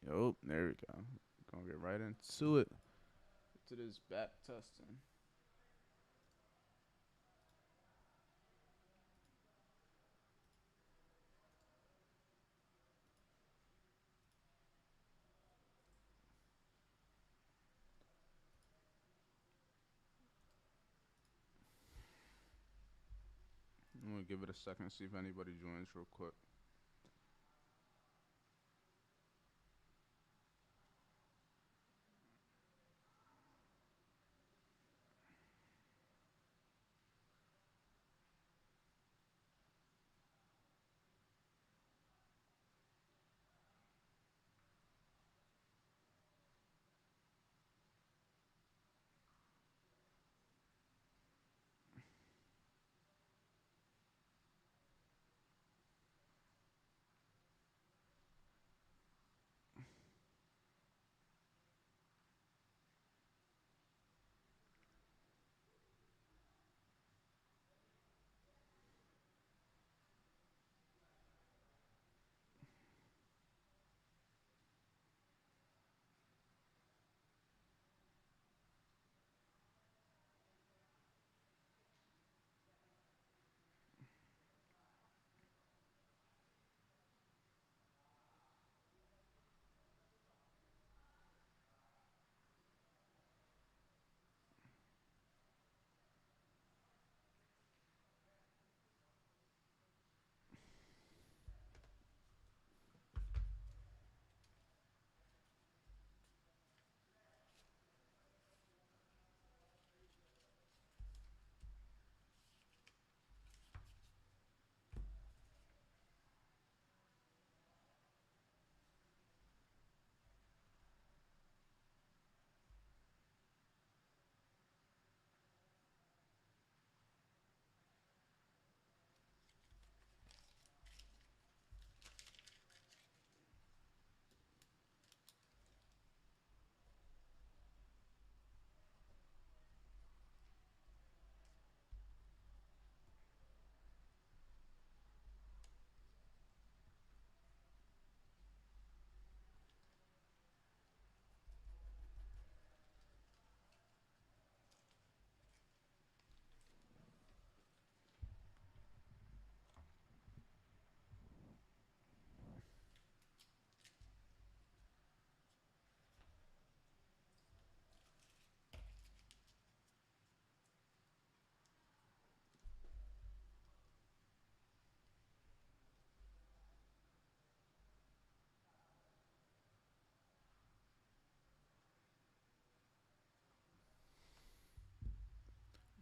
Yo, there we go. Gonna get right into it. To this back testing. I'm gonna give it a second, see if anybody joins real quick.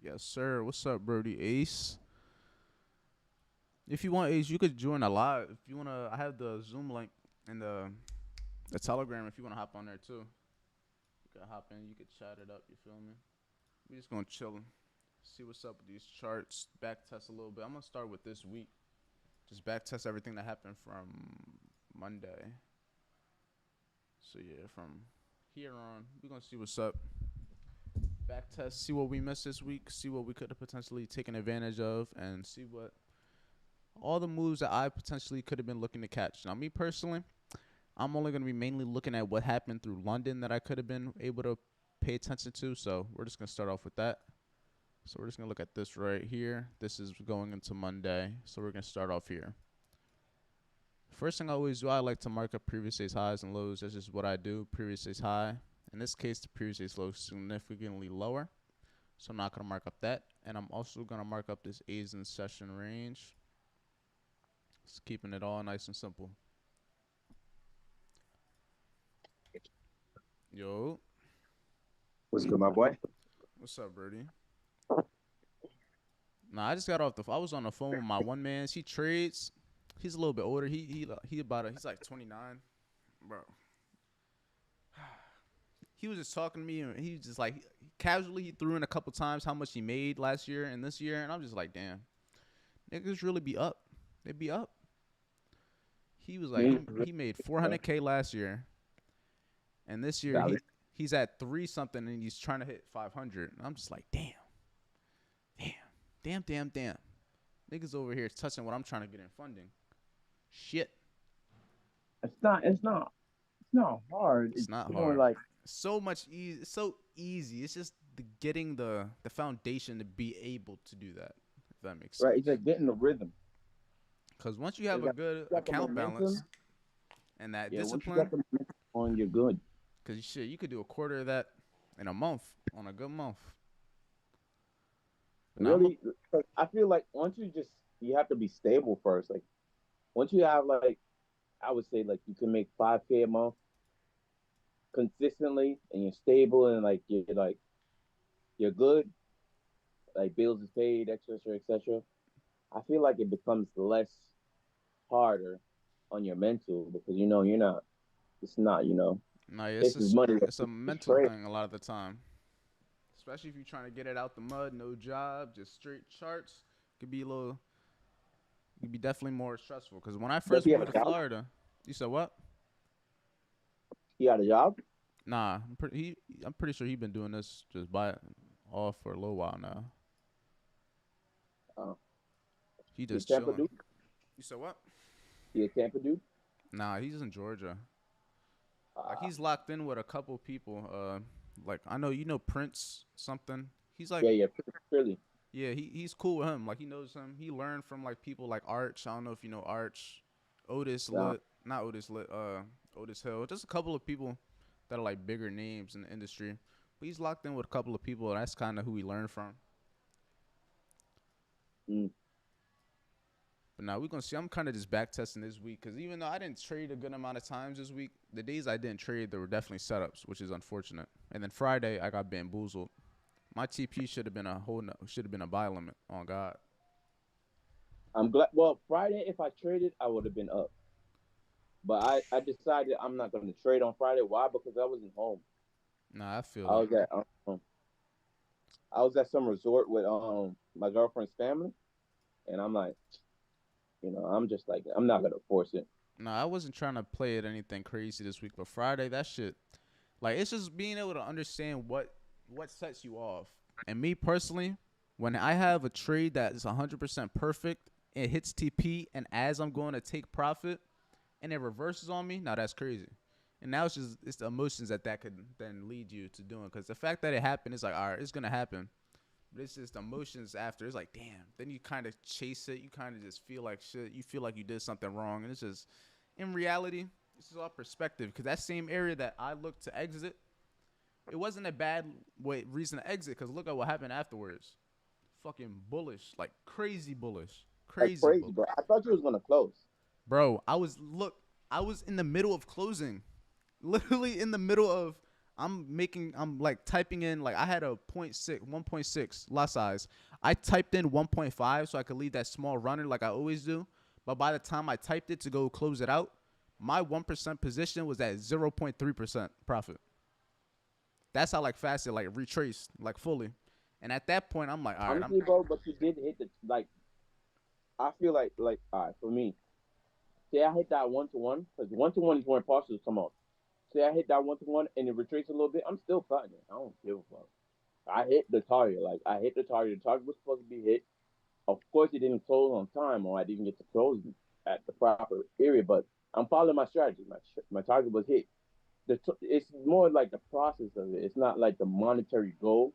Yes, sir. What's up, Brody Ace? If you want Ace, you could join a live. If you wanna, I have the Zoom link and the Telegram. If you wanna hop on there too, you can hop in. You could chat it up. You feel me? We just gonna chill, see what's up with these charts. Back test a little bit. I'm gonna start with this week. Just back test everything that happened from Monday. So yeah, from here on, we're gonna see what's up. Back test, see what we missed this week, see what we could have potentially taken advantage of, and see what all the moves that I potentially could have been looking to catch. Now, me personally, I'm only gonna be mainly looking at what happened through London that I could have been able to pay attention to. So we're just gonna start off with that. So we're just gonna look at this right here. This is going into Monday. So we're gonna start off here. First thing I always do, I like to mark up previous day's highs and lows. That's just what I do. Previous day's high. In this case, the previous day's low is significantly lower. So I'm not going to mark up that. And I'm also going to mark up this A's in session range. Just keeping it all nice and simple. Yo, What's good, my boy? what's up, Birdie? Nah, I just got off the. I was on the phone with my one man. He trades. He's a little bit older. He's like 29, bro. He was just talking to me, and he was just like casually he threw in a couple times how much he made last year and this year, and I'm just like, damn, niggas really be up. They be up. He was like he made 400K last year, and this year Valid. he's at three something, and he's trying to hit 500. And I'm just like, damn, damn, damn. Niggas over here touching what I'm trying to get in funding. Shit. It's not. It's not. not hard. It's It's not more hard. like So much easy. It's so easy. It's just getting the foundation to be able to do that. If that makes right. It's sense. like getting the rhythm. Because once you have It's a like good you got the account balance momentum. and that Yeah, once you got discipline, the momentum on, you're good. because shit, you could do a quarter of that in a month on a good month. But now I'm a Really, 'cause I feel like once you have to be stable first. Like once you have like I would say like you can make 5K a month consistently and you're stable and like you're good, like bills is paid, etc., etc. I feel like it becomes less harder on your mental because you're not. It's not. no, it's This is money. it's a It's mental trade. thing a lot of the time. Especially if you're trying to get it out the mud, no job, just straight charts. Could be a little. Could be definitely more stressful. Because when I Does first he have moved a to job? Florida, you said what? He got a job. Nah, I'm pretty sure he been doing this just by off for a little while now. Uh, He he a just Tampa chilling. dude. You said what? He a Tampa dude. Nah, he's in Georgia. Like Uh, he's locked in with a couple people. Like I know you know Prince something. He's like, yeah, yeah, really. yeah, he's cool with him. Like he knows him. He learned from like people like Arch. I don't know if you know Arch, Otis Yeah. Lit, not Otis Lit. Otis Hill. Just a couple of people that are like bigger names in the industry. But he's locked in with a couple of people. And that's kind of who he learned from. Mm. But now we're gonna see. I'm kind of just back testing this week because even though I didn't trade a good amount of times this week, the days I didn't trade there were definitely setups, which is unfortunate. And then Friday I got bamboozled. My TP should have been should have been a buy limit. On God. I'm glad. Well, Friday, if I traded, I would have been up. But I decided I'm not going to trade on Friday. Why? Because I wasn't home. Nah, I feel I that. was at I was at some resort with my girlfriend's family, and I'm like, I'm just like I'm not gonna force it. Nah, I wasn't trying to play at anything crazy this week, but Friday that shit, like it's just being able to understand what sets you off. And me personally, when I have a trade that is 100% perfect, it hits TP, and as I'm going to take profit, and it reverses on me, now that's crazy. And now it's the emotions that could then lead you to doing. Because the fact that it happened is like, all right, it's gonna happen. But it's just emotions after. It's like, damn. Then you kind of chase it. You kind of just feel like shit. You feel like you did something wrong. And it's just, in reality, this is all perspective. Because that same area that I looked to exit, it wasn't a bad reason to exit. Because look at what happened afterwards. Fucking bullish. Like crazy bullish. Like Crazy crazy, bullish. bro. I thought you was gonna close. Bro, I was in the middle of closing. Literally in the middle of I'm like typing in like I had a 1.6 lot size. I typed in 1.5 so I could leave that small runner like I always do. But by the time I typed it to go close it out, my 1% position was at 0.3% profit. That's how like fast it like retraced like fully. And at that point I'm like, all right, I'm Honestly, bro, but you did hit the like. I feel like all right for me. Say I hit that 1-to-1 because 1-to-1 is when partials come out. Say I hit that 1-to-1 and it retraces a little bit. I'm still cutting it. I don't give a fuck. I hit the target. Like I hit the target. The target was supposed to be hit. Of course, it didn't close on time, or I didn't get to close at the proper area. But I'm following my strategy. My target was hit. It's more like the process of it. It's not like the monetary goal.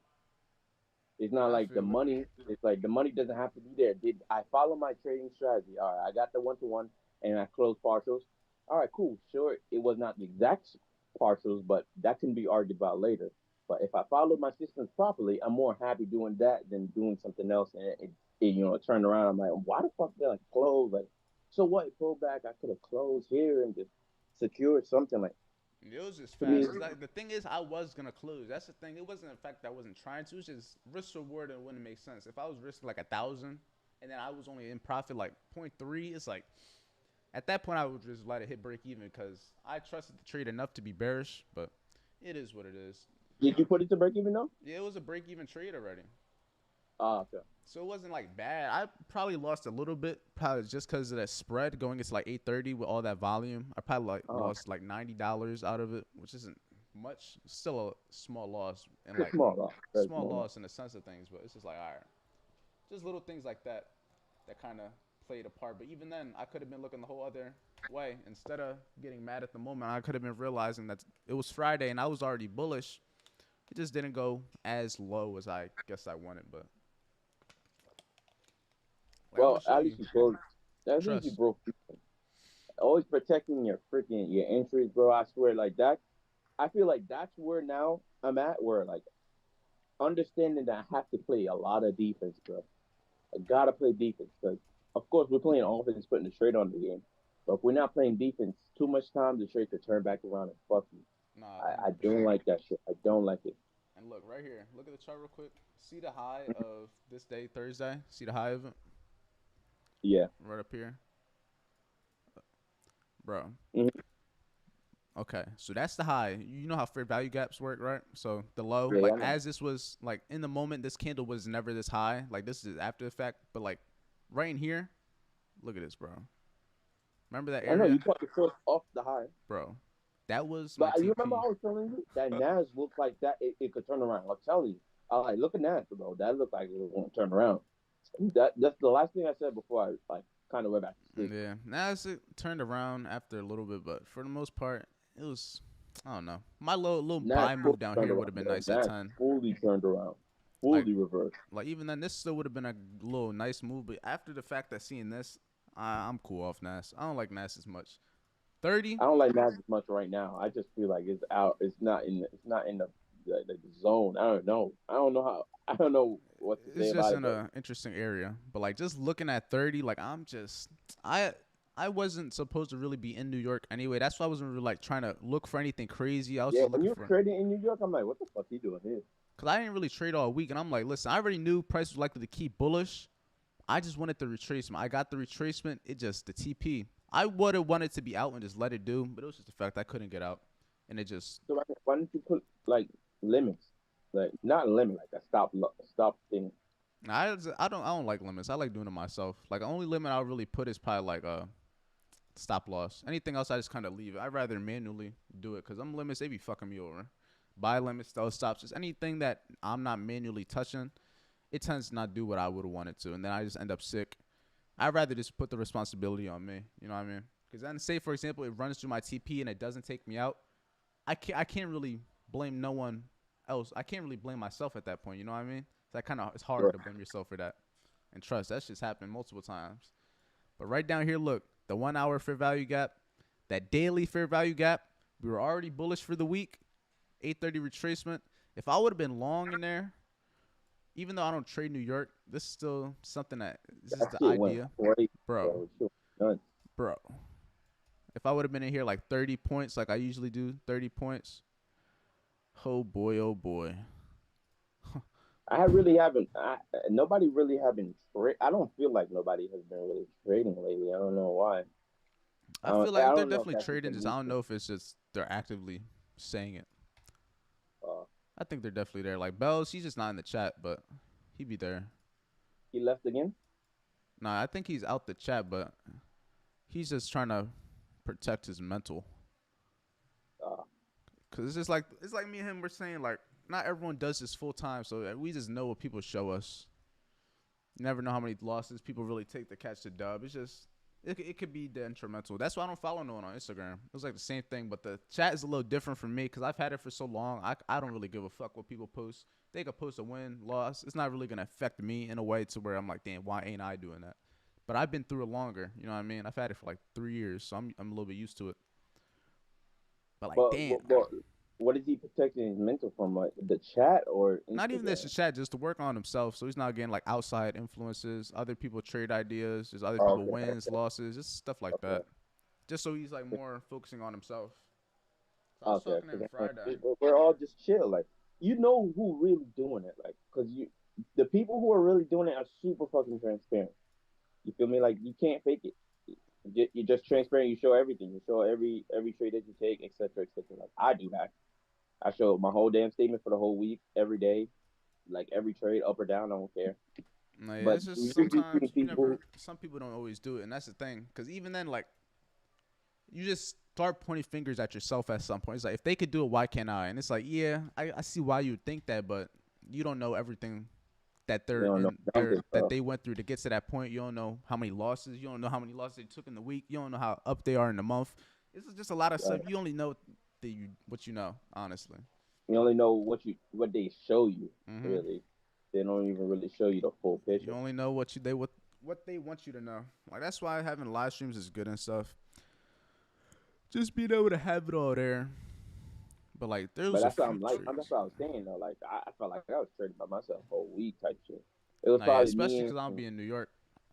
It's not I like the feel it. money. It's like the money doesn't have to be there. Did I follow my trading strategy? All right, I got the 1-to-1 and I closed partials. All right, cool. Sure, it was not the exact partials, but that can be argued about later. But if I followed my systems properly, I'm more happy doing that than doing something else. And it turned around. I'm like, why the fuck did I close? Like, so what? Pull back. I could have closed here and just secured something. Like It was just to me, fast. Cause the thing is, I was gonna close. That's the thing. It wasn't the fact that I wasn't trying to. It was just risk reward and it wouldn't make sense. If I was risking like 1,000, and then I was only in profit like point 0.3, it's like at that point I would just let it hit break even because I trusted the trade enough to be bearish. But it is what it is. did you put it to break even though? Yeah, it was a break even trade already. Okay. So it wasn't like bad. I probably lost a little bit, probably just because of that spread going into like 8:30 with all that volume. I probably like Uh, lost like $90 out of it, which isn't much. Still a small loss and it's like small loss. Very small small loss. loss in the sense of things, but it's just like all right, just little things like that that kind of played a part. But even then, I could have been looking the whole other way. Instead of getting mad at the moment, I could have been realizing that it was Friday and I was already bullish. It just didn't go as low as I guess I wanted. But wait, I'm gonna Well, show at you. least you broke. At least you Trust. broke. Always protecting your freaking your entries, bro. I swear, like that. I feel like that's where now I'm at, where like understanding that I have to play a lot of defense, bro. I gotta play defense because, of course, we're playing offense, putting the trade on the game. But if we're not playing defense too much time, the trade could turn back around and fuck you. Nah, I don't like that shit. I don't like it. and look right here. Look at the chart real quick. See the high of this day, Thursday. See the high of it Yeah. right up here, bro. Mm-hmm. Okay, so that's the high. You know how fair value gaps work, right? So the low, Yeah, like yeah, I know. as this was like in the moment, this candle was never this high. Like this is after the fact, but like right in here, look at this, bro. Remember that I know you area, caught the first off the high. bro? That was my But you remember TP. I was telling you that Nas looked like that it could turn around. I'm telling you. I like look at Nas, bro. That looked like it won't turn around. That's the last thing I said before I like kind of went back to sleep. Yeah, now it turned around after a little bit, but for the most part, it was. I don't know. My little Nas buy fully move down turned here would around, have been bro. nice at Nas 10. fully turned around. Like Fully reversed. Like even then, this still would have been a little nice move. But after the fact that seeing this, I'm cool off Nas. I don't like Nas as much. 30, I don't like Nas as much right now. I just feel like it's out. It's not in the zone. I don't know. I don't know how. I don't know what to say it's just about it. in But a interesting area. But like just looking at 30, like I I wasn't supposed to really be in New York anyway. That's why I wasn't really like trying to look for anything crazy. I was yeah, just when looking you're for trading in New York, I'm like, what the fuck you doing here? because I didn't really trade all week, and I'm like, listen, I already knew price was likely to keep bullish. I just wanted the retracement. I got the retracement. It just the TP. I would have wanted to be out and just let it do, but it was just the fact I couldn't get out, and it just. So why don't you put like limits, like not a limit, like a stop thing. I don't like limits. I like doing it myself. Like the only limit I'll really put is probably like a stop loss. Anything else I just kind of leave it. I'd rather manually do it because them limits they be fucking me over. Buy limits, those stops, just anything that I'm not manually touching, it tends to not do what I would have wanted to, and then I just end up sick. I'd rather just put the responsibility on me. You know what I mean? Because then, say for example, it runs through my TP and it doesn't take me out. I can't really blame no one else. I can't really blame myself at that point. You know what I mean? So that kind of it's hard Right. to blame yourself for that. And trust that's just happened multiple times. But right down here, look, the 1 hour fair value gap, that daily fair value gap. We were already bullish for the week. 8:30 retracement. If I would have been long in there, even though I don't trade New York, this is still something that this is That the shit went idea, crazy, bro. bro. Shit went nuts. Bro, if I would have been in here like 30 points, like I usually do, 30 points. Oh boy, oh boy. I really haven't. Nobody really have been I don't feel like nobody has been really trading lately. I don't know why. I feel I like they're don't know if definitely that's just a trading. Just I me don't thing. know if it's just they're actively saying it. Uh, I think they're definitely there. Like Bells, he's just not in the chat, but he be there. he left again. Nah, I think he's out the chat, but he's just trying to protect his mental. Uh, Cause it's like me and him. We're saying like not everyone does this full time, so we just know what people show us. You never know how many losses people really take to catch the dub. It's just it could be detrimental. That's why I don't follow no one on Instagram. It was like the same thing, but the chat is a little different for me because I've had it for so long. I don't really give a fuck what people post. They could post a win, loss. It's not really gonna affect me in a way to where I'm like, damn, why ain't I doing that? But I've been through it longer. You know what I mean? I've had it for like 3 years, so I'm a little bit used to it. But like, but, damn. but but what is he protecting his mental from? Like the chat or Not even this Instagram? chat, just to work on himself. So he's not getting like outside influences, other people trade ideas, just other Oh, people okay, wins, losses, just stuff like okay, that. Just so he's like more focusing on himself. So I was okay. talking to him Because Friday. we're all just chill. Like you know who really doing it. Like because the people who are really doing it are super fucking transparent. You feel me? Like you can't fake it. You're just transparent. You show everything. You show every trade that you take, etc., etc. Like I do that. I show my whole damn statement for the whole week, every day, like every trade, up or down. I don't care. Like, But it's just you do see sometimes you people. never. Some people don't always do it, and that's the thing. Because even then, like you just start pointing fingers at yourself at some point. It's like if they could do it, why can't I? And it's like, yeah, I see why you would think that, but you don't know everything that You they're don't know in numbers, their that bro. they went through to get to that point. You don't know how many losses. You don't know how many losses they took in the week. You don't know how up they are in the month. This is just a lot of stuff. Right. You only know what you know, honestly. You only know what they show you. Hmm. Really, they don't even really show you the full You picture. only know what they want you to know. Like that's why having live streams is good and stuff. Just being able to have it all there. But like, But there's a that's what few I'm like. That's trades. what I was saying though. Like I felt like I was trading by myself for a week type shit. It was Nah, yeah, probably especially me because I'll and be in New York.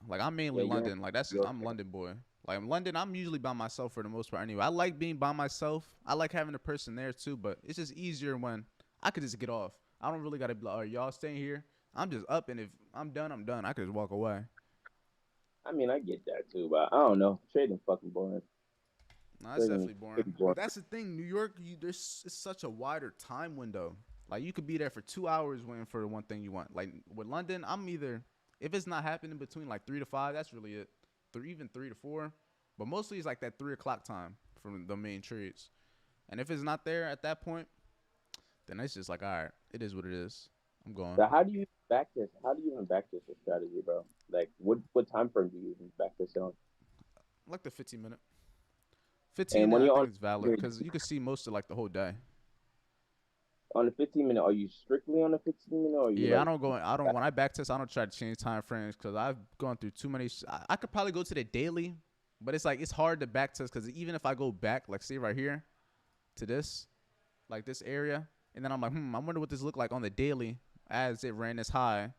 Like I'm mainly yeah, you're in London. Like that's York. I'm London boy. Like in London, I'm usually by myself for the most part. Anyway, I like being by myself. I like having a person there too. But it's just easier when I could just get off. I don't really gotta be like, "Oh, y'all staying here." I'm just up, and if I'm done, I'm done. I could just walk away. I mean, I get that too, but I don't know. Trading fucking boring. No, that's Trading definitely boring. pretty But boring. that's the thing, New York, there's it's such a wider time window. Like you could be there for 2 hours waiting for the one thing you want. Like with London, I'm either if it's not happening between like 3 to 5, that's really it. Even 3 to 4, but mostly it's like that 3 o'clock time from the main trades. And if it's not there at that point, then it's just like all right, it is what it is. I'm going So how do you back this? How do you even back this strategy, bro? Like, what time frame do you even back this on? like the 15 minute. And 15, when I you're think it's valid because you can see most of like the whole day. on the 15 minute, are you strictly on the 15 minute, or are you Yeah, I like don't go. I don't when I back test. I don't try to change time frames because I've gone through too many. I could probably go to the daily, but it's like it's hard to back test because even if I go back, like say right here to this, like this area, and then I'm like, I wonder what this looked like on the daily as it ran this high.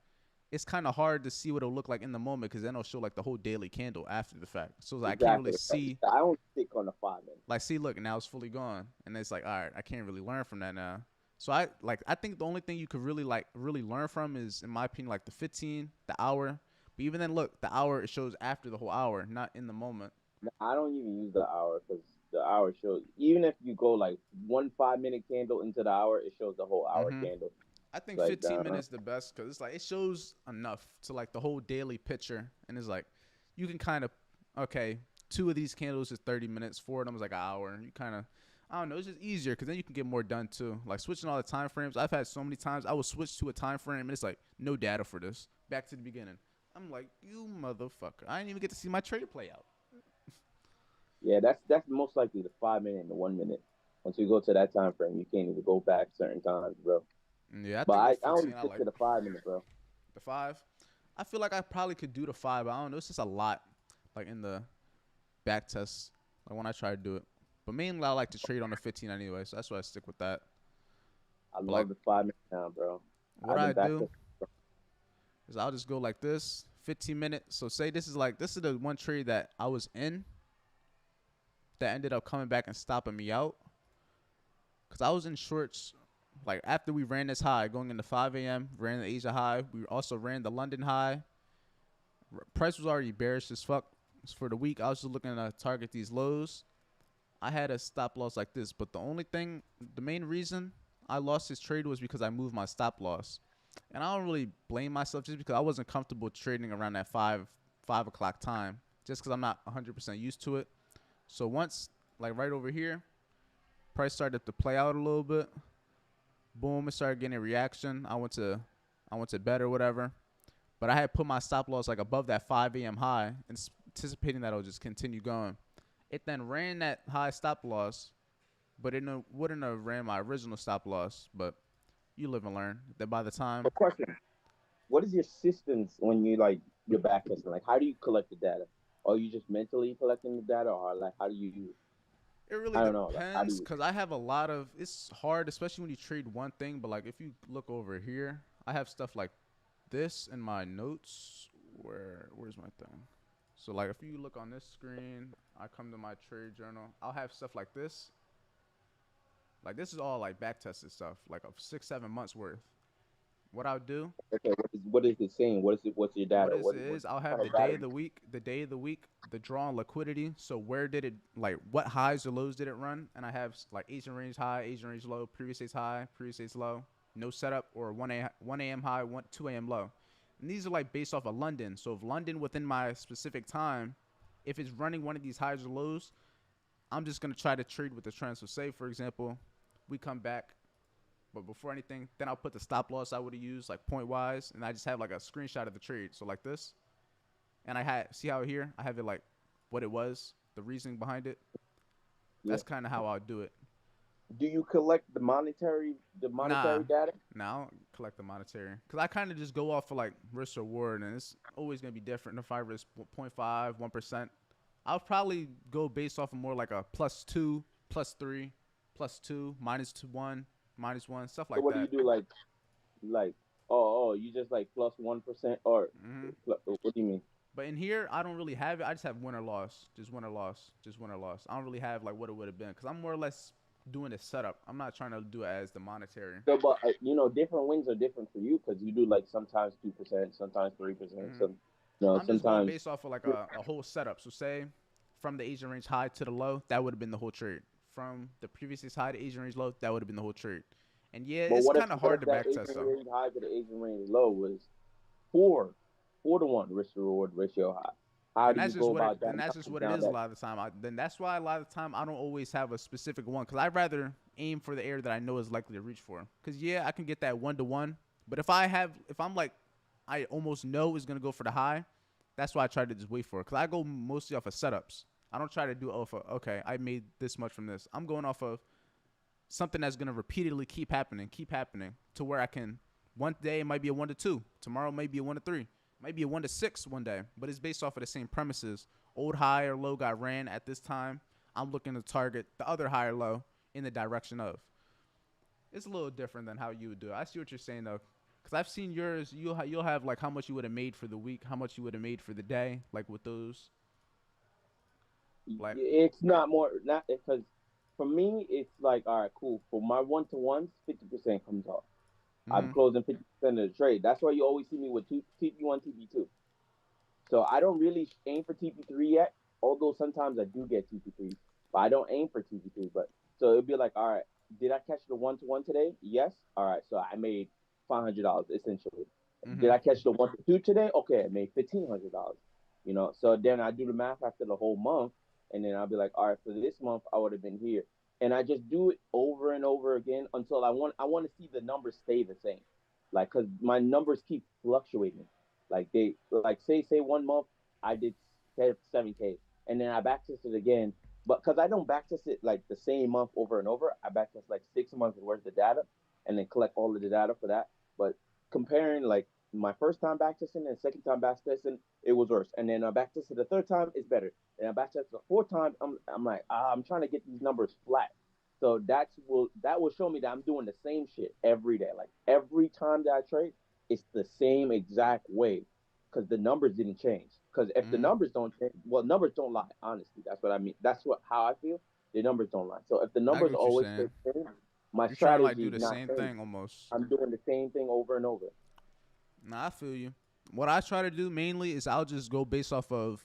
It's kind of hard to see what it'll look like in the moment because then it'll show like the whole daily candle after the fact. So like, I can't really exactly? see. I don't stick on the 5 minute. Like, see, look, now it's fully gone, and it's like, all right, I can't really learn from that now. So I think the only thing you could really learn from is, in my opinion, like the 15, the hour. But even then, look, the hour it shows after the whole hour, not in the moment. I don't even use the hour because the hour shows. Even if you go like 1 5 minute candle into the hour, it shows the whole hour Hmm. candle. I think Like, 15 minutes the best because it's like it shows enough to like the whole daily picture, and it's like you can kind of okay, two of these candles is 30 minutes, four of them is like an hour. You kind of I don't know, it's just easier because then you can get more done too. Like switching all the time frames, I've had so many times I will switch to a time frame and it's like no data for this. Back to the beginning. I'm like, you motherfucker! I didn't even get to see my trade play out. yeah, that's most likely the 5 minute and the 1 minute. Once you go to that time frame, you can't even go back certain times, bro. Yeah, I But think the I only 15 I stick like. to the 5 minute, bro. The 5, I feel like I probably could do the 5. But I don't know. It's just a lot, like in the back test, like when I try to do it. But mainly I like to trade on the 15 anyway, so that's why I stick with that. I But like love the 5 minute now, bro. what I've been I back do to is I'll just go like this, 15 minutes. So say this is the one trade that I was in that ended up coming back and stopping me out because I was in shorts. Like after we ran this high, going into 5 a.m., ran the Asia high. We also ran the London high. Price was already bearish as fuck for the week. I was just looking to target these lows. I had a stop loss like this, but the main reason I lost this trade was because I moved my stop loss, and I don't really blame myself just because I wasn't comfortable trading around that five o'clock time, just because I'm not 100% used to it. So once like right over here, price started to play out a little bit. Boom, it started getting a reaction. I went to bed or whatever, but I had put my stop loss like above that 5 a.m. high, anticipating that it'll just continue going. It then ran that high stop loss, but it wouldn't have ran my original stop loss. But you live and learn. That by the a time question. What is your systems when you like your back testing? Like, how do you collect the data? Are you just mentally collecting the data, or like how do you? it really I don't know. Like, how do depends, you? cause I have a lot of. It's hard, especially when you trade one thing. But like if you look over here, I have stuff like this in my notes. Where's my thing? So like if you look on this screen, I come to my trade journal. I'll have stuff like this. Like this is all like back tested stuff, like of 6 7 months worth. What I'll do, Okay, what is it saying? What is it? What's your what data? is What it what is, I'll have kind the of day data? of the week, the draw on liquidity. So where did it like what highs or lows did it run? And I have like Asian range high, Asian range low, previous days high, previous days low, no setup or 1 a.m. high, 2 a.m. low. And these are like based off of London. So if London within my specific time, if it's running one of these highs or lows, I'm just gonna try to trade with the trend. So say for example, we come back. But before anything, then I'll put the stop loss I would have used like point wise, and I just have like a screenshot of the trade. So like this, and I had see how here I have it like what it was, the reasoning behind it. Yeah. That's kind of how I would do it. Do you collect the Nah, monetary data? now I don't collect the monetary because I kind of just go off of like risk reward, and it's always gonna be different. If I risk 0.5, 1%, I'll probably go based off of more like a +2, +3, +2, -1, -1, stuff So like what do you that. do? Like you just like +1% or hmm what do you mean? But in here, I don't really have it. I just have win or loss, just win or loss, just win or loss. I don't really have like what it would have been because I'm more or less doing the setup. I'm not trying to do it as the monetary. So, but different wins are different for you because you do like sometimes 2%, sometimes 3%, hmm some I'm just going sometimes. based off of like a whole setup. So say from the Asian range high to the low, that would have been the whole trade. From the previous high to Asian range low, that would have been the whole trade. And yeah, But it's kind of what hard if to that back test Asian though. range high to the Asian range low was four to one risk to reward ratio high? How Then do you that's just go what it. about that Then that's just knocking what it down is a that? lot of the time. Then that's why a lot of the time I don't always have a specific one because I'd rather aim for the area that I know is likely to reach for. Because yeah, I can get that 1 to 1, but if I'm like I almost know is gonna go for the high, that's why I try to just wait for it. Because I go mostly off of setups. I don't try to do off of okay, I made this much from this. I'm going off of something that's gonna repeatedly keep happening to where I can. One day it might be a 1 to 2. Tomorrow it might be a 1 to 3. Might be a 1 to 6 one day, but it's based off of the same premises. Old high or low got ran at this time. I'm looking to target the other high or low in the direction of. It's a little different than how you would do it. I see what you're saying though, because I've seen yours. You'll have like how much you would have made for the week, how much you would have made for the day, like with those. Like, It's not more not because for me it's like all right, cool. For my 1 to 1s, 50% comes off. I'm mm-hmm, closing 50% of the trade. That's why you always see me with TP1, TP2. So I don't really aim for TP3 yet, although sometimes I do get TP3s, but I don't aim for TP3. But so it'd be like, all right, did I catch the 1 to 1 today? Yes. All right, so I made $500 essentially. Did mm-hmm, I catch the 1 to 2 today? Okay, I made $1,500. So then I do the math after the whole month, and then I'll be like, all right, for this month I would have been here, and I just do it over and over again until I want to see the numbers stay the same, like because my numbers keep fluctuating. Like they like say 1 month I did 7K, and then I backtest it again. But because I don't backtest it like the same month over and over, I backtest like 6 months worth of data, and then collect all of the data for that. But comparing like my first time backtesting and second time backtesting, it was worse. And then I backtested the third time, it's better. And I backtested the fourth time, I'm like I'm trying to get these numbers flat. So that will show me that I'm doing the same shit every day. Like every time that I trade, it's the same exact way because the numbers didn't change. Because if the mm-hmm. numbers don't change, well, numbers don't lie. Honestly, that's what I mean. That's what how I feel. The numbers don't lie. So if the I get numbers what you're always stay saying. the same, my You're trying to like strategy do is the not same changing. thing almost. I'm doing the same thing over and over. Nah, I feel you. What I try to do mainly is I'll just go based off of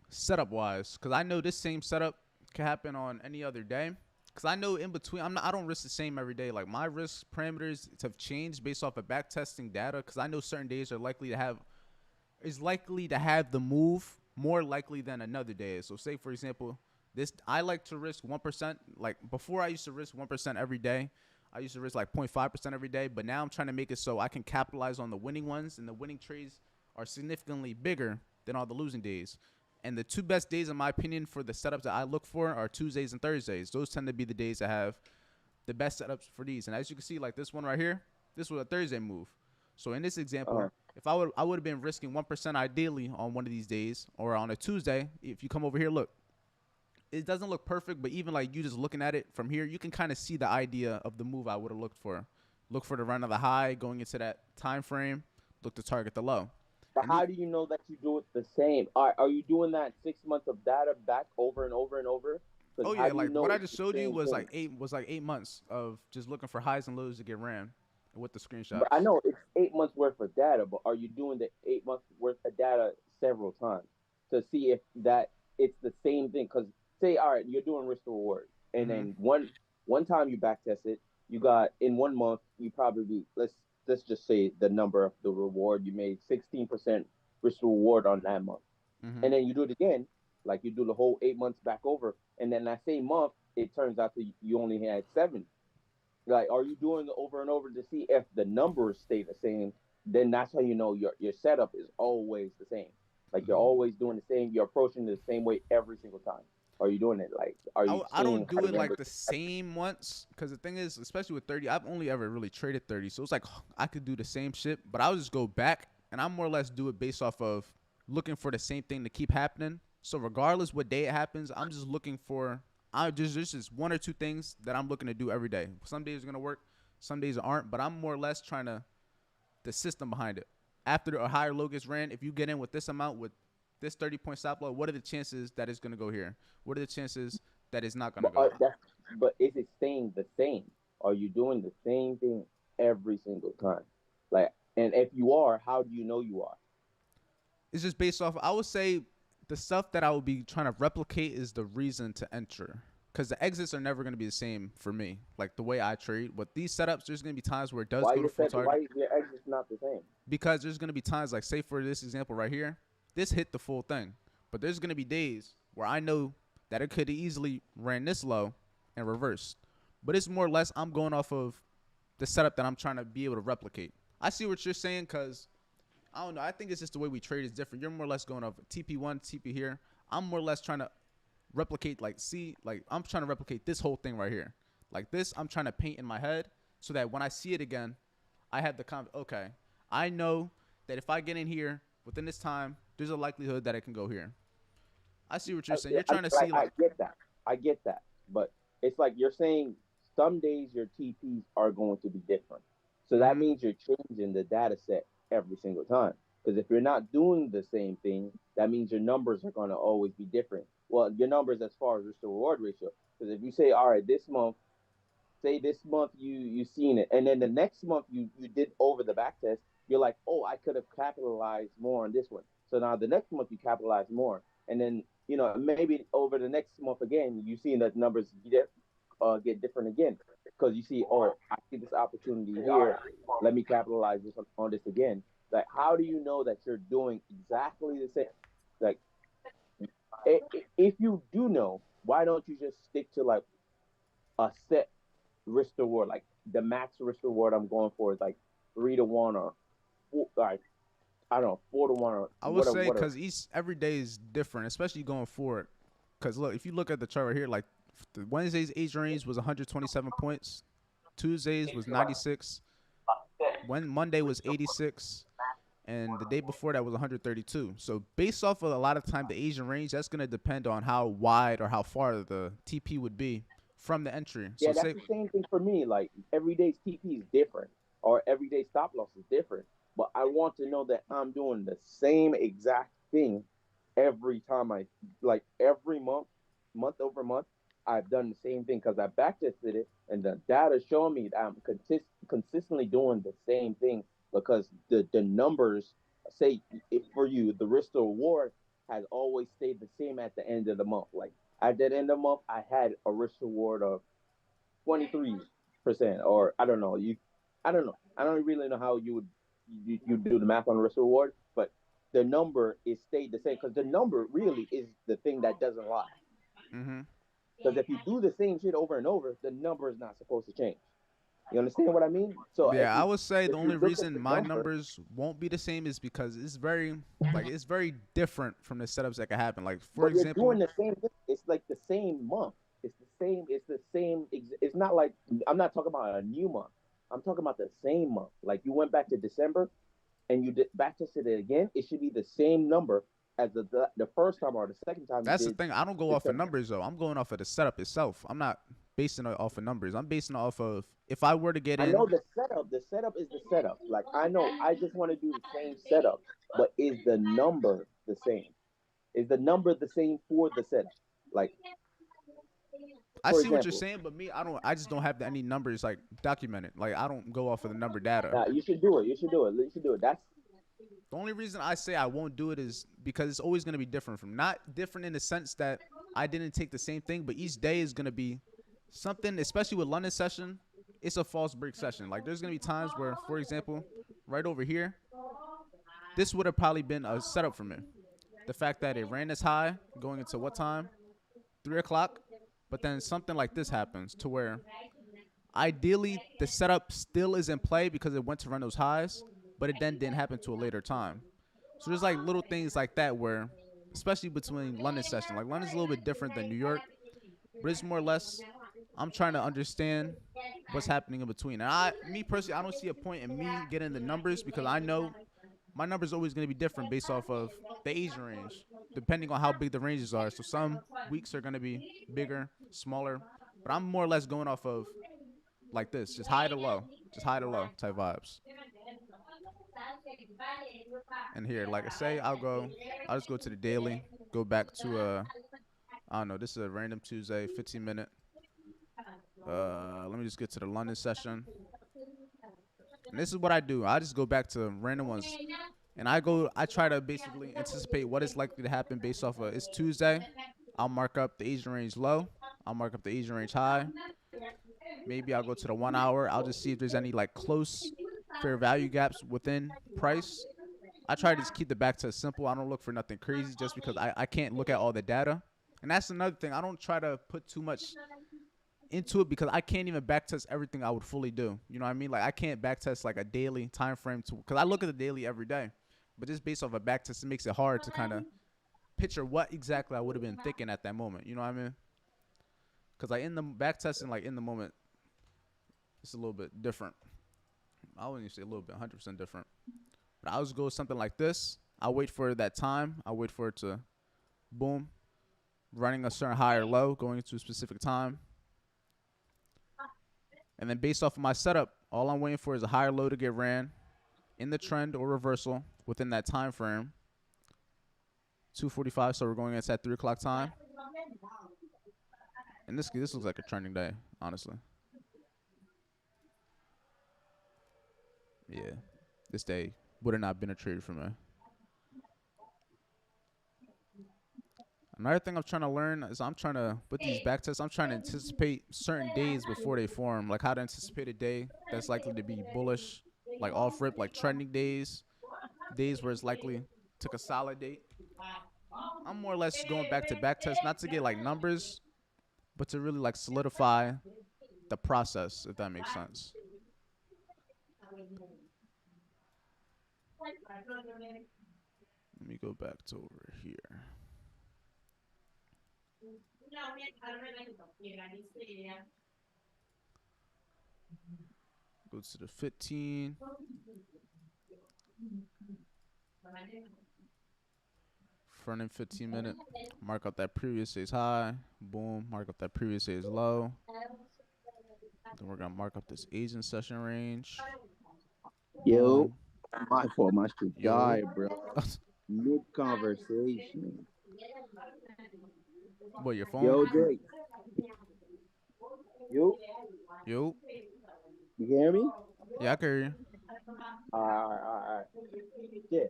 setup wise, because I know this same setup can happen on any other day. Because I know in between, I don't risk the same every day. Like my risk parameters have changed based off of back testing data. Because I know certain days are likely to have the move more likely than another day. So say for example, this I like to risk 1%. Like before, I used to risk 1% every day. I used to risk like 0.5% every day, but now I'm trying to make it so I can capitalize on the winning ones, and the winning trades are significantly bigger than all the losing days. And the two best days, in my opinion, for the setups that I look for are Tuesdays and Thursdays. Those tend to be the days that have the best setups for these. And as you can see, like this one right here, this was a Thursday move. So in this example, Uh, if I would have been risking 1% ideally on one of these days or on a Tuesday. If you come over here, look, it doesn't look perfect, but even like you just looking at it from here, you can kind of see the idea of the move I would have looked for. Look for the run of the high going into that time frame. Look to target the low. but And how do you know that you do it the same? Are you doing that 6 months of data back over and over and over? Because oh how yeah, do you like know what I it's just the showed you same was thing? like 8 months of just looking for highs and lows to get ran with the But I screenshots. know it's 8 months worth of data, but are you doing the 8 months worth of data several times to see if that it's the same thing? Because say, all right, you're doing risk to reward, and Mm-hmm. then one time you back test it, you got in 1 month you probably let's just say the number of the reward you made 16% risk to reward on that month, Mm-hmm. and then you do it again, like you do the whole 8 months back over, and then that same month it turns out that you only had seven Like, are you doing it over and over to see if the numbers stay the same? Then that's how you know your setup is always the same. Like you're Hmm. always doing the same. You're approaching it the same way every single time. Are you doing it like? Are you I seeing don't how do the it like numbers? the same once because the thing is, especially with 30, I've only ever really traded 30. So it's like I could do the same shit, but I'll just go back and I more or less do it based off of looking for the same thing to keep happening. So regardless what day it happens, I'm just looking for I just there's just one or two things that I'm looking to do every day. Some days are gonna work, some days aren't, but I'm more or less trying to the system behind it. After a higher low gets ran, if you get in with this amount with this 30-point stop loss, what are the chances that it's gonna go here? What are the chances that it's not gonna But go? but is it staying the same? Are you doing the same thing every single time? Like, and if you are, how do you know you are? It's just based off. I would say the stuff that I would be trying to replicate is the reason to enter. Because the exits are never going to be the same for me. Like the way I trade. With these setups, there's going to be times where it does Why go to your full set? Why target. is your exit not the same? Because there's going to be times, like, say for this example right here, this hit the full thing. But there's going to be days where I know that it could easily ran this low and reversed. But it's more or less I'm going off of the setup that I'm trying to be able to replicate. I see what you're saying because I don't know. I think it's just the way we trade is different. You're more or less going off TP1, TP here. I'm more or less trying to replicate, like, see, like, I'm trying to replicate this whole thing right here. Like this, I'm trying to paint in my head so that when I see it again, I have the okay, I know that if I get in here within this time, there's a likelihood that it can go here. I see what you're saying. You're trying to see, like, I get that. I get that. But it's like you're saying some days your TPs are going to be different. So that mm-hmm, means you're changing the data set every single time. Because if you're not doing the same thing, that means your numbers are going to always be different. Well, your numbers as far as risk to reward ratio. Because if you say, all right, this month, say this month you seen it, and then the next month you did over the back test, you're like, oh, I could have capitalized more on this one. So now the next month you capitalize more, and then maybe over the next month again you see that numbers get different again because you see, oh, I see this opportunity here. Let me capitalize on this again. Like, how do you know that you're doing exactly the same? Like, if you do know, why don't you just stick to like a set risk reward. Like the max risk reward I'm going for is like 3 to 1 or four, like I don't know, 4 to 1 or I would whatever, say whatever. because each every day is different, especially going forward. Because look, if you look at the chart right here, like the Wednesday's age range was 127 points, Tuesdays was 96, when Monday was 86, and the day before that was 132. So based off of a lot of time the Asian range, that's gonna depend on how wide or how far the TP would be from the entry. So Yeah, that's say the same thing for me. Like every day's TP is different, or every day stop loss is different. But I want to know that I'm doing the same exact thing every time. I like every month, month over month. I've done the same thing because I backtested it, and the data showing me that I'm consistently doing the same thing because the numbers say, if for you the risk to reward has always stayed the same at the end of the month. Like at that end of the month, I had a risk reward of 23%, or I don't know. I don't know. I don't really know how you do the math on risk reward, but the number is stayed the same because the number really is the thing that doesn't lie. mm-hmm. Because if you do the same shit over and over, the number is not supposed to change. You understand what I mean? So Yeah, I would say if the you only look at reason the my number, numbers won't be the same is because it's very different from the setups that can happen. Like for but you're example, doing the same thing. It's like the same month. It's the same. It's the same. It's not like I'm not talking about a new month. I'm talking about the same month. Like you went back to December and you did back tested it again. It should be the same number as the first time or the second time you that's the did thing. I don't go off of December. numbers though. I'm going off of the setup itself. I'm not basing it off of numbers. I'm basing it off of if I were to get I know in. the setup. The setup is the setup. Like I know. I just want to do the same setup, but is the number the same? Is the number the same for the setup? Like I for see what you're example, saying, but me, I don't. I just don't have any numbers like documented. Like I don't go off of the number data. nah, you should do it. You should do it. You should do it. That's The only reason I say I won't do it is because it's always going to be different from not different in the sense that I didn't take the same thing, but each day is going to be something, especially with London session, it's a false break session. Like there's going to be times where, for example, right over here, this would have probably been a setup for me. The fact that it ran this high going into what time? 3 o'clock. But then something like this happens to where ideally the setup still is in play because it went to run those highs, but it then didn't happen to a later time. So there's like little things like that where, especially between London session, like London's a little bit different than New York, but it's more or less I'm trying to understand what's happening in between. And me personally, I don't see a point in me getting the numbers because I know my number's always going to be different based off of the Asian range, depending on how big the ranges are. So some weeks are going to be bigger, smaller, but I'm more or less going off of like this, just high to low type vibes. And here, like I say, I'll just go to the daily, go back to I don't know, this is a random Tuesday, 15-minute. Let me just get to the London session. And this is what I do. I just go back to random ones. And I try to basically anticipate what is likely to happen based off of it's Tuesday. I'll mark up the Asian range low. I'll mark up the Asian range high. Maybe I'll go to the 1 hour. I'll just see if there's any like close fair value gaps within price. I try to just keep the back test simple. I don't look for nothing crazy just because I can't look at all the data. And that's another thing. I don't try to put too much into it because I can't even backtest everything I would fully do. You know what I mean? Like I can't backtest like a daily time frame to because I look at the daily every day, but just based off a backtest, it makes it hard to kind of picture what exactly I would have been thinking at that moment. You know what I mean? Because like in the backtesting, like in the moment, it's a little bit different. I wouldn't even say a little bit, 100% different. But I'll just go with something like this. I'll wait for that time. I'll wait for it to boom, running a certain high or low, going into a specific time. And then based off of my setup, all I'm waiting for is a higher low to get ran in the trend or reversal within that time frame. 2:45, so we're going into that 3 o'clock time. And this looks like a trending day, honestly. Yeah, this day would have not been a trade for me. Another thing I'm trying to learn is with these back tests, I'm trying to anticipate certain days before they form, like how to anticipate a day that's likely to be bullish, like off rip, like trending days where it's likely to consolidate. I'm more or less going back to back tests, not to get like numbers, but to really like solidify the process, if that makes sense. Let me go back to over here. Go to the 15. Front end 15-minute. Mark up that previous day's high. Boom. Mark up that previous day's low. Then we're going to mark up this Asian session range. Yo, Boom. my fault. My shit Yo. died, bro. Mid conversation. What, your phone? Yo, Drake. Yo, Yo. you can hear me? Yeah, I can hear you. Alright. Yeah.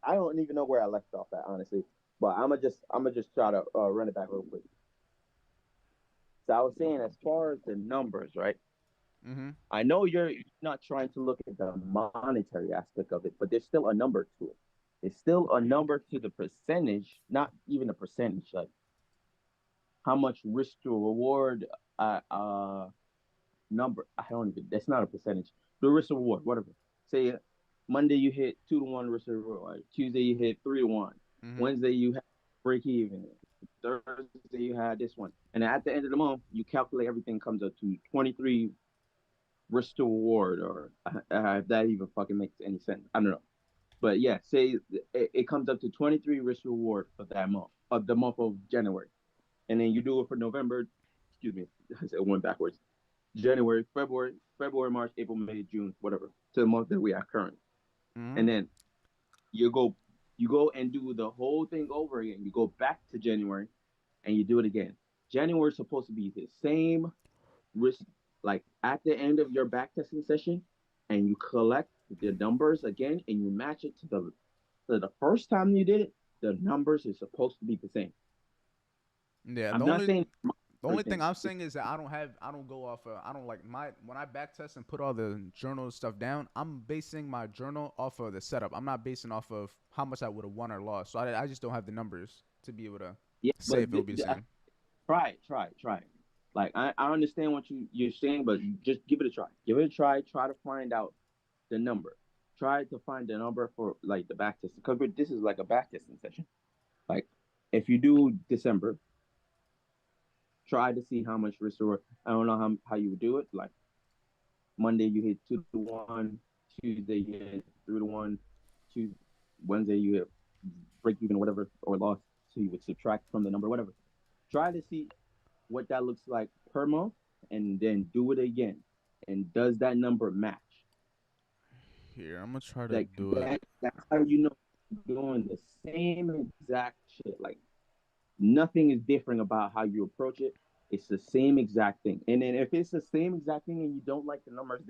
I don't even know where I left off at, honestly. But I'm gonna just try to run it back real quick. So I was saying, as far as the numbers, right? Mm-hmm. I know you're not trying to look at the monetary aspect of it, but there's still a number to it. It's still a number to the percentage, not even a percentage, like how much risk to reward number. I don't even. That's not a percentage. The risk to reward, whatever. Say Monday you hit 2 to 1 risk to reward. Tuesday you hit 3 to 1. Mm-hmm. Wednesday you have break even. Thursday you had this one, and at the end of the month you calculate everything comes up to 23 risk to reward, or if that even fucking makes any sense. I don't know. But yeah, say it comes up to 23 risk to reward for that month, of the month of January. And then you do it for November, excuse me, it went backwards. January, February, March, April, May, June, whatever, to the month that we are current. Mm-hmm. And then you go you go and do the whole thing over again. You go back to January and you do it again. January is supposed to be the same risk, like at the end of your back testing session, and you collect the numbers again and you match it to the first time you did it. The numbers is supposed to be the same. Yeah, I'm not saying the only thing everything. I'm saying is that I don't go off of, I don't like when I back test and put all the journal stuff down, I'm basing my journal off of the setup. I'm not basing off of how much I would have won or lost. So I just don't have the numbers to be able to Yeah, say but if it would be the same. try it. Like I understand what you're saying, but just give it a try. Give it a try. Try to find out the number. Try to find the number for like the back testing. Because this is like a back testing session. Like if you do December, try to see how much restore. I don't know how you would do it. Like Monday you hit 2 to 1, Tuesday you hit 3 to 1, Tuesday, Wednesday you hit break even or whatever or loss. So you would subtract from the number, whatever. Try to see what that looks like per month, and then do it again. And does that number match? Here, I'm gonna try to Like do it. that's how you know you're doing the same exact shit. Like nothing is different about how you approach it. It's the same exact thing. And then if it's the same exact thing and you don't like the numbers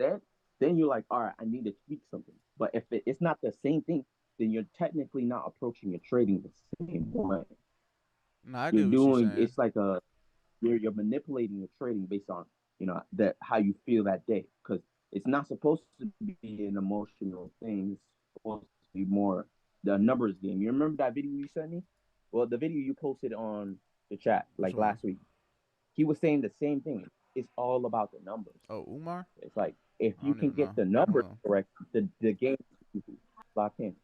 then you're like, all right, I need to tweak something. But if it's not the same thing, then you're technically not approaching your trading the same way. No, I You're get what you're doing saying. it's like you're manipulating your trading based on that how you feel that day because it's not supposed to be an emotional thing. It's supposed to be more the numbers game. You remember that video you sent me? Well, the video you posted on the chat Which like one? last week, he was saying the same thing. It's all about the numbers. Oh, Umar. It's like if I you don't can even get know. the Hold numbers on. correct, the game is locked in.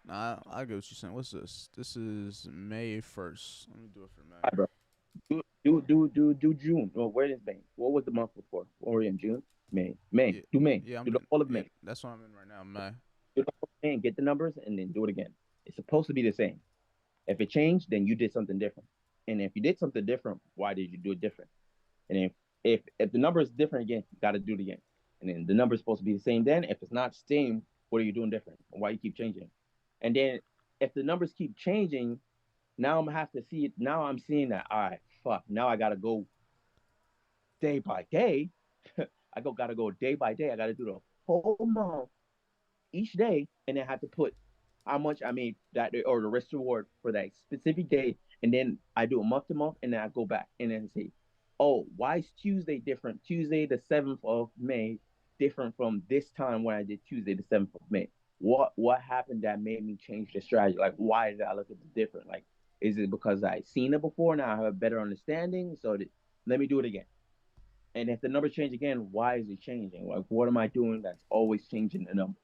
Nah, I get what you're saying. What's this? This is May 1st. Let me do it for All right, May. bro. Do June. Well, where is May? What was the month before? What were we in June? May. May. Yeah, Do May. yeah. Do the whole of Yeah, May. that's what I'm in right now. May. Do the whole of May and get the numbers and then do it again. It's supposed to be the same. If it changed, then you did something different. And if you did something different, why did you do it different? And if the number is different again, you got to do it again. And then the number is supposed to be the same. Then if it's not the same, what are you doing different? Why you keep changing? And then if the numbers keep changing, now I'm gonna have to see it. Now I'm seeing that. All right, fuck. Now I gotta go day by day. Gotta go day by day. I gotta do the whole month each day, and then have to put how much I made that day or the risk reward for that specific day, and then I do a month to month, and then I go back and then say, oh, why is Tuesday different? Tuesday the 7th of May different from this time when I did Tuesday the 7th of May. What happened that made me change the strategy? Like why did I look at it different? Like is it because I seen it before now I have a better understanding? So let me do it again. And if the numbers change again, why is it changing? Like what am I doing that's always changing the number?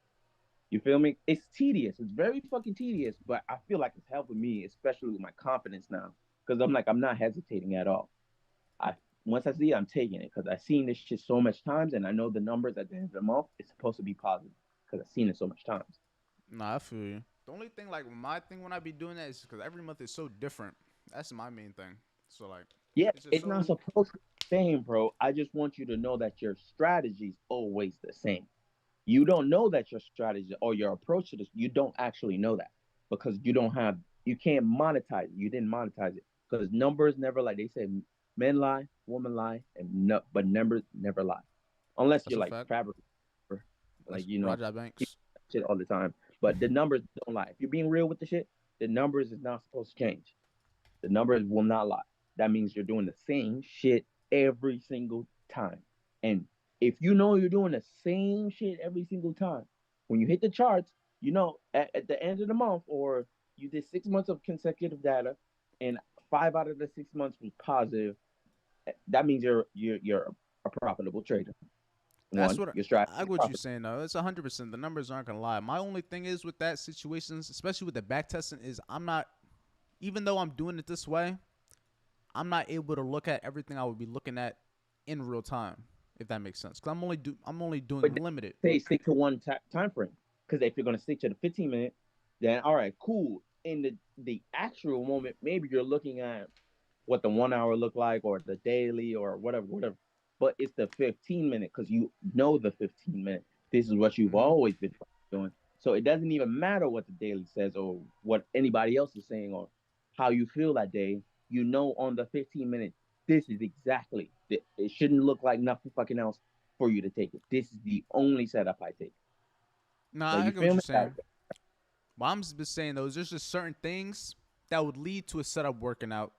You feel me? It's tedious. It's very fucking tedious, but I feel like it's helping me, especially with my confidence now. Because I'm like, I'm not hesitating at all. I Once I see it, I'm taking it because I've seen this shit so much times, and I know the numbers at the end of the month is supposed to be positive because I've seen it so much times. Nah, I feel you. The only thing, like my thing when I be doing that is because every month is so different. That's my main thing. So like, Yeah, it's just it's not so. supposed to be the same, bro. I just want you to know that your strategy's always the same. You don't know that your strategy or your approach to this, you don't actually know that because you can't monetize it. You didn't monetize it because numbers never lie. They say men lie, women lie, and no, but numbers never lie unless That's you're a like fact. fabric, like That's Raja Banks. shit all the time. But the numbers don't lie. If you're being real with the shit, the numbers is not supposed to change. The numbers will not lie. That means you're doing the same shit every single time. And if you know you're doing the same shit every single time, when you hit the charts, at the end of the month, or you did 6 months of consecutive data, and 5 out of the 6 months was positive, that means you're a profitable trader. That's One, what your strategy I is what you profitable. saying though. It's 100%. The numbers aren't gonna lie. My only thing is with that situations, especially with the back testing, is I'm not. Even though I'm doing it this way, I'm not able to look at everything I would be looking at in real time. If that makes sense, because I'm only doing But limited. say stick to one time frame. Because if you're going to stick to the 15 minute, then all right, cool. In the actual moment, maybe you're looking at what the 1 hour look like, or the daily, or whatever. But it's the 15 minute because you know the 15 minute. This is what you've Hmm. always been doing. So it doesn't even matter what the daily says or what anybody else is saying or how you feel that day. You know on the 15 minute, this is exactly. It shouldn't look like nothing fucking else for you to take it. This is the only setup I take. Nah, Like I you get what feel you're me? saying. But I'm just saying though, there's just certain things that would lead to a setup working out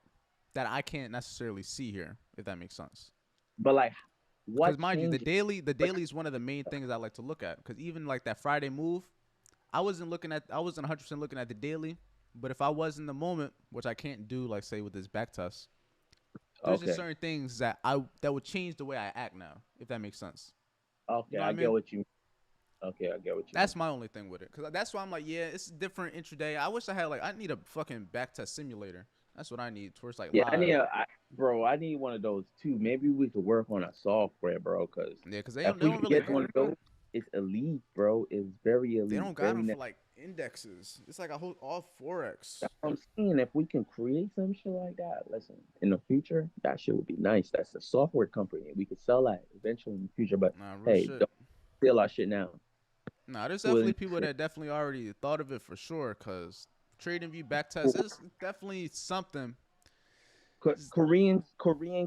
that I can't necessarily see here. If that makes sense. But like, Because what mind you, changes? the daily is one of the main things I like to look at. Because even like that Friday move, I wasn't 100% looking at the daily. But if I was in the moment, which I can't do, like say with this back test, There's just Okay. certain things that would change the way I act now, if that makes sense. You Okay, know what I I get mean? what you. Okay, I get what you mean. That's my only thing with it, cause that's why I'm like, yeah, it's different intraday. I wish I had like I need a fucking backtest simulator. That's what I need towards like Yeah, live. bro. I need one of those too. Maybe we could work on a software, bro. Because Yeah, cause if they we don't could really get one of those, it's elite, bro. It's very they elite, don't got very them nice. for like indexes. It's like a whole all forex. That's what I'm saying. If we can create some shit like that, listen, in the future, that shit would be nice. That's a software company. We could sell that eventually in the future. But Nah, real hey, shit. don't steal our shit now. Nah, there's Well, definitely people that definitely already thought of it for sure. Cause trading view backtest is definitely something. Korean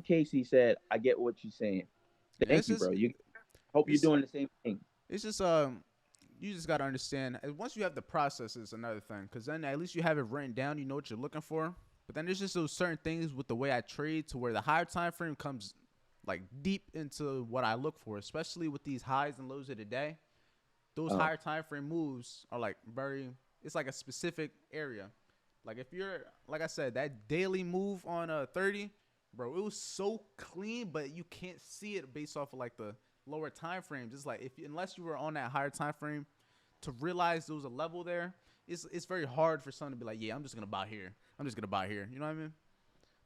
Casey said, "I get what you're saying. Yeah, Thank you, bro. You hope you're it's doing the same thing." it's just you just gotta understand. Once you have the process, is another thing. Cause then at least you have it written down. You know what you're looking for. But then there's just those certain things with the way I trade to where the higher time frame comes like deep into what I look for, especially with these highs and lows of the day. Those Uh, higher time frame moves are like very. It's like a specific area. Like if you're like I said, that daily move on 30, bro, it was so clean, but you can't see it based off of like the lower time frames. It's like if unless you were on that higher time frame to realize there was a level there, it's very hard for someone to be like, yeah, I'm just gonna buy here. I'm just gonna buy here. You know what I mean?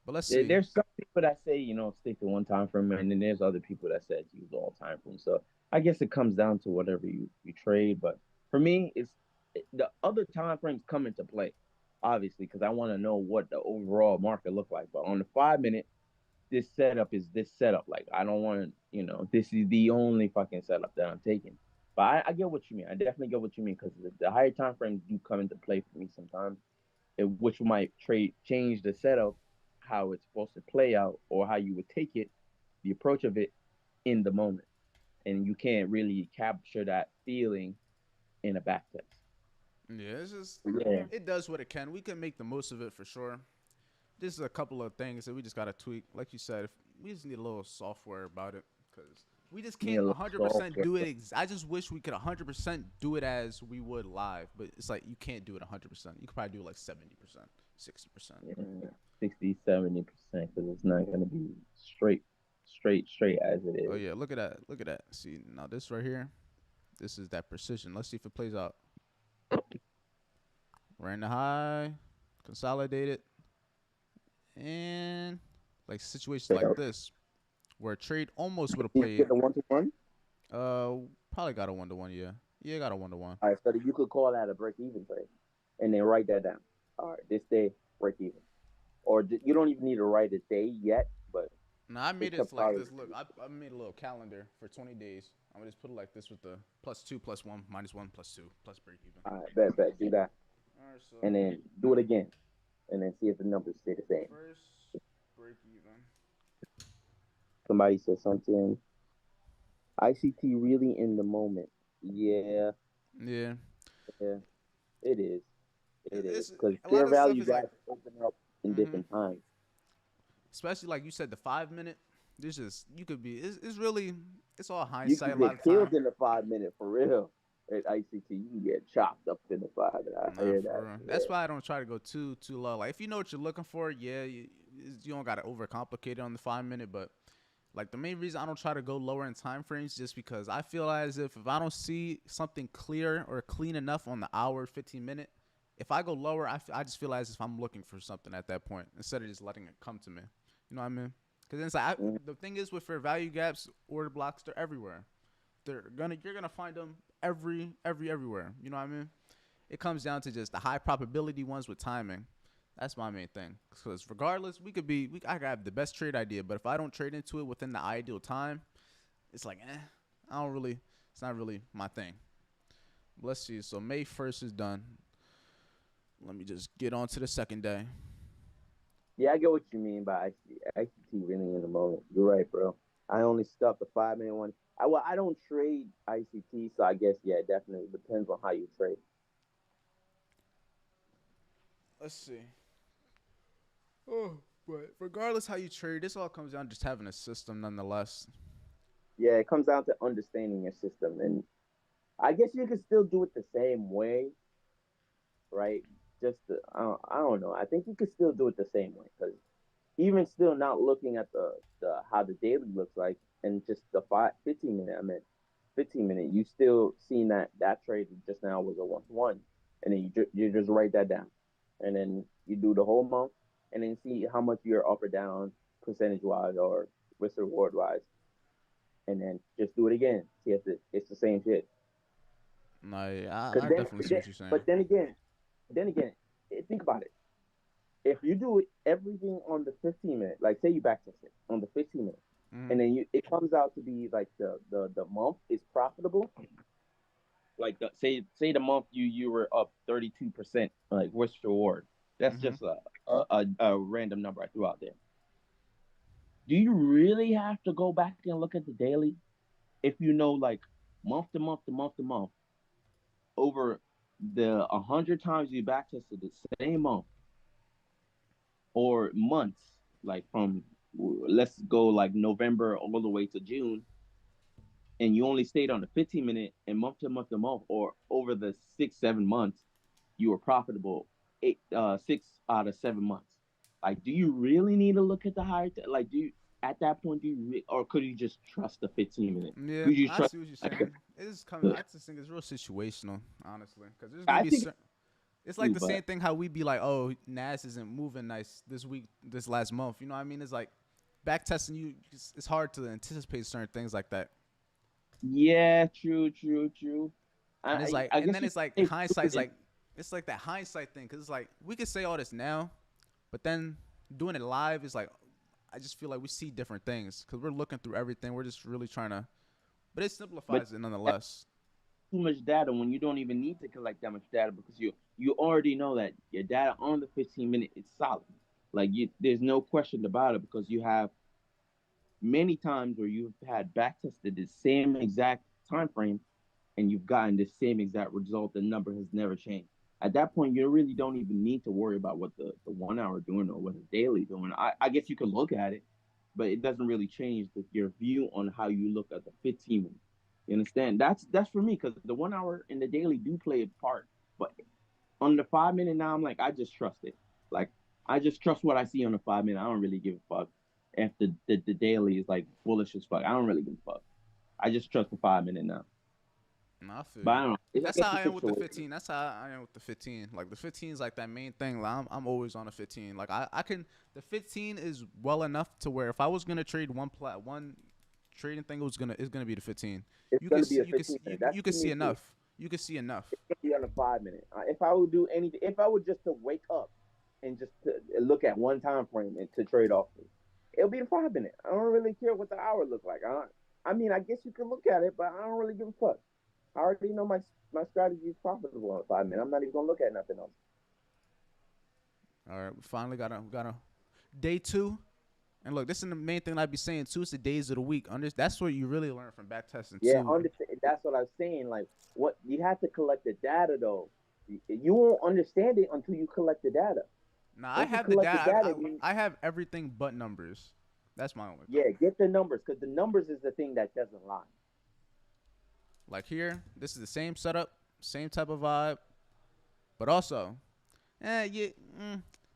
But let's see. there's some people that say stick to one time frame, and then there's other people that said use all time frames. So I guess it comes down to whatever you trade. But for me, the other time frames come into play, obviously, because I want to know what the overall market look like. But on the 5 minute, this setup is this setup. Like I don't want to, this is the only fucking setup that I'm taking. But I get what you mean. I definitely get what you mean because the higher time frames do come into play for me sometimes, which might trade change the setup, how it's supposed to play out, or how you would take it, the approach of it in the moment, and you can't really capture that feeling in a back test. Yeah, it's just Yeah, it does what it can. We can make the most of it for sure. There's a couple of things that we just gotta tweak. Like you said, if we just need a little software about it because we just need can't a little 100% software. do it. I just wish we could 100% do it as we would live, but it's like you can't do it 100%. You could probably do it like 70%, 60%. Yeah, 60, 70%, because it's not going to be straight as it Oh is. yeah, look at that. Look at that. See now this right here. This is that precision. Let's see if it plays out. Ran the high, consolidated, and like situations like So, this where a trade almost would have you get played. the 1-to-1. Probably got a 1-to-1. Yeah, yeah, got a 1-to-1. All right, so you could call that a break even trade, and then write that down. All right, this day break even, or you don't even need to write a day yet, but Now I it made could it like probably. this. Look, I made a little calendar for 20 days. I'm gonna just put it like this with the +2, +1, -1, +2, plus break even. All right, bet, do that, All right, so and then do it again, and then see if the numbers stay the same. first break even. Somebody said something. ICT really in the moment. Yeah, Yeah, yeah, it is. It is it's because a lot fair of stuff value is like, guys open up in mm-hmm. different times. Especially like you said, the 5 minute. There's just you could be. It's really it's all You hindsight can a lot get of killed time. in the 5 minute for real. At ICT, you can get chopped up in the 5 minute. I Nah, hear for that. real. That's Yeah. why I don't try to go too low. Like if you know what you're looking for, yeah, you don't gotta overcomplicate it on the 5 minute. But like the main reason I don't try to go lower in time frames just because I feel as if I don't see something clear or clean enough on the hour 15 minute, if I go lower, I just feel as if I'm looking for something at that point instead of just letting it come to me. You know what I mean? Because it's like Mm. the thing is with fair value gaps, order blocks, they're everywhere. You're gonna find them everywhere. You know what I mean? It comes down to just the high probability ones with timing. That's my main thing. Because regardless, I could have the best trade idea, but if I don't trade into it within the ideal time, it's like, I don't really. It's not really my thing. But let's see. So May 1st is done. Let me just get on to the second day. Yeah, I get what you mean by ICT really in the moment. You're right, bro. I only stuck the 5 minute one. I don't trade ICT, so I guess yeah, it definitely depends on how you trade. Let's see. Oh, but regardless how you trade, this all comes down to just having a system, nonetheless. Yeah, it comes down to understanding your system, and I guess you can still do it the same way, right? I don't know. I think you could still do it the same way because even still not looking at the how the daily looks like and just the 15 minute. I mean, 15 minute. You still seeing that trade just now was a 1-to-1, and then you just write that down, and then you do the whole month, and then see how much you're up or down percentage wise or risk reward wise, and then just do it again. See if it's the same shit. Like Because I definitely see what you're saying. but then again, think about it. If you do everything on the 15 minute, like say you backtest it on the 15 minute, Mm-hmm. and then it comes out to be like the month is profitable. Like say the month you were up 32%, like risk reward. That's Mm-hmm. just a random number I threw out there. Do you really have to go back and look at the daily if you know like month to month to month to month over the 100 times you backtested the same month or months, like from let's go like November all the way to June, and you only stayed on the 15 minute and month to month to month, or over the 6 7 months, you were profitable 6 out of 7 months. Like, do you really need to look at the higher? Like, do you at that point or could you just trust the 15 minute? Yeah, Could you I trust? see what you're Like, saying. It is coming. I just think it's real situational, honestly, because there's gonna I be think certain. It's like too, the but same thing how we be like, oh, Nas isn't moving nice this week, this last month. You know what I mean? It's like back testing you. It's hard to anticipate certain things like that. yeah, true, true, true. And it's like, I and guess then you it's like could say hindsight's fluid. like, it's like that hindsight thing, because it's like we could say all this now, but then doing it live is like, I just feel like we see different things because we're looking through everything. We're just really trying to, but it But simplifies it nonetheless. too much data when you don't even need to collect that much data because you already know that your data on the 15 minute is solid. Like there's no question about it because you have many times where you've had back tested the same exact time frame and you've gotten the same exact result. The number has never changed. At that point, you really don't even need to worry about what the 1 hour doing or what the daily doing. I guess you can look at it, but it doesn't really change your view on how you look at the 15 minute. You understand? That's for me because the 1 hour and the daily do play a part. But on the 5 minute now, I'm like, I just trust it. Like I just trust what I see on the 5 minute. I don't really give a fuck if the daily is like bullish as fuck. I don't really give a fuck. I just trust the 5 minute now. No, I feel But I you. don't know. I That's guess how I it's am with the situational. 15. That's how I am with the 15. Like the 15 is like that main thing. Like I'm always on a 15. Like I can the 15 is well enough to where if I was gonna trade one trading thing, it's gonna be the 15. It's You can gonna be see a 15 minute. That's you can to see me too. enough. You can see enough. It's gonna be on the 5 minute. If I would do anything, if I would just to wake up and just to look at one time frame and to trade off, it'll be the 5 minute. I don't really care what the hour look like. I mean, I guess you could look at it, but I don't really give a fuck. I already know my strategy is profitable on 5 minute. I'm not even gonna look at nothing else. All right, we finally got a day two. And look, this is the main thing I'd be saying too. It's the days of the week. That's what you really learn from back testing Yeah, too. understand. That's what I was saying. Like, what you have to collect the data though. You won't understand it until you collect the data. Now I Once you have the collect the data. data, then I have everything but numbers. That's my only thing. yeah, get the numbers because the numbers is the thing that doesn't lie. Like here, this is the same setup, same type of vibe, but also, yeah,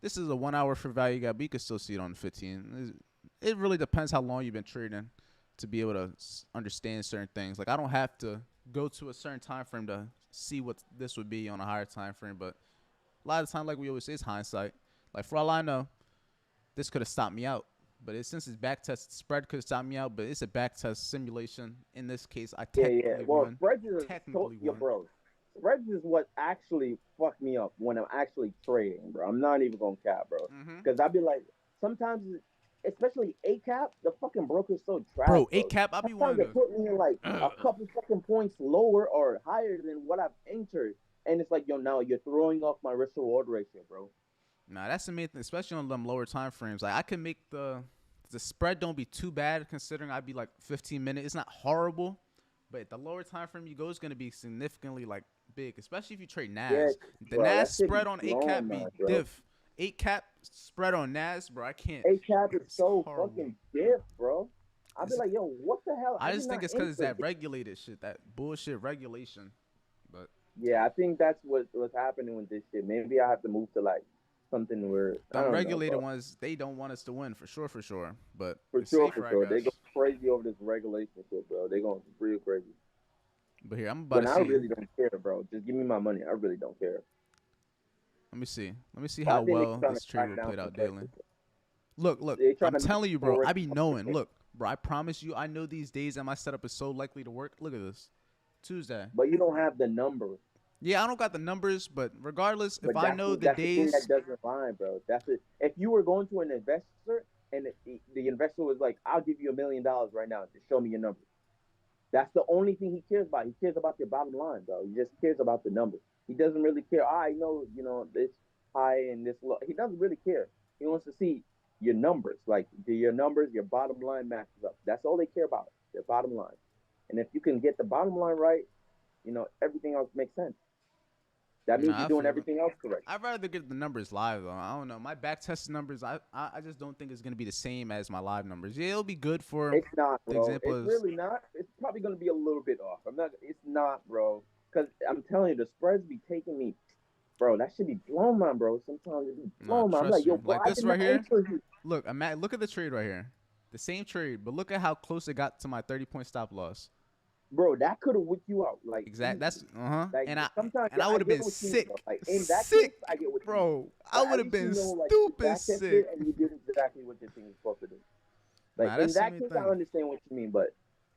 this is a 1 hour for value gap, but you can still see it on the 15. It really depends how long you've been trading to be able to understand certain things. Like I don't have to go to a certain time frame to see what this would be on a higher time frame, but a lot of the time, like we always say, it's hindsight. Like for all I know, this could have stopped me out. But since it's back test, spread could have stopped me out. But it's a back test simulation. In this case, I Yeah, yeah. technically Well, won. spreads is Technically yo, won. bro. Spreads is what actually fucked me up when I'm actually trading, bro. I'm not even gonna cap, bro. Mm-hmm. Because I'd be like, sometimes, especially A cap, the fucking broker's so trash, Bro, eight bro. cap, I be Sometimes wanting they to. put me in like a couple fucking points lower or higher than what I've entered, and it's like, yo, now you're throwing off my risk reward ratio, bro. Nah, that's the main thing, especially on them lower time frames. Like I can make the spread don't be too bad considering I'd be like 15 minutes. It's not horrible, but the lower time frame you go is gonna be significantly like big, especially if you trade Yeah, Nas. The bro, Nas that shit be spread on eight blowing cap my, be bro. diff. Eight cap spread on Nas, bro. I can't. A cap is It's so horrible. fucking stiff, bro. I'd be It's, like, yo, what the hell? I I did just think not it's because it's enter. that regulated shit, that bullshit regulation. But Yeah, I think that's what's happening with this shit. Maybe I have to move to like something where I Them don't know, regulated bro. ones, they don't want us to win for sure, for sure. But For it's sure, safer, for I sure. They go guess. crazy over this regulation shit, bro. They going real crazy. But here, I'm about to When I see. really don't care, bro. Just give me my money. I really don't care. Let me see. Let me see But I how think they're well trying to this trade crack will down play some out daily. prices. Look. They're trying I'm to make telling you, bro. more I be knowing. risky. Look, bro. I promise you, I know these days that my setup is so likely to work. Look at this. Tuesday. But you don't have the numbers. Yeah, I don't got the numbers, but regardless, if But I know the that's the thing that days, doesn't lie, bro. That's it. If you were going to an investor and the investor was like, "I'll give you $1 million right now to show me your numbers," that's the only thing he cares about. He cares about your bottom line, bro. He just cares about the numbers. He doesn't really care. I know, this high and this low. He doesn't really care. He wants to see your numbers, like do your numbers, your bottom line matches up. That's all they care about, their bottom line. And if you can get the bottom line right, everything else makes sense. That means nah, you're I doing feel it. everything else correct. I'd rather get the numbers live though. I don't know. My back test numbers, I just don't think it's gonna be the same as my live numbers. Yeah, it'll be good for It's not, the bro. example It's is really not. It's probably gonna be a little bit off. I'm not. It's not, bro. Because I'm telling you, the spreads be taking me, bro. That should be blowing my, bro. Sometimes it be nah, blowing my. I'm trust like, me. yo, bro, Like I this did right not here. enter you, Look, look at the trade right here. The same trade, but look at how close it got to my 30-point stop loss. bro. That could have whipped you out, like Exact. That's easily. And I Sometimes, and yeah, I I would have get been what you mean, bro. sick, Like in that case, sick, I get what you mean. bro. I But would at have least been like you stupid back tested sick. and you did exactly what this thing was supposed to do. Like Nah, in that's the that main case, I thing. understand what you mean. But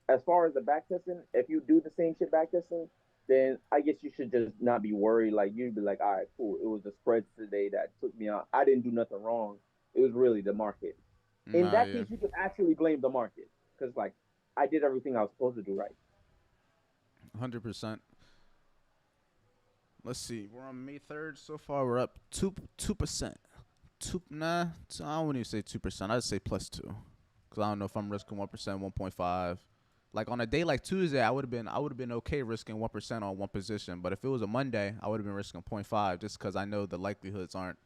as far as the back testing, if you do the same shit back testing, then I guess you should just not be worried. Like you'd be like, all right, cool. It was the spreads today that took me out. I didn't do nothing wrong. It was really the market. In Nah, that yeah, case, you could actually blame the market because like I did everything I was supposed to do right. 100%. Let's see. We're on May 3rd so far. We're up 2%. I wouldn't even say 2%. I'd say +2, because I don't know if I'm risking 1%, 1.5. Like on a day like Tuesday, I would have been okay risking 1% on one position. But if it was a Monday, I would have been risking zero point 0.5 just because I know the likelihoods aren't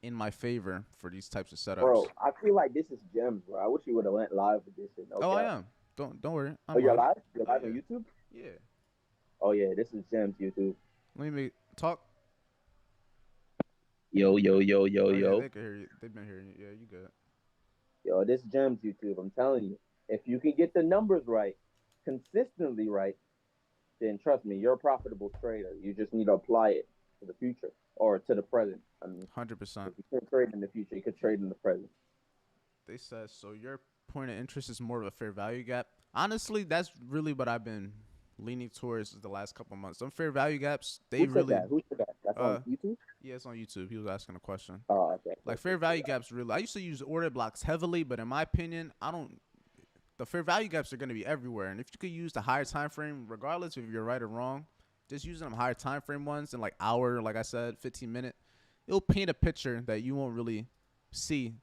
in my favor for these types of setups. Bro, I feel like this is gems, bro. I wish you would have went live with this shit. No Oh, I cap. am. Don't worry. Oh, I'm you're live. live? You're Yeah, live on yeah, YouTube? yeah. Oh yeah, this is gems YouTube. Let me talk. Yo, yo, yo, yo, Oh yeah, yo. they can hear you. They've been hearing you. Yeah, you good. Yo, this gems YouTube. I'm telling you. If you can get the numbers right, consistently right, then trust me, you're a profitable trader. You just need to apply it to the future or to the present. I mean, 100%. if you can't trade in the future, you could trade in the present. They said so. Your point of interest is more of a fair value gap. Honestly, that's really what I've been leaning towards the last couple of months. Some fair value gaps, they Who said really. that? Who said that? That's on YouTube? Yeah, it's on YouTube. He was asking a question. Oh, okay. Like Okay, fair value gaps, really. I used to use order blocks heavily, but in my opinion, I don't. The fair value gaps are going to be everywhere, and if you could use the higher time frame, regardless if you're right or wrong, just using them higher time frame ones in like hour, like I said, 15 minute, it'll paint a picture that you won't really see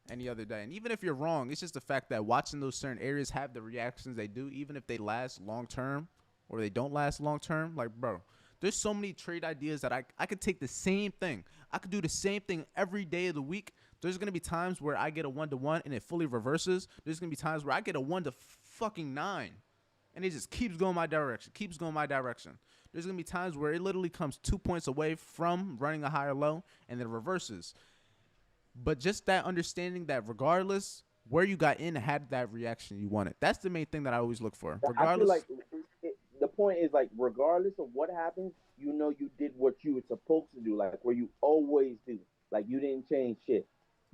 any other day. And even if you're wrong, it's just the fact that watching those certain areas have the reactions they do, even if they last long term or they don't last long term. Like, bro, there's so many trade ideas that I could take the same thing. I could do the same thing every day of the week. There's going to be times where I get a 1-to-1 and it fully reverses. There's going to be times where I get a 1-to-fucking-9 and it just keeps going my direction, keeps going my direction. There's going to be times where it literally comes 2 points away from running a higher low and then reverses. But just that understanding that regardless where you got in had that reaction you wanted. That's the main thing that I always look for. I feel Regardless, like the point is like, regardless of what happens, you did what you were supposed to do, like where you always do. Like you didn't change shit.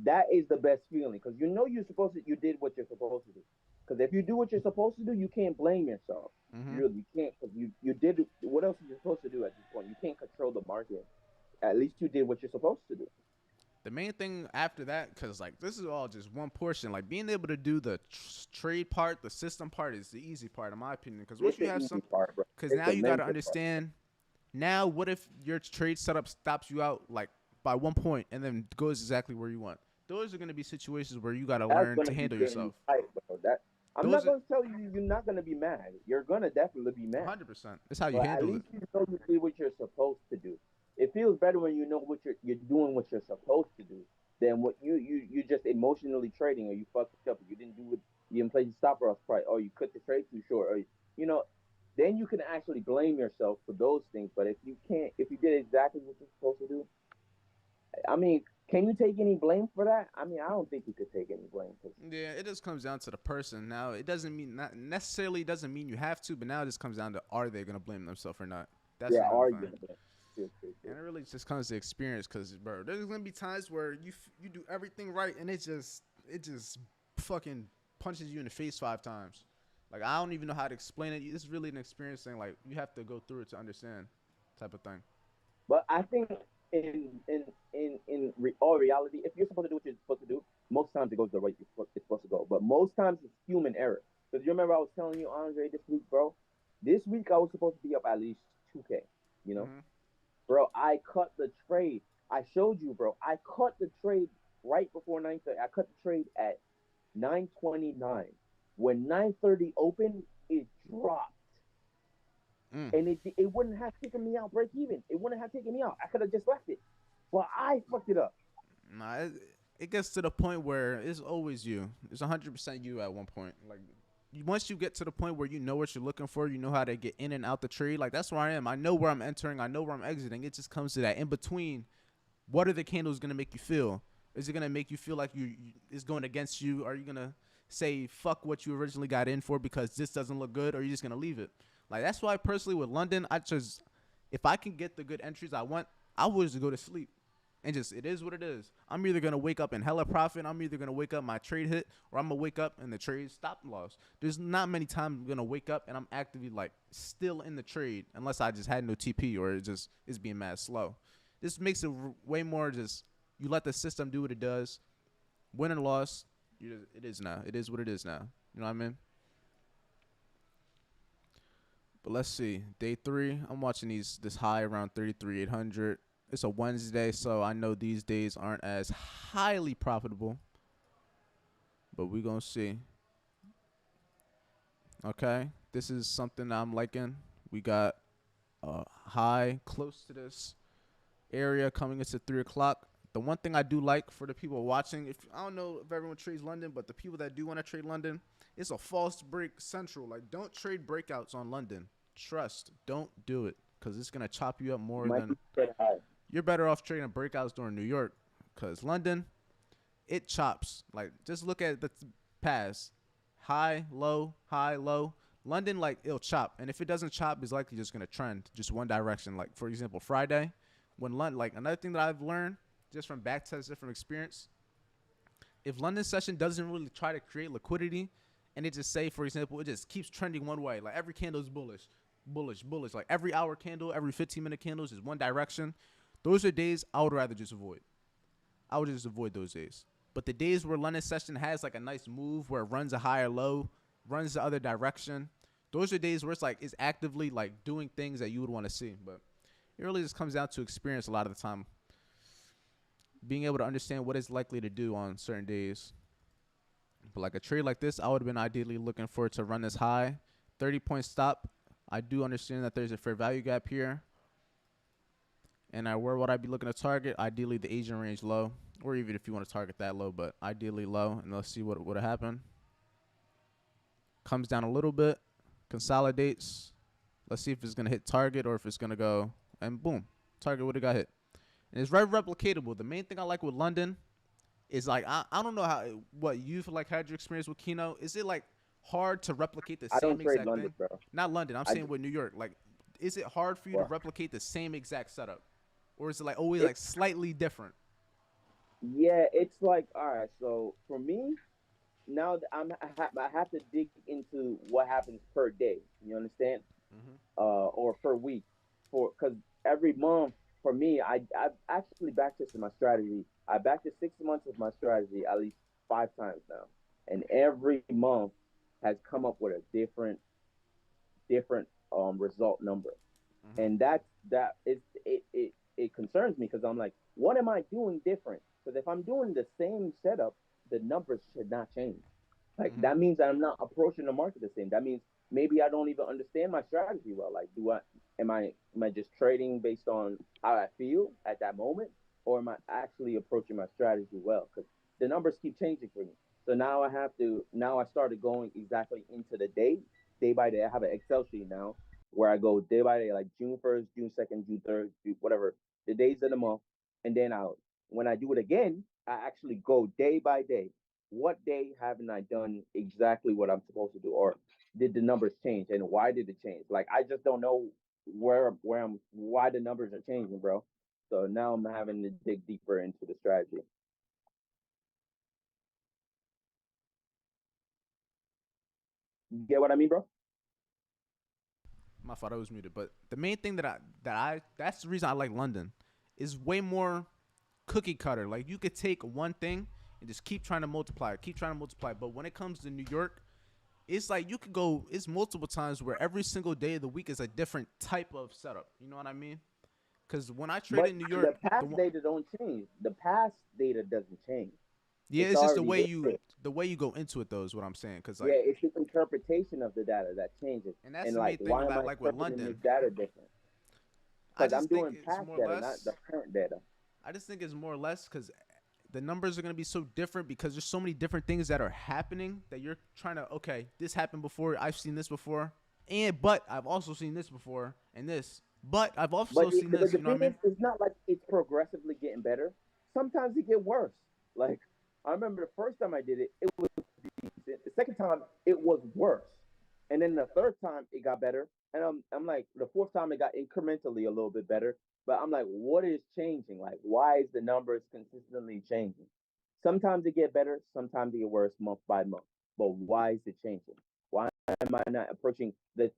That is the best feeling because you did what you're supposed to do. Because if you do what you're supposed to do, you can't blame yourself. hmm You really can't because you did what else are you supposed to do at this point? You can't control the market. At least you did what you're supposed to do. the main thing after that, because like this is all just one portion, like being able to do the trade part, the system part is the easy part in my opinion. Because once It's you the have easy some, part, bro. because It's now the you got to mental part. understand. Now, what if your trade setup stops you out like by 1 point and then goes exactly where you want? Those are going to be situations where you got to That's learn gonna to be handle getting yourself. tight, bro. That I'm not Those are gonna tell you you're not gonna be mad. You're gonna definitely be mad. 100%. It's how you But at handle it. least you know you did what you're supposed to do. It feels better when you know what you're doing what you're supposed to do than what you just emotionally trading or you fucked up. You didn't do it. You didn't play the stop loss price or you cut the trade too short or you know. Then you can actually blame yourself for those things. But if you can't, if you did exactly what you're supposed to do, I mean, can you take any blame for that? I mean, I don't think you could take any blame because Yeah, it just comes down to the person. Now, it doesn't mean not necessarily doesn't mean you have to, but now it just comes down to are they gonna blame themselves or not. That's yeah, another are you thing. gonna blame? True, true, true. And it really just comes to experience, cause bro, there's gonna be times where you do everything right and it just fucking punches you in the face 5 times. Like I don't even know how to explain it. It's really an experience thing. Like you have to go through it to understand, type of thing. But I think all reality, if you're supposed to do what you're supposed to do, most times it goes the way it's supposed to go. But most times it's human error. Because you remember I was telling you, Andre, this week, bro. This week I was supposed to be up at least 2K. You know, Hmm. bro. I cut the trade. I showed you, bro. I cut the trade right before 9:30. I cut the trade at 9:29. When 9:30 opened, it dropped. Mm. And it wouldn't have taken me out break even. It wouldn't have taken me out. I could have just left it. But I fucked it up. Nah, it gets to the point where it's always you. It's 100% you at one point. Like once you get to the point where you know what you're looking for, you know how to get in and out the tree. Like that's where I am. I know where I'm entering. I know where I'm exiting. It just comes to that in between. What are the candles gonna make you feel? Is it gonna make you feel like you is going against you? Are you gonna say fuck what you originally got in for because this doesn't look good, or are you just gonna leave it? Like that's why personally with London, I just if I can get the good entries I want, I would just go to sleep. And just it is what it is. I'm either gonna wake up in hella profit, I'm either gonna wake up my trade hit, or I'm gonna wake up and the trade stop loss. There's not many times I'm gonna wake up and I'm actively like still in the trade unless I just had no TP or it just is being mad slow. This makes it way more just you let the system do what it does. Win and loss, it is now. It is what it is now. You know what I mean? But let's see. Day three, I'm watching this high around 33,800. It's a Wednesday, so I know these days aren't as highly profitable, but we gonna see. Okay, this is something I'm liking. We got a high close to this area coming into 3 o'clock. The one thing I do like for the people watching, if I don't know if everyone trades London, but the people that do want to trade London, it's a false break central. Like don't trade breakouts on London. Trust, don't do it because it's gonna chop you up You more might be than dead high. you're better off trading breakouts during New York because London it chops. Like just look at the past high, low, high, low. London like it'll chop, and if it doesn't chop, it's likely just gonna trend just one direction. Like for example, Friday, when London like another thing that I've learned just from back tests, different experience. If London session doesn't really try to create liquidity, and it just say for example, it just keeps trending one way, like every candle is bullish, bullish, bullish. Like every hour candle, every 15-minute candles is one direction. Those are days I would rather just avoid. I would just avoid those days. But the days where London session has like a nice move where it runs a higher low, runs the other direction, those are days where it's like it's actively like doing things that you would want to see. But it really just comes down to experience a lot of the time, being able to understand what it's likely to do on certain days. But like a trade like this, I would have been ideally looking for it to run this high, 30-point stop. I do understand that there's a fair value gap here. And where would I be looking to target? Ideally, the Asian range low, or even if you want to target that low, but ideally low. And let's see what would have happened. Comes down a little bit, consolidates. Let's see if it's gonna hit target or if it's gonna go and boom, target would have got hit. And it's very replicatable. The main thing I like with London is like I don't know how what you've like had your experience with Keno. Is it like hard to replicate the I don't same trade exact London, thing? bro. Not London. I'm I saying with New York. Like, is it hard for you to well, replicate the same exact setup, or is it like always it like slightly different? yeah, it's like all right. So for me, now that I have to dig into what happens per day. You understand? Mm-hmm. Or per week for because every month for me, I've actually backtested my strategy. I backtested 6 months of my strategy at least 5 times now, and every month has come up with a different result number, Mm-hmm. and it concerns me because I'm like, what am I doing different? Because if I'm doing the same setup, the numbers should not change. Like Mm-hmm. that means that I'm not approaching the market the same. That means maybe I don't even understand my strategy well. Like, do I am I just trading based on how I feel at that moment, or am I actually approaching my strategy well? Because the numbers keep changing for me. So now I have to. Now I started going exactly into the day by day. I have an Excel sheet now where I go day by day, like June 1st, June 2nd, June 3rd, June, whatever the days of the month, and then I'll When I do it again, I actually go day by day. What day haven't I done exactly what I'm supposed to do, or did the numbers change, and why did it change? Like I just don't know where I'm, why the numbers are changing, bro. So now I'm having to dig deeper into the strategy. You get what I mean, bro? My fault, I was muted. But the main thing that I that's the reason I like London is way more cookie cutter. Like you could take one thing and just keep trying to multiply it, keep trying to multiply it. But when it comes to New York, it's like you could go. It's multiple times where every single day of the week is a different type of setup. You know what I mean? Because when I trade But in New York, the past data don't change. The past data doesn't change. yeah, It's it's just already there. the way you go into it though is what I'm saying. Because Yeah, like, it's the interpretation of the data that changes. and that's And the like, main thing why with am that. I Like with interpreting this London, data different? I Because I'm just think doing it's past more or data, not the less. current data. I just think it's more or less because the numbers are going to be so different because there's so many different things that are happening that you're trying to, okay, this happened before, I've seen this before, and but I've also seen this before and this, but I've also seen But this. the You know what I thing is, mean? it's not like it's progressively getting better. Sometimes it get worse. Like I remember the first time I did it, it was decent. The second time it was worse, and then the third time it got better. And I'm like the fourth time it got incrementally a little bit better. But I'm like, what is changing? Like, why is the numbers consistently changing? Sometimes it get better, sometimes it get worse month by month. But why is it changing? Why am I not approaching the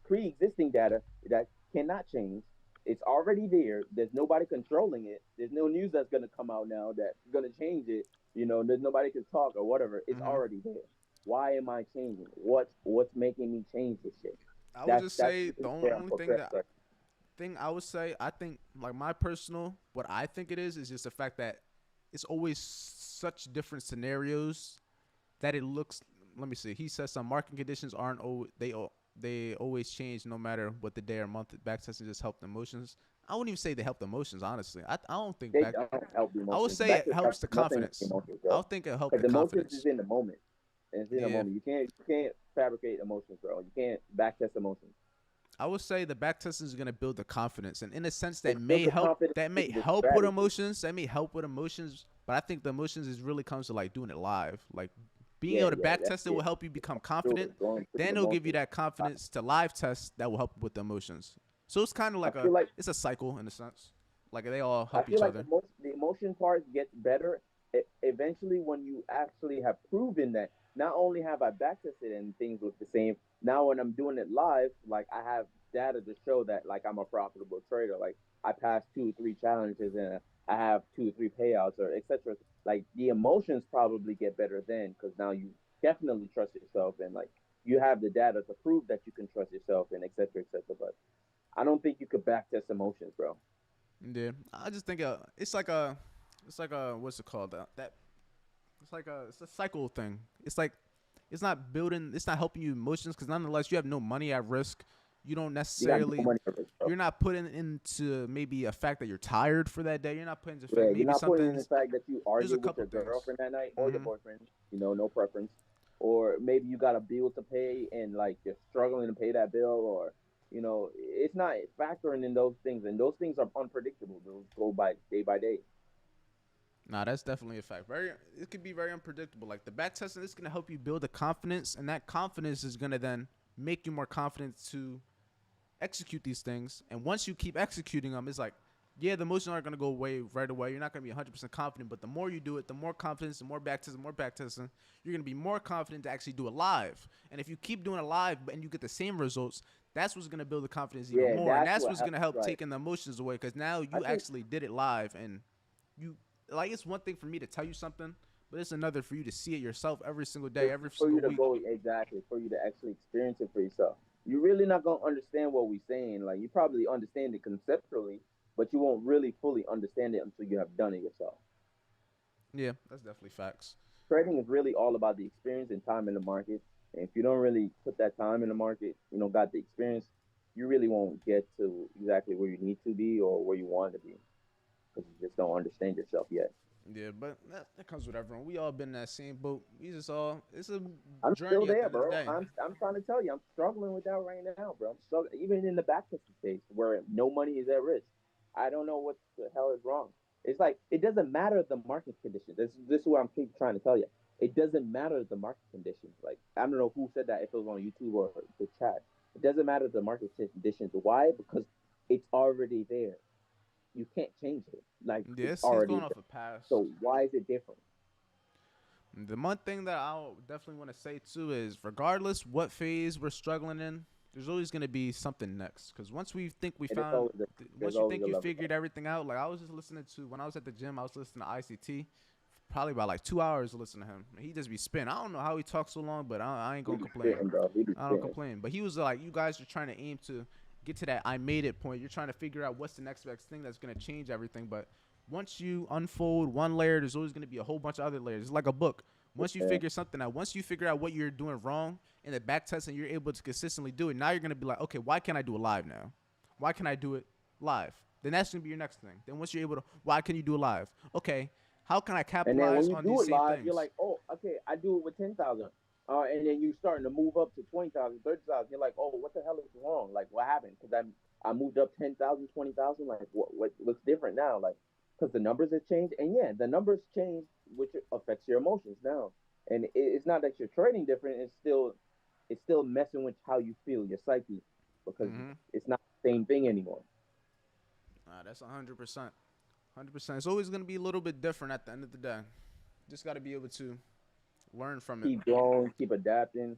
pre-existing data that cannot change? It's already there. There's nobody controlling it. There's no news that's gonna come out now that's gonna change it. There's nobody can talk or whatever. It's Mm-hmm. already there. Why am I changing? What's making me change this shit? I would just That's say really the only, where I'm only thing that progressing. thing I would say, I think like my personal, what I think it is just the fact that it's always such different scenarios that it looks. Let me see. He says some market conditions aren't always they always change no matter what the day or month. Backtesting just help the emotions. I wouldn't even say they help the emotions. Honestly, I don't think They back. don't help the I would emotions. say Back it to helps the nothing with confidence. emotions, I bro. would think it help Because the emotions is confidence. in the moment. And it's in the Yeah, moment. You can't fabricate emotions, bro. You can't backtest emotions. I would say the backtesting is gonna build the confidence, and in a sense It builds the confidence that may in the help with strategy. emotions. That may help with emotions, but I think the emotions is really comes to like doing it live, like being Yeah, able to yeah, back that's test it will it. help you become Through confident. it, going through Then the it'll give you emotions. that confidence to live test that will help with the emotions. So it's kind of I like a feel like it's a cycle in a sense. Like they all I help feel each like other. the emotion part gets better eventually when you actually have proven that not only have I backtested and things look the same, now when I'm doing it live, like I have data to show that like I'm a profitable trader. Like I passed 2 or 3 challenges and I have 2 or 3 payouts or etc. Like the emotions probably get better then because now you definitely trust yourself and like you have the data to prove that you can trust yourself and etc. etc. But I don't think you could backtest emotions, bro. Yeah, I just think it's like a what's it called that it's like it's a cycle thing. It's not building. It's not helping you emotions because nonetheless you have no money at risk. You don't You got no necessarily. money for this, bro. You're not putting into maybe a fact that you're tired for that day. You're not putting into the fact Yeah, you're maybe not putting in the something's. fact that you There's a argued with couple your things. girlfriend that night or your Mm-hmm. boyfriend, no preference. Or maybe you got a bill to pay and like you're struggling to pay that bill or it's not factoring in those things and those things are unpredictable. Those go by day. Nah, that's definitely a fact. It could be very unpredictable. Like the back testing is gonna help you build a confidence, and that confidence is gonna then make you more confident to execute these things. And once you keep executing them, it's like, yeah, the emotions aren't gonna go away right away. You're not gonna be 100% confident, but the more you do it, the more confidence, the more back testing, you're gonna be more confident to actually do it live. And if you keep doing it live and you get the same results, that's what's gonna build the confidence even Yeah, more, and that's that's what what's gonna help right. taking the emotions away because now I you think actually did it live, and you like it's one thing for me to tell you something, but it's another for you to see it yourself every single day, it's every for you single to week. go exactly for you to actually experience it for yourself. You're really not gonna understand what we're saying. Like you probably understand it conceptually, but you won't really fully understand it until you have done it yourself. Yeah, that's definitely facts. Trading is really all about the experience and time in the market. And if you don't really put that time in the market, got the experience, you really won't get to exactly where you need to be or where you want to be because you just don't understand yourself yet. Yeah, but that comes with everyone. We all been in that same boat. We just all it's a I'm still journey at the there, end of the bro. day. I'm trying to tell you, I'm struggling with that right now, bro. I'm struggling even in the backtesting stage where no money is at risk. I don't know what the hell is wrong. It's like it doesn't matter the market conditions. This is what I'm keep trying to tell you. It doesn't matter the market conditions. Like I don't know who said that if it was on YouTube or the chat. It doesn't matter the market conditions. Why? Because it's already there. You can't change it. Like it's Yes, he's already going off there. of past. So why is it different? The one thing that I'll definitely want to say too is, regardless what phase we're struggling in, there's always going to be something next. Because once we think we And it's found, always a, there's once you always think a you level figured up. everything out, like I was just listening to when I was at the gym, I was listening to ICT, probably about like 2 hours to listen to him. He just be spinning. I don't know how he talks so long, but I ain't He gonna be complain. spitting, bro. He be I don't spitting. complain. But he was like, you guys are trying to aim to get to that I made it point. You're trying to figure out what's the next best thing that's gonna change everything. But once you unfold one layer, there's always gonna be a whole bunch of other layers. It's like a book. Once you Yeah. figure something out, once you figure out what you're doing wrong in the back test and you're able to consistently do it, now you're gonna be like, okay, why can't I do it live now? Why can I do it live? Then that's gonna be your next thing. Then once you're able to, why can you do it live? Okay, how can I And then when capitalize you on do these it same live, you're things? like, oh, okay, I do it with 10,000. And then you starting to move up to 20,000, 30,000. You're like, oh, what the hell is wrong? Like, what happened? Because I moved up 10,000, 20,000. Like, what's different now? Like, because the numbers have changed. And yeah, the numbers change, which affects your emotions now. And it's not that you're trading different. It's still messing with how you feel, your psyche, because Mm-hmm. it's not the same thing anymore. That's 100%. 100%. It's always gonna be a little bit different at the end of the day. Just got to be able to learn from it. Keep growing, keep adapting.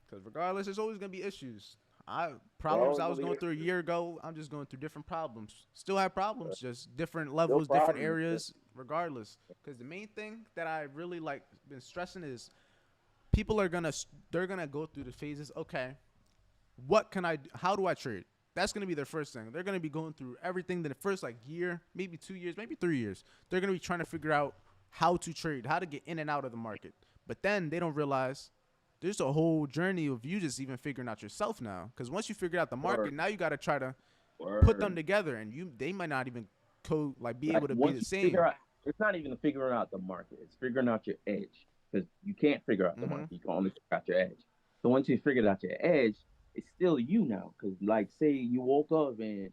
Because regardless, there's always gonna be issues. I There problems always I gonna was be going through a issues. year ago. I'm just going through different problems. Still have Uh, problems, just different Still levels, different problems. areas. Regardless, because the main thing that I really like been stressing is people are gonna they're gonna go through the phases. Okay, what can I? How do I trade? That's gonna be their first thing. They're gonna be going through everything. The first like year, maybe 2 years, maybe 3 years. They're gonna be trying to figure out how to trade, how to get in and out of the market. But then they don't realize there's a whole journey of you just even figuring out yourself now. Because once you figure out the market, Word, now you got to try to put them word. together, and you they might not even be Like able to be once the you figure same. out, it's not even figuring out the market. It's figuring out your edge because you can't figure out the Mm-hmm. market. You can only figure out your edge. So once you figured out your edge, it's still you now. Because like, say you woke up and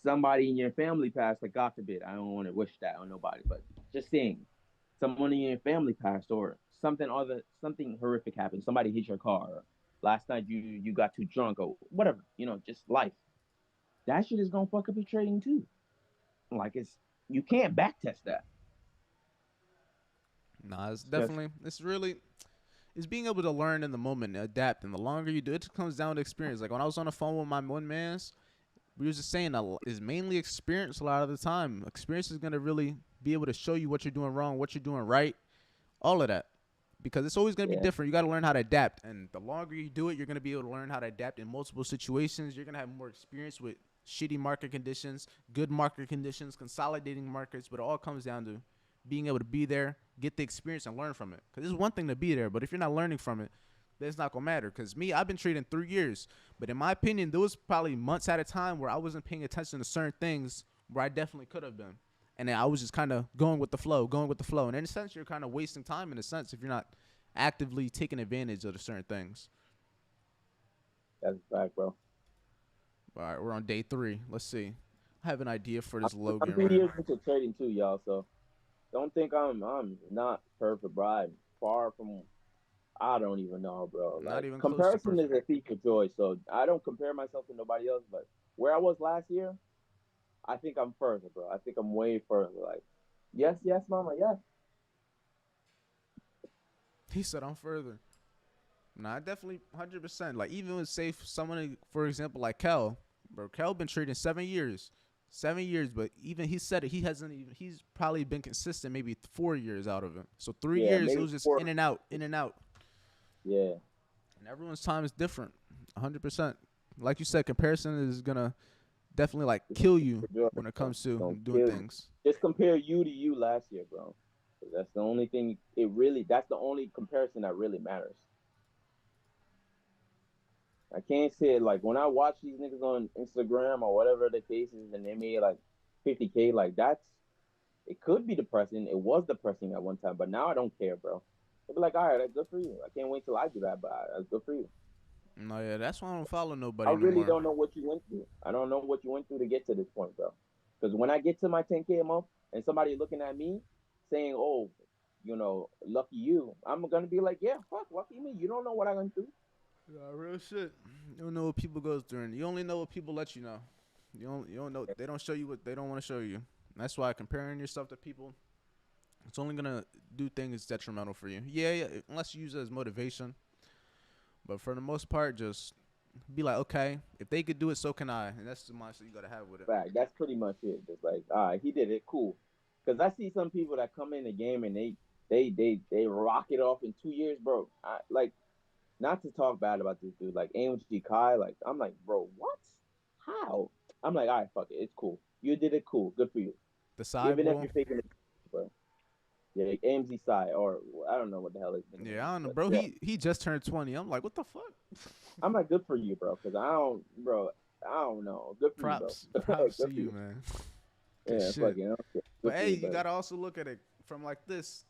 somebody in your family passed. Like God forbid, I don't want to wish that on nobody, but just saying, someone in your family passed or something horrific happened. Somebody hit your car. Or last night you got too drunk or whatever. Just life. That shit is gonna fuck up your trading too. Like you can't backtest that. Nah, it's Just definitely it's being able to learn in the moment, and adapt, and the longer you do it, comes down to experience. Like when I was on the phone with my one man's, we was just saying is mainly experience a lot of the time. Experience is gonna really be able to show you what you're doing wrong, what you're doing right, all of that. Because it's always gonna be yeah, different. You gotta learn how to adapt. And the longer you do it, you're gonna be able to learn how to adapt in multiple situations. You're gonna have more experience with shitty market conditions, good market conditions, consolidating markets, but it all comes down to being able to be there, get the experience and learn from it. Because it's one thing to be there, but if you're not learning from it, then it's not gonna matter. Because me, I've been trading 3 years, but in my opinion, there was probably months at a time where I wasn't paying attention to certain things where I definitely could have been. And then I was just kind of going with the flow, going with the flow. And in a sense, you're kind of wasting time in a sense if you're not actively taking advantage of the certain things. that's a fact, bro. All right, we're on day 3. Let's see. I have an idea for I'm, this I'm Logan, 3 right? years into trading too, y'all. So don't think I'm not perfect, bro. I'm far from. I don't even know, bro. Not Like even close to comparison is perfect. a thief of joy. So I don't compare myself to nobody else. But where I was last year, I think I'm further, bro. I think I'm way further. Like, yes, yes, mama, yes. He said I'm further. Nah, definitely 100%. Like even with say someone, for example, like Kel, bro. Kel been trading 7 years, 7 years. But even he said it. He hasn't even. He's probably been consistent maybe 4 years out of it. So three Yeah, years it maybe was just in four. and out, in and out. Yeah, And everyone's time is different. 100%. Like you said, comparison is gonna definitely like it's a kill thief you of joy, when it bro. comes to Gonna doing kill you. things. Just compare you to you last year, bro. 'Cause that's the only thing. It really. That's the only comparison that really matters. I can't say it like when I watch these niggas on Instagram or whatever the case is, and they made like 50K. Like that's it could be depressing. It was depressing at one time, but now I don't care, bro. They'll be like, all right, that's good for you. I can't wait till I do that, but that's good for you. No, yeah, that's why I don't follow I nobody no really more. don't know what you went through. I don't know what you went through to get to this point, bro. Because when I get to my 10K a month, and somebody looking at me saying, "Oh, lucky you," I'm gonna be like, "Yeah, fuck, lucky me. You don't know what I'm gonna do." Yeah, real shit. You don't know what people goes through, and you only know what people let you know. You don't know. They don't show you what they don't want to show you. And that's why comparing yourself to people, it's only gonna do things detrimental for you. Yeah, yeah, unless you use it as motivation. But for the most part, just be like, okay, if they could do it, so can I, and that's the mindset you gotta have with it. Fact. That's pretty much it. Just like, all right, he did it, cool. Because I see some people that come in the game and they rock it off in 2 years, bro. Like, not to talk bad about this dude, like AMG Kai, like I'm like, bro, what? How? I'm like, all right, fuck it, it's cool. You did it, cool, good for you. The side Even if bull. you're faking it, bro. Yeah, like AMZ side, or I don't know what the hell his name Yeah, is, I don't know, but bro. yeah, He just turned 20. I'm like, what the fuck? I'm like, good for you, bro, because I don't, bro, I don't know, good for you, bro, Props to good for you, you. man. Good Yeah, shit. fuck you know, But good for hey, you, you brother. gotta also look at it from like this.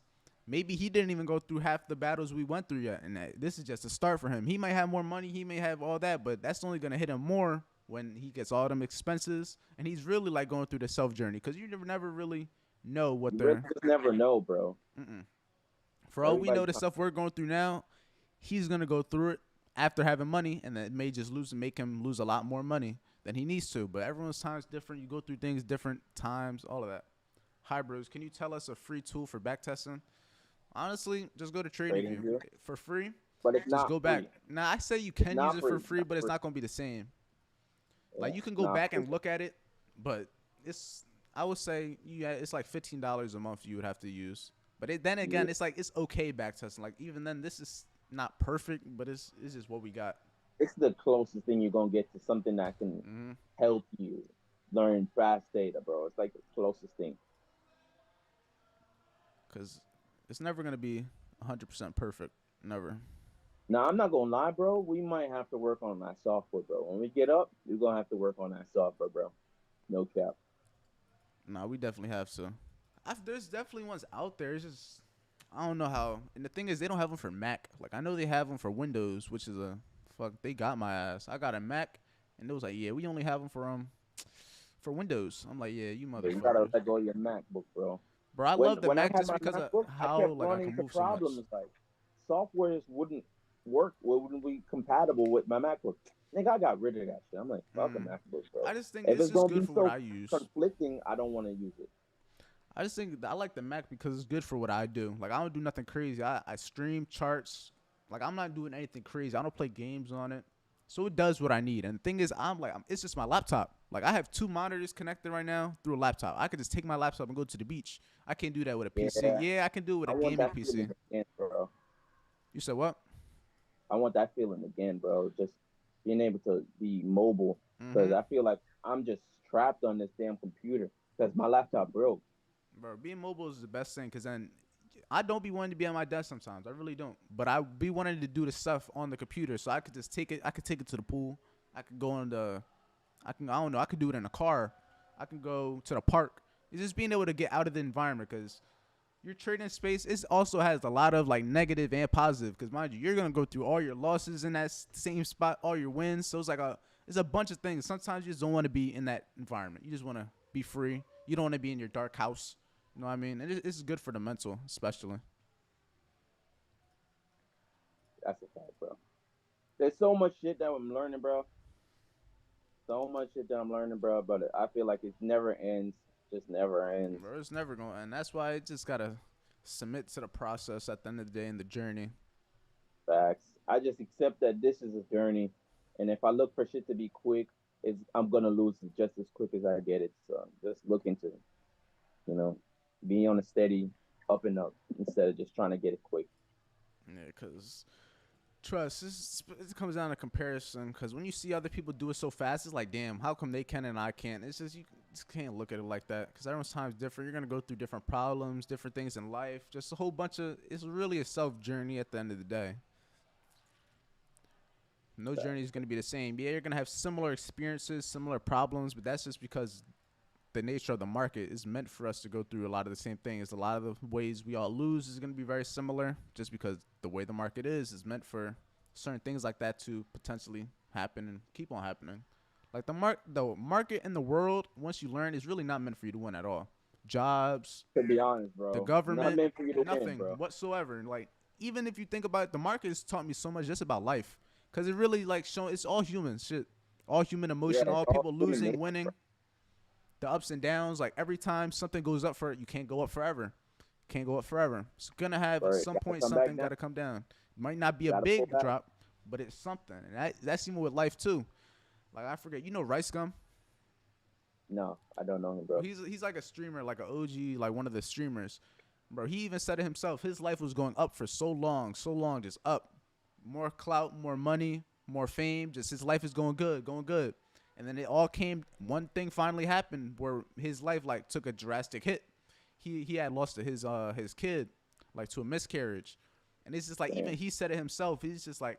Maybe he didn't even go through half the battles we went through yet, and this is just a start for him. He might have more money, he may have all that, but that's only gonna hit him more when he gets all them expenses, and he's really like going through the self journey because you never really know what You really they're. just never know, bro. Mm-mm. For all we know, Everybody, the stuff we're going through now, he's gonna go through it after having money, and that may just make him lose a lot more money than he needs to. But everyone's time's different. You go through things different times, all of that. Hi, Bruce. Can you tell us a free tool for backtesting? Honestly, just go to trading TradingView view, for free. but it's Just not go back. free. Now, I say you It's can use not it free. for It's free, not but it's free. not gonna be the same. Yeah, Like you can it's go not back free. and look at it, but it's I would say yeah, it's like $15 a month you would have to use. But then Yeah, again, it's like it's okay backtesting. Like even then, this is not perfect, but it's just what we got. it's the closest thing you're gonna get to something that can Mm-hmm. help you learn fast data, bro. It's like the closest thing. Cause it's never gonna be 100% perfect. Never. Now, I'm not gonna lie, bro. We might have to work on that software, bro. When we get up, we're gonna have to work on that software, bro. No cap. Nah, we definitely have to. There's definitely ones out there. It's just I don't know how. And the thing is, they don't have them for Mac. Like I know they have them for Windows, which is a fuck. They got my ass. I got a Mac, and it was like, yeah, we only have them for Windows. I'm like, yeah, you Yeah, you gotta motherfuckers, let go of your MacBook, bro. bro. I When love the when I Mac had just my because of MacBook, I how kept like I running can into move so much. problems like softwares wouldn't work, wouldn't be compatible with my MacBook. Nigga, I got rid of that shit. I'm like, fuck a Mm. MacBook, bro. I just think If it's it's just gonna good be for what so I use. conflicting, I don't want to use it. I just think I like the Mac because it's good for what I do. Like I don't do nothing crazy. I stream charts. Like I'm not doing anything crazy. I don't play games on it. So it does what I need. And the thing is, it's just my laptop. Like I have two monitors connected right now through a laptop. I could just take my laptop and go to the beach. I can't do that with a PC. Yeah, Yeah, I can do it with I a want gaming that PC. feeling again, bro. You said what? I want that feeling again, bro. Just being able to be mobile, because Mm-hmm. I feel like I'm just trapped on this damn computer because my laptop broke. Bro, being mobile is the best thing because then I don't be wanting to be on my desk sometimes. I really don't. But I be wanting to do the stuff on the computer, so I could just take it. I could take it to the pool. I could go on the. I don't know. I could do it in a car. I can go to the park. It's just being able to get out of the environment because your trading space it also has a lot of like negative and positive. Because mind you, you're gonna go through all your losses in that same spot, all your wins. So it's a bunch of things. Sometimes you just don't want to be in that environment. You just want to be free. You don't want to be in your dark house. You know what I mean? And it's good for the mental, especially. That's a fact, bro. There's so much shit that I'm learning, bro. So much shit that I'm learning, bro. But I feel like it never ends. Just never ends. Bro, it's never going, and that's why it just gotta submit to the process at the end of the day in the journey. Facts. I just accept that this is a journey, and if I look for shit to be quick, I'm gonna lose it just as quick as I get it. So just look into, you know, be on a steady up and up instead of just trying to get it quick. Yeah, cause trust, it comes down to comparison. Cause when you see other people do it so fast, it's like, damn, how come they can and I can't? It's just you just can't look at it like that. Cause everyone's time's different. You're gonna go through different problems, different things in life. Just a whole bunch of. It's really a self journey at the end of the day. No journey is gonna be the same. Yeah, you're gonna have similar experiences, similar problems, but that's just because the nature of the market is meant for us to go through a lot of the same things. A lot of the ways we all lose is going to be very similar just because the way the market is meant for certain things like that to potentially happen and keep on happening. Like the market in the world, once you learn, is really not meant for you to win at all. jobs, To be honest, the bro, not government, meant for you to win, nothing bro. whatsoever. Like even if you think about it, the market has taught me so much just about life, because it really like show it's all human shit, all human Yeah, emotion, it's all all people human losing, nature. winning, the ups and downs. Like every time something goes up for it, you can't go up forever. Can't go up forever. It's gonna have at But some gotta point come back something down. got to come down. It might not be a Gotta pull big back. drop, but it's something. And that's even with life too. Like I forget, you know, Rice Gum. No, I don't know him, Well, bro. he's like a streamer, like an OG, like one of the streamers. Bro, he even said it himself. His life was going up for so long, just up. More clout, more money, more fame. Just his life is going good, going good. And then it all came. One thing finally happened where his life like took a drastic hit. He had lost his kid, like to a miscarriage, and it's just like even Damn. he said it himself. He's just like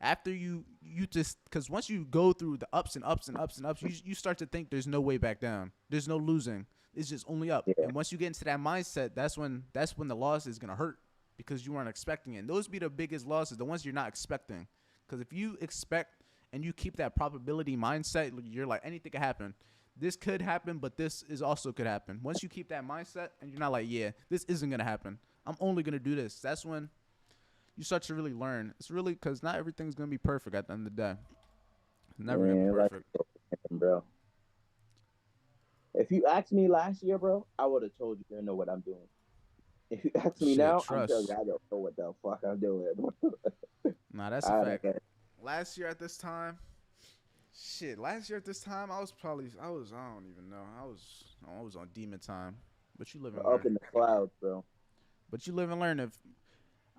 after you just because once you go through the ups and ups and ups and ups, you start to think there's no way back down. There's no losing. It's just only up. Yeah, And once you get into that mindset, that's when the loss is gonna hurt because you weren't expecting it. And those be the biggest losses, the ones you're not expecting. Because if you expect and you keep that probability mindset, you're like anything could happen. This could happen, but this is also could happen. Once you keep that mindset and you're not like, yeah, this isn't gonna happen. I'm only gonna do this. That's when you start to really learn. It's really because not everything's gonna be perfect at the end of the day. It's never gonna be man, like, perfect. bro. If you asked me last year, bro, I would have told you I know what I'm doing. If you ask me Shit, now, I'm telling you trust. I don't know what the fuck I'm doing. Nah, that's a I don't fact. know. Last year at this time, shit. Last year at this time, I don't even know. I was on demon time. But you live and Up learn. in the clouds, bro. But you live and learn. If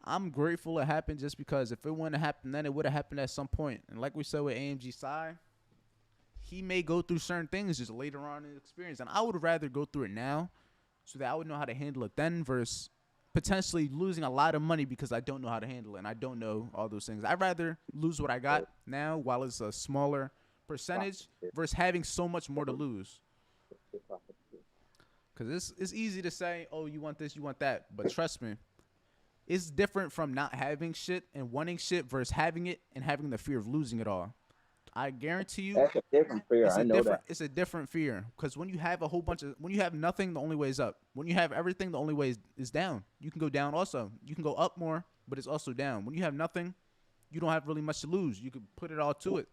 I'm grateful it happened, just because if it wouldn't have happened then, it would have happened at some point. And like we said with AMG Psy, he may go through certain things just later on in experience. And I would rather go through it now so that I would know how to handle it then versus potentially losing a lot of money because I don't know how to handle it and I don't know all those things. I'd rather lose what I got now while it's a smaller percentage versus having so much more to lose. Because it's easy to say, oh, you want this, you want that. But trust me, it's different from not having shit and wanting shit versus having it and having the fear of losing it all. I guarantee you, That's a different fear. I know that. it's a different fear because when you have a whole bunch of when you have nothing, the only way is up. When you have everything, the only way is down. You can go down also. You can go up more, but it's also down. When you have nothing, you don't have really much to lose. You can put it all to it.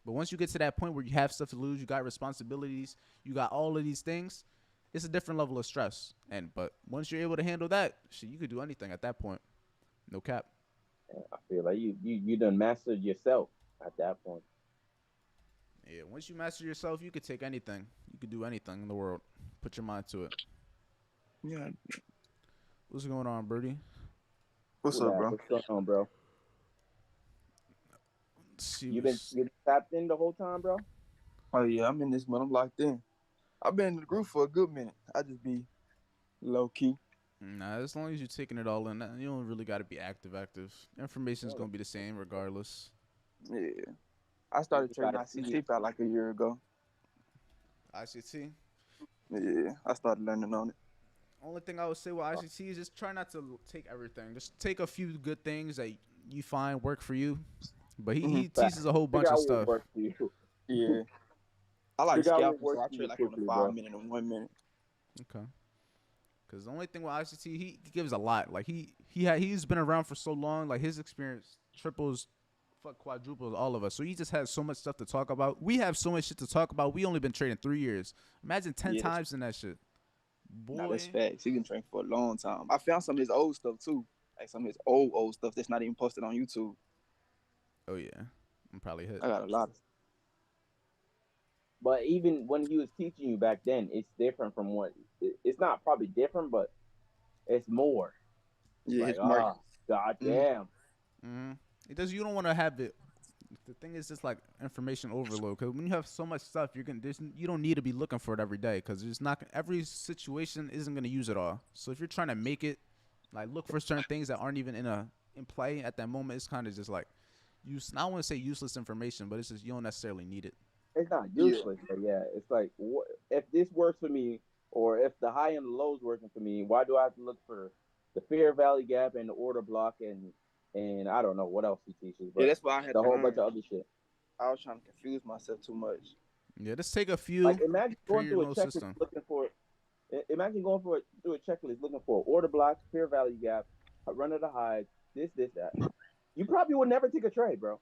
But once you get to that point where you have stuff to lose, you got responsibilities, you got all of these things, it's a different level of stress. And but once you're able to handle that, shit, you could do anything at that point. No cap. I feel like you done mastered yourself at that point. Yeah, once you master yourself, you could take anything. You could do anything in the world. Put your mind to it. Yeah. What's going on, Birdie? What's up, Yeah, bro? what's going on, bro? Let's see. You been tapped in the whole time, bro? Oh yeah, I'm in this one. I'm locked in. I've been in the group for a good minute. I just be low key. Nah, as long as you're taking it all in, you don't really got to be active. Active information's gonna be the same regardless. Yeah. I You started just trading gotta see ICT it. about like a year ago. ICT. Yeah, I started learning on it. Only thing I would say with ICT is just try not to take everything. Just take a few good things that you find work for you. But he Fact. teaches a whole bunch Figure of out what stuff. works for you. Yeah. I like Figure out what scalping, so works I for trade you like on the quickly, 5 minute and 1 minute. Okay. Because the only thing with ICT, he gives a lot. Like he's been around for so long. Like his experience triples, quadruples all of us. So he just has so much stuff to talk about. We have so much shit to talk about. We only been trading 3 years. Imagine 10 Yeah, times in that shit. nah, that's Boy. facts. He been trading for a long time. I found some of his old stuff too. Like some of his old stuff that's not even posted on YouTube. Oh yeah. I'm probably hit. I got a lot of But even when he was teaching you back then, it's different from what. It's not probably different, but it's more. It's yeah, like, his market. Mm, goddamn. Mm-hmm. It does. You don't want to have it. The thing is just like information overload. Because when you have so much stuff, you don't need to be looking for it every day. Because it's not every situation isn't gonna use it all. So if you're trying to make it, like look for certain things that aren't even in play at that moment, it's kind of just like use. I don't want to say useless information, but it's just you don't necessarily need it. It's not yeah. useless, but yeah, it's like if this works for me, or if the high and the lows working for me, why do I have to look for the fair value gap and the order block and I don't know what else he teaches, Yeah, but that's why I had the to whole bunch learn. of other shit. I was trying to confuse myself too much. Yeah, just take a Like few, imagine create going your through a own checklist system. looking for Imagine going through a checklist looking for order blocks, fair value gap, run of the highs, this, that. You probably would never take a trade, bro.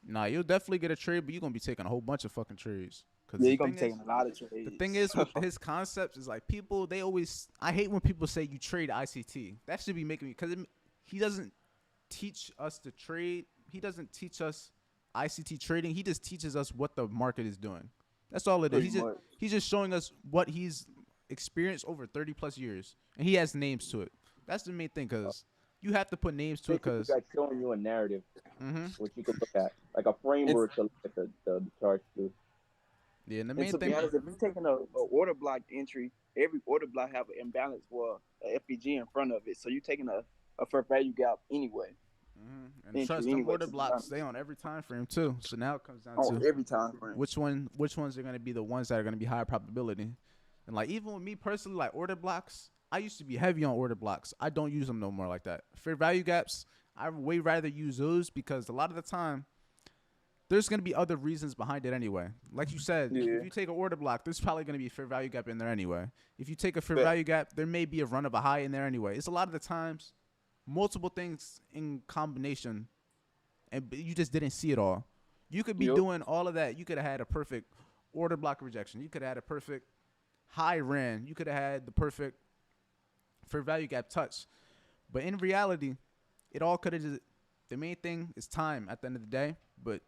Nah, you'll definitely get a trade, but you're gonna be taking a whole bunch of fucking trades. Cause Yeah, you're gonna be taking a lot of the thing trades. is with his concepts is like people they always. I hate when people say you trade ICT. That should be making me because he doesn't teach us to trade. He doesn't teach us ICT trading. He just teaches us what the market is doing. That's all it is. Pretty much. He's just showing us what he's experienced over 30 plus years, and he has names to it. That's the main thing because you have to put names to it Basically, because. like showing you a narrative, Mm-hmm. which you could look at, like a And, framework to look at the charts through. Yeah, and the and main to be thing. honest, if you're taking a order block entry, every order block have an imbalance for a FPG in front of it. So you're taking a fair value gap anyway. And trust Entry them anyway, order to be blocks honest. stay on every time frame too. So now it comes down On to every time frame. which ones are gonna be the ones that are gonna be higher probability. And like even with me personally, like order blocks, I used to be heavy on order blocks. I don't use them no more like that. Fair value gaps, I way rather use those because a lot of the time there's gonna be other reasons behind it anyway. Like you said, Yeah. if you take an order block, there's probably gonna be a fair value gap in there anyway. If you take a fair Bet. value gap, there may be a run of a high in there anyway. It's a lot of the times multiple things in combination and you just didn't see it all. You could be Yep. doing all of that. You could have had a perfect order block rejection. You could have had a perfect high ran. You could have had the perfect fair value gap touch. But in reality, it all could have just. The main thing is time at the end of the day. But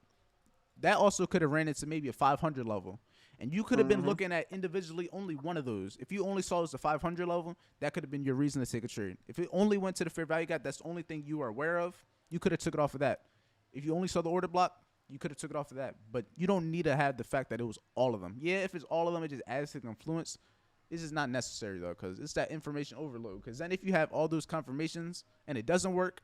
that also could have ran into maybe a 500 level. And you could have been looking at individually only one of those. If you only saw it as a 500 level, that could have been your reason to take a trade. If it only went to the fair value gap, that's the only thing you are aware of. You could have took it off of that. If you only saw the order block, you could have took it off of that. But you don't need to have the fact that it was all of them. Yeah, if it's all of them, it just adds to the influence. This is not necessary though, because it's that information overload. Because then if you have all those confirmations and it doesn't work,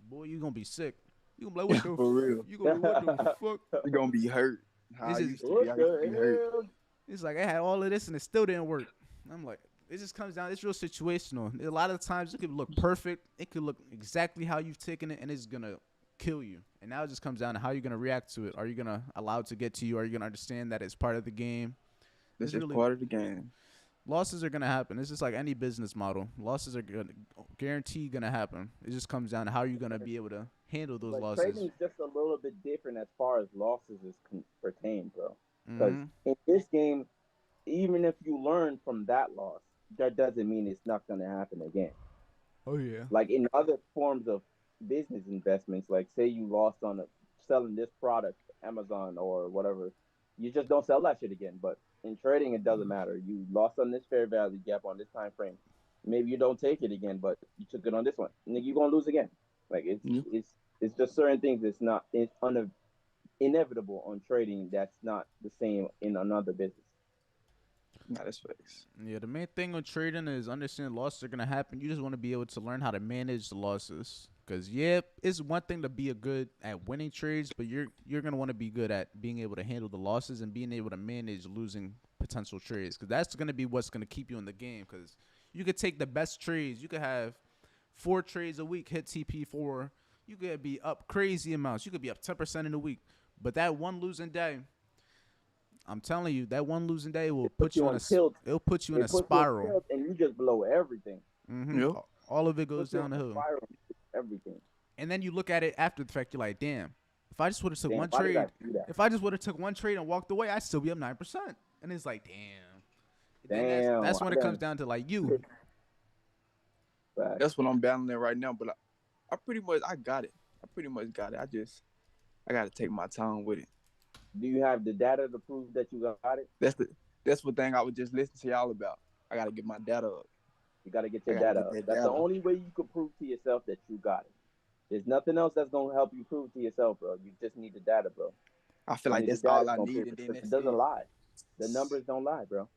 boy, you're gonna be sick. You gonna be like, what the For real. You gonna be what the fuck? You're gonna be hurt. How This I is- used to What be, I used to be the hurt. hell? It's like I had all of this and it still didn't work. I'm like, it just comes down. It's real situational. A lot of the times it could look perfect. It could look exactly how you've taken it, and it's gonna kill you. And now it just comes down to how you're gonna react to it. Are you gonna allow it to get to you? Are you gonna understand that it's part of the game? That's It's just part of the game. Losses are gonna happen. It's just like any business model. Losses are guaranteed gonna happen. It just comes down to how you're gonna be able to handle those But losses. trading is just a little bit different as far as losses is pertained, bro. Because Mhm. in this game, even if you learn from that loss, that doesn't mean it's not going to happen again. Oh yeah. Like in other forms of business investments, like say you lost on selling this product, Amazon or whatever, you just don't sell that shit again. But in trading, it doesn't matter. You lost on this fair value gap on this time frame. Maybe you don't take it again, but you took it on this one. And you're gonna lose again. Like Yep. it's just certain things. It's inevitable on trading. That's not the same in another business. Nah, that's facts. Yeah, the main thing with trading is understanding losses are gonna happen. You just want to be able to learn how to manage the losses. Cause yeah, it's one thing to be a good at winning trades, but you're gonna want to be good at being able to handle the losses and being able to manage losing potential trades. Cause that's gonna be what's gonna keep you in the game. Cause you could take the best trades. You could have 4 trades a week, hit TP4. You could be up crazy amounts. You could be up 10% in a week. But that one losing day, I'm telling you, that one losing day will put you in a tilt. it'll put you in It a puts you spiral. tilt and you just blow everything. Mm-hmm. Yep. All of it goes Puts you down the in a hill. spiral, everything. And then you look at it after the fact, you're like, damn, if I just would have took Damn, one why did I trade, do that? if I just would have took one trade and walked away, I'd still be up 9%. And it's like, damn. Then Damn, that's when I it comes done- down to like you. Facts. That's what I'm battling right now. But I pretty much I got it. I pretty much got it. I got to take my time with it. Do you have the data to prove that you got it? That's what thing I was just listening to y'all about. I got to get my data up. You got to get your I gotta data get up. that That's the data. only way you can prove to yourself that you got it. There's nothing else that's gonna help you prove to yourself, bro. You just need the data, bro. I feel like And the that's data's all I gonna need, prove and then it. that's It doesn't it. lie. The numbers don't lie, bro.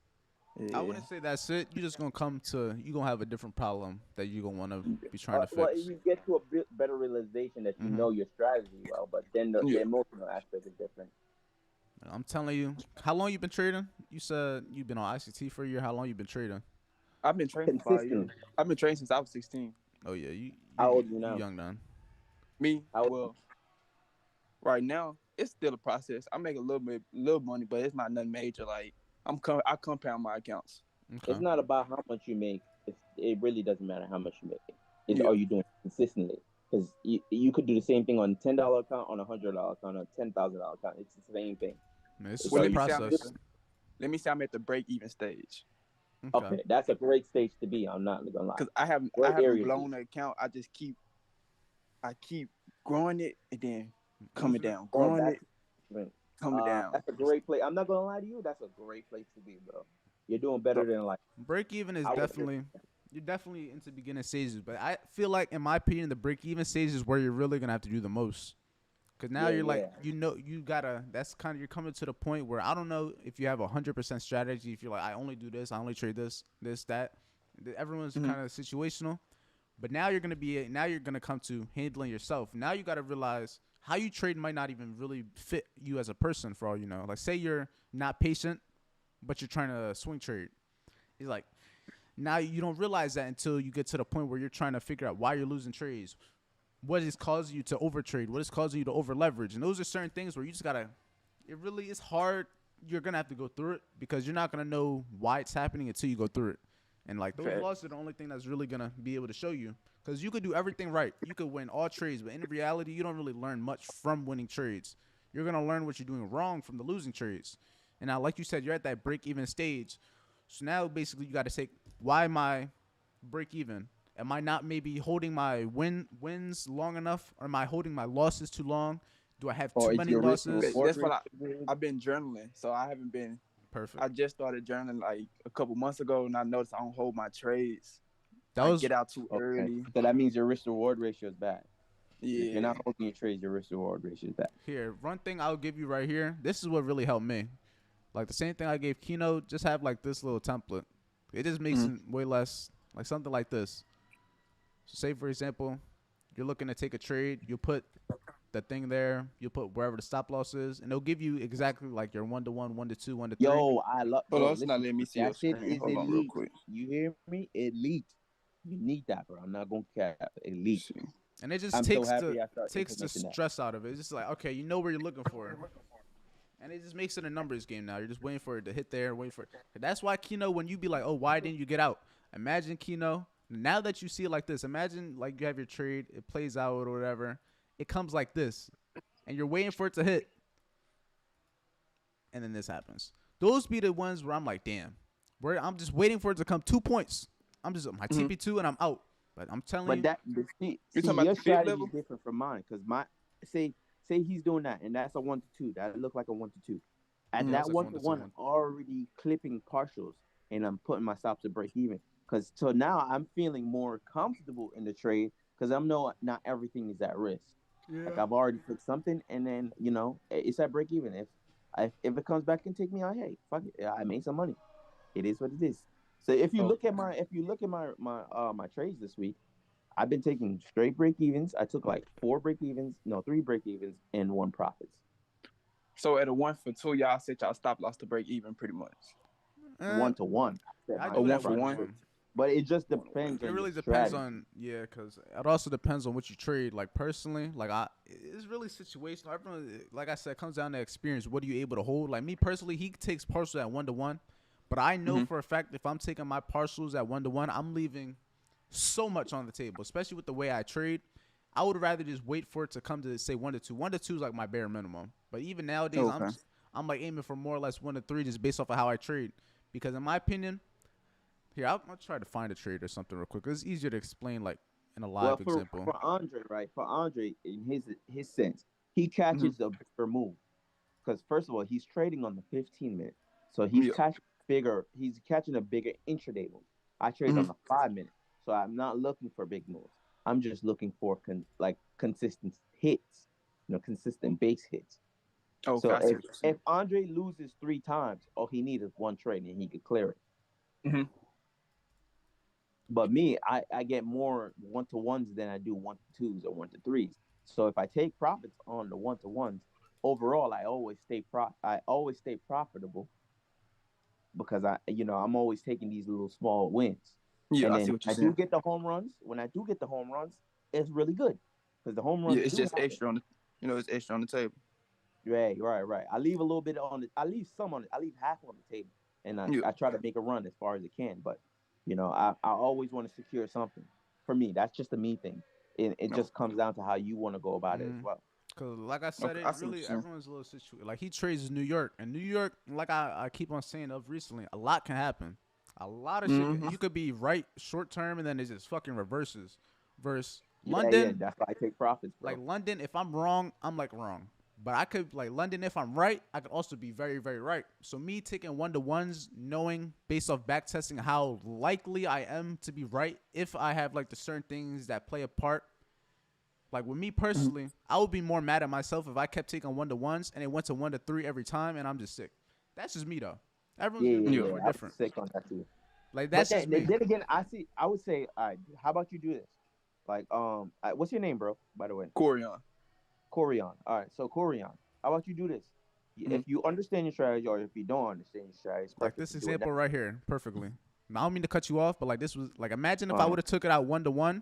Yeah. I wouldn't say that's it. You're just going to come to, you're going to have a different problem that you're going to want to be trying to Well, fix. you get to a bit better realization that you Mhm. know your strategy well, but then the Yeah. emotional aspect is different. I'm telling you, how long you been trading? You said you've been on ICT for a year. How long you been trading? I've been training for 5 years. Consistent. I've been training since I was 16. Oh yeah, you How old are you now? young then. Me, How old- well, right now it's still a process. I make a little money, but it's not nothing major. Like I compound my accounts. Okay. It's not about how much you make. It really doesn't matter how much you make. It's Yeah. are you doing it consistently? Because you could do the same thing on $10 account, on $100 account, on $10,000 account. It's the same thing. Man, it's It's just Well, a are let me you say I'm at process. the let me say I'm at the break even stage Okay. okay? That's a great stage to be. I'm not gonna lie. because I Great haven't area to be. blown the account. I keep growing it and then coming Losing it. down, Oh, growing it, coming down. that's a great place. I'm not gonna lie to you. That's a great place to be, bro. You're doing better So than like Break even is I would. definitely you're definitely into beginning stages, but I feel like in my opinion the break even stage is where you're really gonna have to do the most. Cause now Yeah, you're like yeah. you gotta that's kind of you're coming to the point where I don't know if you have 100% strategy. If you're like I only do this, I only trade this that. Everyone's mhm. kind of situational, but now you're gonna come to handling yourself. Now you gotta realize how you trade might not even really fit you as a person for all you know. Like say you're not patient, but you're trying to swing trade. It's like now you don't realize that until you get to the point where you're trying to figure out why you're losing trades, what is causing you to overtrade, what is causing you to over leverage, and those are certain things where you just gotta. It really is hard. You're gonna have to go through it because you're not gonna know why it's happening until you go through it, and like those Fact. losses are the only thing that's really gonna be able to show you. Because you could do everything right, you could win all trades, but in reality, you don't really learn much from winning trades. You're gonna learn what you're doing wrong from the losing trades. And now, like you said, you're at that break even stage. So now, basically, you got to say, why am I break even? Am I not maybe holding my wins long enough, or am I holding my losses too long? Do I have too Or is many your risk to losses? reward That's what ratio good? I've been journaling, so I haven't been. Perfect. I just started journaling like a couple months ago, and I noticed I don't hold my trades. That I was get out too Okay, early. so that means your risk to reward ratio is bad. If you're Yeah. not holding your trades, your risk to reward ratio is bad. here. One thing I'll give you right here. This is what really helped me. Like the same thing I gave Kino. Just have like this little template. It just makes Mhm. it way less like something like this. So say for example, you're looking to take a trade. You put the thing there. You put wherever the stop loss is, and it'll give you exactly like your 1 to 1, 1 to 2, 1 to 3. Yo, I love, Hold on, bro. it's not Listen, letting me see that your shit screen. is Hold on, real elite. quick. You hear me? Elite. You need that, bro. I'm not gonna cap. Elite. Let's see. And it just I'm so happy I start takes the implementing that. stress out of it. It's just like okay, you know where you're looking for, and it just makes it a numbers game now. You're just waiting for it to hit there, waiting for it. That's why Kino, when you be like, oh, why didn't you get out? Imagine Kino. Now that you see it like this, imagine like you have your trade, it plays out or whatever. It comes like this, and you're waiting for it to hit, and then this happens. Those be the ones where I'm like, damn, where I'm just waiting for it to come 2 points. I'm just my Mhm. TP2 and I'm out. But I'm telling But you, that, but You see, talking about your the bid strategy is level? different from mine. Cause my say he's doing that, and that's a 1 to 2. That look like a 1 to 2. At yeah, Mhm. that's that like a one one to to two one, one. already clipping partials, and I'm putting myself to break even. Cause so now I'm feeling more comfortable in the trade. Cause I'm know not everything is at risk. Like Yeah. I've already put something, and then it's at break even. If it comes back and take me out, hey, fuck it, I made some money. It is what it is. So Oh, if you look at my trades this week, I've been taking straight break evens. I took like 4 break evens, no 3 break evens, and 1 profits. so at a 1 for 2, y'all set y'all stop loss to break even pretty much. 1 to 1. I set I my A do it one at for one to profit one. six. one. But it just 1 to 1. depends It on your really depends strategy. on yeah, because it also depends on what you trade. Like personally, like it's really situational. Everyone, like I said, comes down to experience. What are you able to hold? Like me personally, he takes partials at 1 to 1, but I know Mm-hmm. for a fact if I'm taking my partials at 1 to 1, I'm leaving so much on the table, especially with the way I trade. I would rather just wait for it to come to say 1 to 2. 1 to 2 is like my bare minimum. But even nowadays, Okay. I'm like aiming for more or less 1 to 3 just based off of how I trade. Because in my opinion, here, I'll try to find a trade or something real quick. It's easier to explain like in a Well, live example. for Andre, right? For Andre, in his sense, he Mm-hmm. catches a bigger move because first of all, he's trading on the 15 minute, so Yeah. He's catching a bigger intraday move. I trade Mm-hmm. on the 5 minute, so I'm not looking for big moves. I'm just looking for consistent hits, consistent base hits. Okay, So I see what you're if Andre loses 3 times, all he needs is one trade and he could clear it. saying. But me, I get more 1 to 1s than I do 1 to 2s or 1 to 3s. So if I take profits on the 1 to 1s, overall I always stay profitable because I'm always taking these little small wins. Yeah, And I then see what you're I do saying. get the home runs. When I do get the home runs, it's really good because the home Yeah, runs it's do just happen. extra on the, it's extra on the table. Right, right, right. I leave a little bit on it. I leave some on it. I leave half on the table, and Yeah. I try to make a run as far as it can. But I always want to secure something. For me, that's just a me thing. It No. just comes down to how you want to go about it as Mm. well. Cause like I said, Okay. it I see what really you're saying. everyone's a little situated. Like he trades New York, and New York, like I keep on saying of recently, a lot can happen. A lot of shit. Mm-hmm. You could be right short term, and then it just fucking reverses. Versus Yeah. London, That's why I take profits, like bro. London, if I'm wrong, I'm like wrong. But I could like London if I'm right, I could also be very, very right. So me taking 1-to-1s, knowing based off back testing how likely I am to be right if I have like the certain things that play a part. Like with me Mm-hmm. personally, I would be more mad at myself if I kept taking 1-to-1s and it went to 1-to-3 every time and I'm just sick. That's just me though. Everyone's Yeah, gonna be a yeah, little Yeah. yeah. bit I was different. sick on that too. Like But that's just me. then again, I would say, all right, how about you do this? Like, what's your name, bro? By the way, Corian. Corian. All right, so Corian, how about you do this? Mm-hmm. If you understand your strategy, or if you don't understand your strategy, it's Like perfect this to do it now. example right here, perfectly. Now, I don't mean to cut you off, but like this was like imagine if I Uh, would have took it out 1-to-1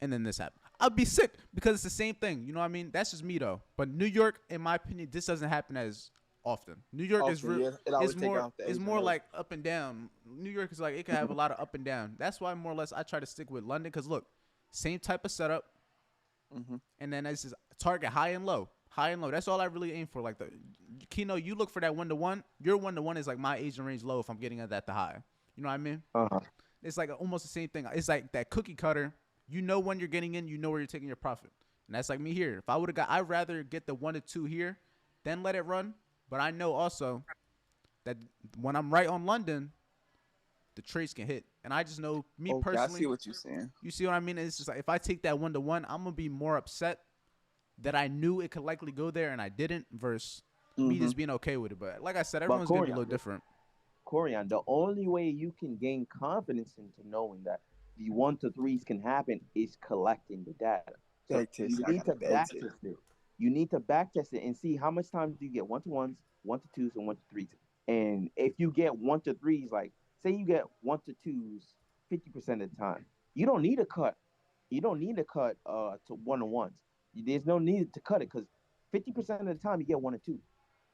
and then this happened. I'd be sick because it's the same thing. You know what I mean? That's just me though. But New York, in my opinion, this doesn't happen as often. New York is Often, yeah. It always is take more off the is Asian more rose. like up and down. New York is like it can have a lot of up and down. That's why more or less I try to stick with London because look, same type of setup, Mm-hmm. and then it's just target high and low. High and low. That's all I really aim for. Like the Kino, you look for that 1-to-1. Your 1-to-1 is like my Asian range low if I'm getting at that the high. You know what I mean? uh-huh. It's like almost the same thing. It's like that cookie cutter. You know when you're getting in, you know where you're taking your profit. And that's like me here. If I would have got, I'd rather get the 1-to-2 here than let it run. But I know also that when I'm right on London, the trades can hit. And I just know me Okay, I see personally, what you're saying. you see what I mean? It's just like if I take that 1-to-1, I'm going to be more upset that I knew it could likely go there and I didn't versus me Mm-hmm. just being okay with it. But like I said, But everyone's going to be a Corian, little different. Corian, the only way you can gain confidence into knowing that the 1-to-3s can happen is collecting the data. So Back test. you I need got a to bad back test. test it. You need to back test it and see how much times do you get 1-to-1s, 1-to-2s, and 1-to-3s. And if you get 1-to-3s, like say you get 1-to-2s 50% of the time, you don't need to cut. You don't need to cut to 1-to-1s. There's no need to cut it because 50% of the time you get 1-to-2.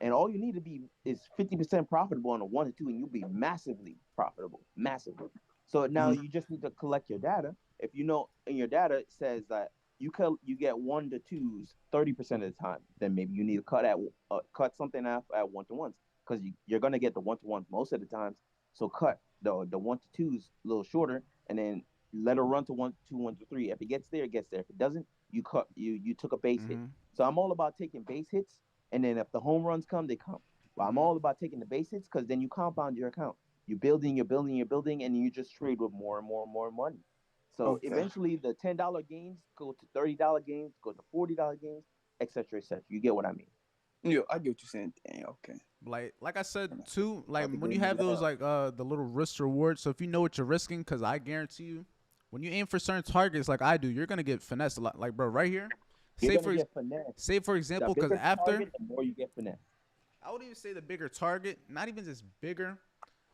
And all you need to be is 50% profitable on a 1-to-2, and you'll be massively profitable, massively. So now Mm-hmm. you just need to collect your data. If you know in your data it says that you get 1-to-2s 30% of the time, then maybe you need to cut something off at 1-to-1s because you're gonna get the 1-to-1s most of the times. So cut the 1-to-2s a little shorter, and then let it run to 1-to-2, 1-to-3. If it gets there, it gets there. If it doesn't, you took a base hit. Mm-hmm. So I'm all about taking base hits, and then if the home runs come, they come. But I'm Mm-hmm. all about taking the base hits because then you compound your account. You're building, you're building, you're building, and you just trade with more and more and more money. So Okay. eventually, the $10 gains go to $30 gains, go to $40 gains, etc., etc. You get what I mean? Yeah, I get what you're saying. Dang, okay. Like I said I'm too, like about to when go you in the have those lab. like the little risk reward. So if you know what you're risking, because I guarantee you, when you aim for certain targets like I do, you're gonna get finessed a lot. Like bro, right here, You're say gonna for ex- get finesse. say for The example, because bigger the after target, the more you get finesse. I would even say the bigger target, not even just bigger,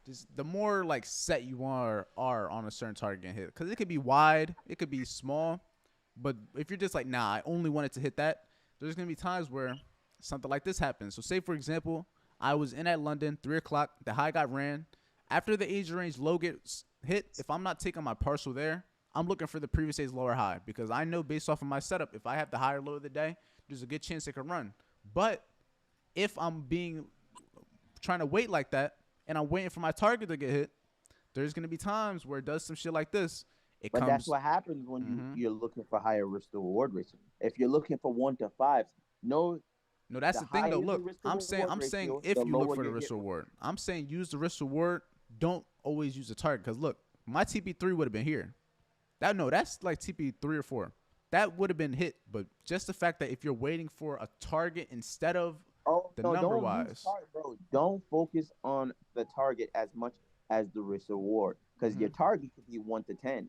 just the more like set you are on a certain target and hit. Because it could be wide, it could be small, but if you're just like nah, I only wanted to hit that, there's gonna be times where something like this happens. So say for example, I was in at London, 3 o'clock, the high got ran. After the age range low gets hit, if I'm not taking my partial there, I'm looking for the previous day's lower high because I know based off of my setup, if I have the higher low of the day, there's a good chance it could run. But if I'm being trying to wait like that and I'm waiting for my target to get hit, there's gonna be times where it does some shit like this. It But that's comes. what happens when Mm-hmm. you're looking for higher risk to reward ratio. If you're looking for 1-to-5s, no, No, that's the the thing though. higher the Look, risk to I'm reward saying ratio, the if you look lower for the your risk hit rate. reward, I'm saying use the risk reward. Don't always use the target because look, my TP3 would have been here. That's like TP3 or 4. That would have been hit, but just the fact that if you're waiting for a target instead of Oh the no, number don't use wise. target, bro. Don't focus on the target as much as the risk reward, because Mm-hmm. your target could be 1-to-10,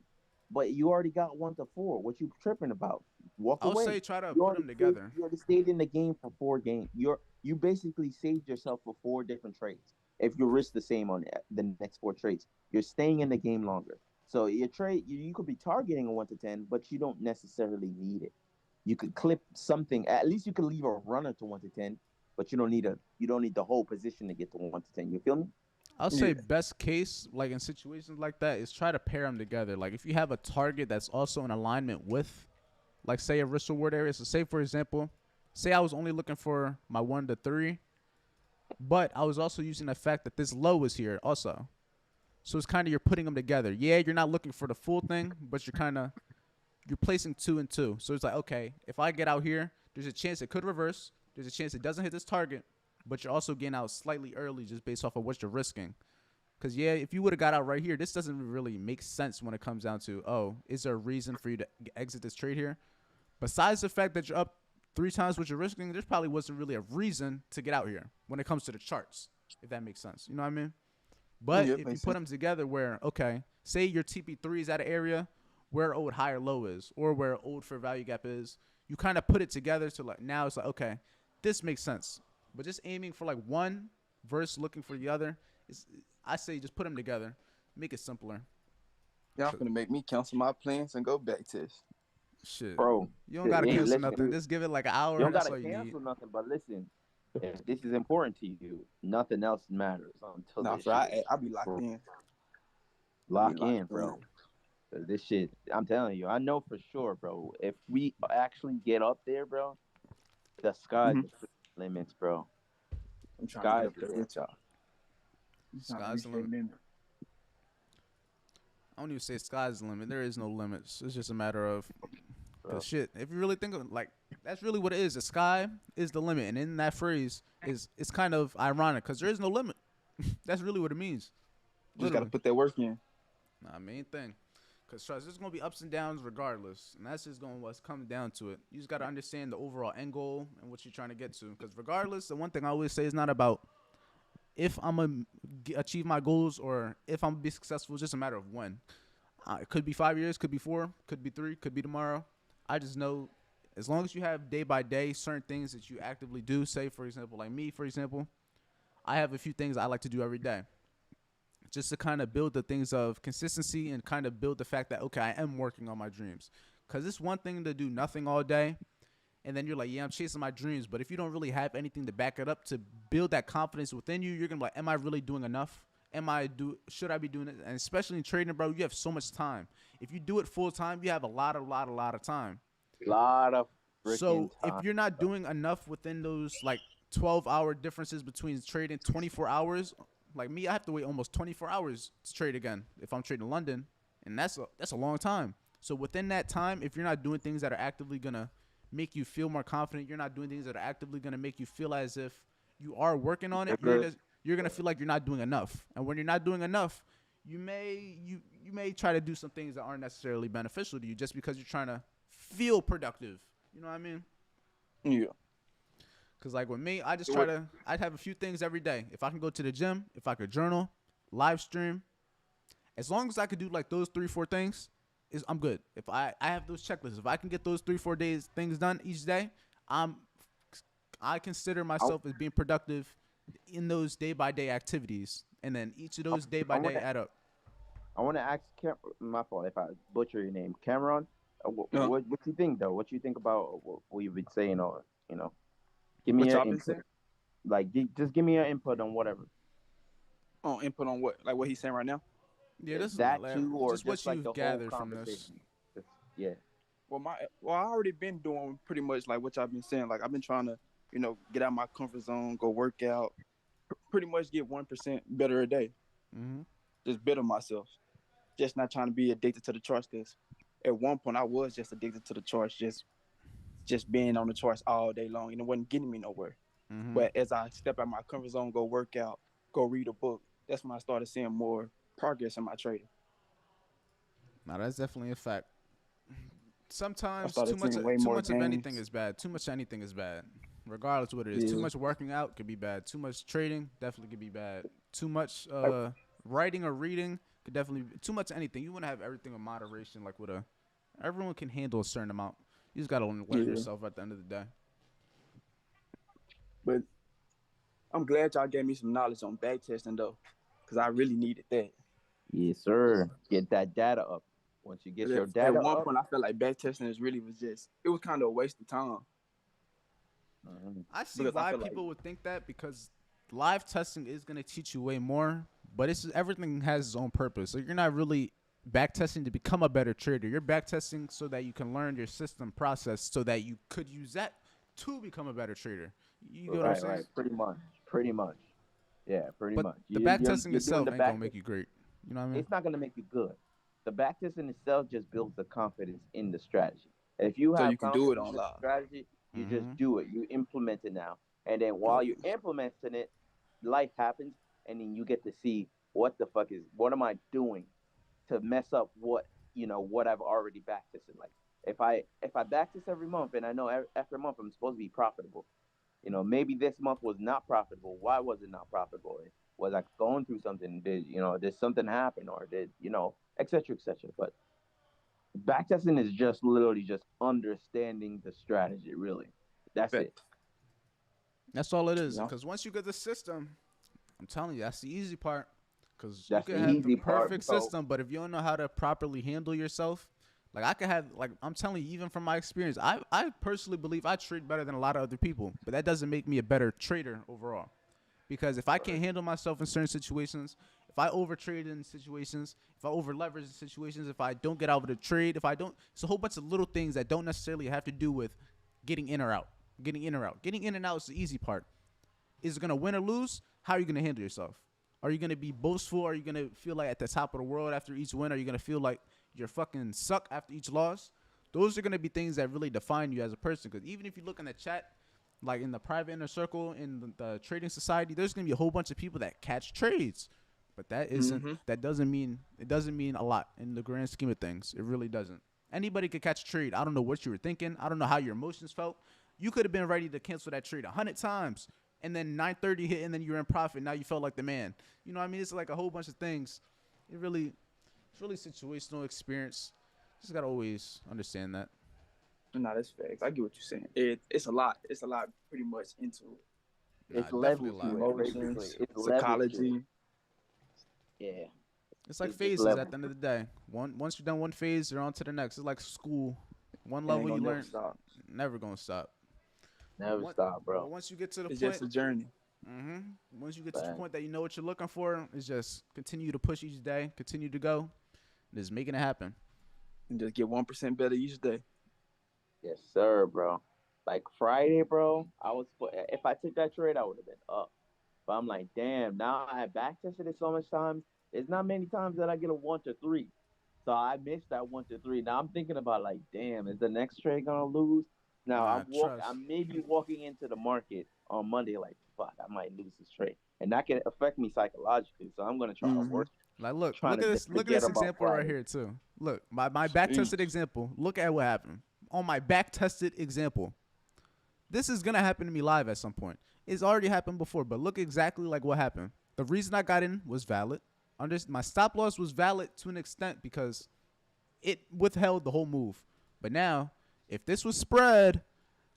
but you already got 1-to-4. What you tripping about? Walk I'll away. say try to You put already them stayed, together. you already stayed in the game for 4 games. You basically saved yourself for 4 different trades. If you risk the same on the next 4 trades, you're staying in the game longer. So your trade, you could be targeting a 1-to-10, but you don't necessarily need it. You could clip something. At least you could leave a runner to 1-to-10, but you don't need the whole position to get to 1 to 10. You feel me? I'll say Yeah. best case, like in situations like that, is try to pair them together. Like if you have a target that's also in alignment with, like say a risk reward area. So say for example, say I was only looking for my 1 to 3, but I was also using the fact that this low is here also. So it's kind of you're putting them together. Yeah, you're not looking for the full thing, but you're placing two and two. So it's like, okay, if I get out here, there's a chance it could reverse. There's a chance it doesn't hit this target, but you're also getting out slightly early just based off of what you're risking. Because, yeah, if you would have got out right here, this doesn't really make sense when it comes down to, oh, is there a reason for you to exit this trade here? Besides the fact that you're up 3 times what you're risking, there probably wasn't really a reason to get out here when it comes to the charts, if that makes sense. You know what I mean? But Yeah, if you makes put sense. them together where, okay, say your TP3 is at an area where old higher low is or where old fair value gap is, you kind of put it together to like, now it's like, okay, this makes sense. But just aiming for like one versus looking for the other, is, I say just put them together, make it simpler. Y'all finna make me cancel my plans and go back test. Shit, Bro, you don't gotta hey, cancel listen, nothing. Just give it like an you hour. don't That's gotta all you need. cancel nothing, but listen, if this is important to you, nothing else matters until Nah, this for shit is I be locked in. I be lock locked in, in. bro. 'Cause this shit, I'm telling you, I know for sure, bro. If we actually get up there, bro, the sky's Hmm. the freaking limits, bro. I'm trying to get Sky's up the there limit. with y'all. I'm trying to Sky's reach the that limit. limit. I don't even say sky's the limit. There is no limits. It's just a matter of, cause Bro. shit. If you really think of like, that's really what it is. The sky is the limit, and in that phrase is it's kind of ironic because there is no limit. That's really what it means. Just gotta Literally, put that work in. nah, main thing. Cause trust, there's gonna be ups and downs regardless, and that's just going what's coming down to it. You just gotta understand the overall end goal and what you're trying to get to. Cause regardless, the one thing I always say is not about if I'm gonna achieve my goals or if I'm gonna be successful. It's just a matter of when. It could be 5 years, could be 4, could be 3, could be tomorrow. I just know as long as you have day by day certain things that you actively do. Say for example, like me, for example, I have a few things I like to do every day just to kind of build the things of consistency and kind of build the fact that okay, I am working on my dreams. Cause it's one thing to do nothing all day, and then you're like, yeah, I'm chasing my dreams. But if you don't really have anything to back it up to build that confidence within you, you're gonna be like, am I really doing enough? Should I be doing it? And especially in trading, bro, you have so much time. If you do it full time, you have a lot of time. Lot of freaking So if time. you're not doing enough within those like 12-hour differences between trading 24 hours, like me, I have to wait almost 24 hours to trade again if I'm trading London, and that's a long time. So within that time, if you're not doing things that are actively gonna make you feel more confident, you're not doing things that are actively gonna make you feel as if you are working on it. You're good. You're gonna feel like you're not doing enough, and when you're not doing enough, you may try to do some things that aren't necessarily beneficial to you just because you're trying to feel productive. You know what I mean? Yeah. Cause like with me, I'd have a few things every day. If I can go to the gym, if I could journal, live stream, as long as I could do like those 3, 4 things, I'm good. If I have those checklists, if I can get those 3, 4 days things done each day, I'm I consider I, myself as being productive in those day by day activities, and then each of I, those day I by want day to add up. I want to ask my fault if I butcher your name, Cameron. Uh, What you think though? What you think about what you've been saying, or give me what your y'all been input. saying? Like, just give me your input on whatever. Input on what? Like what he's saying right now? Yeah, this is That too, or just what just like you've the whole gathered from this. conversation. Just, yeah. Well, I already been doing pretty much like what y'all been saying. Like I've been trying to, get out my comfort zone, go work out, pretty much get 1% better a day. Mm-hmm. Just better myself. Just not trying to be addicted to the charts. Cause at one point I was just addicted to the charts, just being on the charts all day long, and it wasn't getting me nowhere. Mm-hmm. But as I step out my comfort zone, go work out, go read a book, that's when I started seeing more progress in my trading. Now that's definitely a fact. I Sometimes started seeing way too more much of anything gains. is bad. Too much of anything is bad, regardless of what it is. Too Yeah. much working out could be bad. Too much trading definitely could be bad. Too much Like, writing or reading could definitely too much of anything. You want to have everything in moderation, like with a everyone can handle a certain amount. You just gotta learn yeah. yourself at the end of the day. But I'm glad y'all gave me some knowledge on back testing though, because I really needed that. Yes, sir. Get that data up. Once you get 'Cause your at data one up, point I felt like back testing is really was just it was kind of a waste of time. I see because I why feel like people would think that, because live testing is gonna teach you way more, but it's everything has its own purpose. So you're not really back testing to become a better trader. You're back testing so that you can learn your system process, so that you could use that to become a better trader. You get what I'm Right, saying? right. Pretty much. Yeah, pretty But much. the back You're testing you're doing itself the ain't gonna back. make you great. You know what I mean? It's not gonna make you good. The back testing itself just builds the confidence in the strategy. If you so you have can do it confidence on in the live. strategy, you just Mm-hmm. do it. You implement it now, and then while you're implementing it, life happens, and then you get to see what am I doing to mess up what I've already back tested. Like if I back test every month, and I know after a month I'm supposed to be profitable. Maybe this month was not profitable. Why was it not profitable? Was I going through something? Did something happen, or et cetera, et cetera. But backtesting is just literally just understanding the strategy. Really, that's it. Fact. That's all it is. Yeah. Because once you get the system, I'm telling you, that's the easy part. Because you That's the can have the easy part, perfect bro. system, but if you don't know how to properly handle yourself, like I could have, like I'm telling you, even from my experience, I personally believe I trade better than a lot of other people, but that doesn't make me a better trader overall. Because if I can't handle myself in certain situations, if I overtrade in situations, if I over leverage in situations, if I don't get out of the trade, if I don't, it's a whole bunch of little things that don't necessarily have to do with getting in or out. Getting in or out. Getting in and out is the easy part. Is it gonna win or lose? How are you gonna handle yourself? Are you gonna be boastful? Are you gonna feel like at the top of the world after each win? Are you gonna feel like you're fucking suck after each loss? Those are gonna be things that really define you as a person. Because even if you look in the chat, like in the private inner circle in the trading society, there's gonna be a whole bunch of people that catch trades, but Mm-hmm. that doesn't mean it doesn't mean a lot in the grand scheme of things. It really doesn't. Anybody could catch a trade. I don't know what you were thinking. I don't know how your emotions felt. You could have been ready to cancel that trade 100 times, and then 9:30 hit, and then you're in profit. Now you felt like the man. You know what I mean? It's like a whole bunch of things. It's really situational experience. Just gotta always understand that. No, that's facts. I get what you're saying. It's a lot. It's a lot pretty much into it. Nah, It's definitely a levels to lot. it. Basically, Emotions, it's levels to it. psychology. Yeah, It's like it's phases at levels. the end of the day. Once you're done one phase, you're on to the next. It's like school. One It ain't level gonna you never learn, stop. never gonna stop. Never What? stop, But bro. once you get to the It's point, just a journey. hmm once you get to the But point that you know what you're looking for, is just continue to push each day, continue to go, and just making it happen. And just get 1% better each day. yes, sir, bro. Like Friday, bro. If I took that trade, I would have been up. But I'm like, damn. Now I back tested it so much times. It's not many times that I get a 1 to 3. So I missed that 1 to 3. Now I'm thinking about like, damn, is the next trade gonna lose? Now Nah, trust. I'm maybe walking into the market on Monday like, fuck, I might lose this trade, and that can affect me psychologically. So I'm gonna try to Mm-hmm. work, Like, look, trying to just look at forget this about example right Friday. here too. Look, my back Sheesh. tested example. Look at what happened on my back tested example. This is gonna happen to me live at some point. It's already happened before, but look exactly like what happened. The reason I got in was valid. My stop loss was valid to an extent because it withheld the whole move. But now, if this was spread,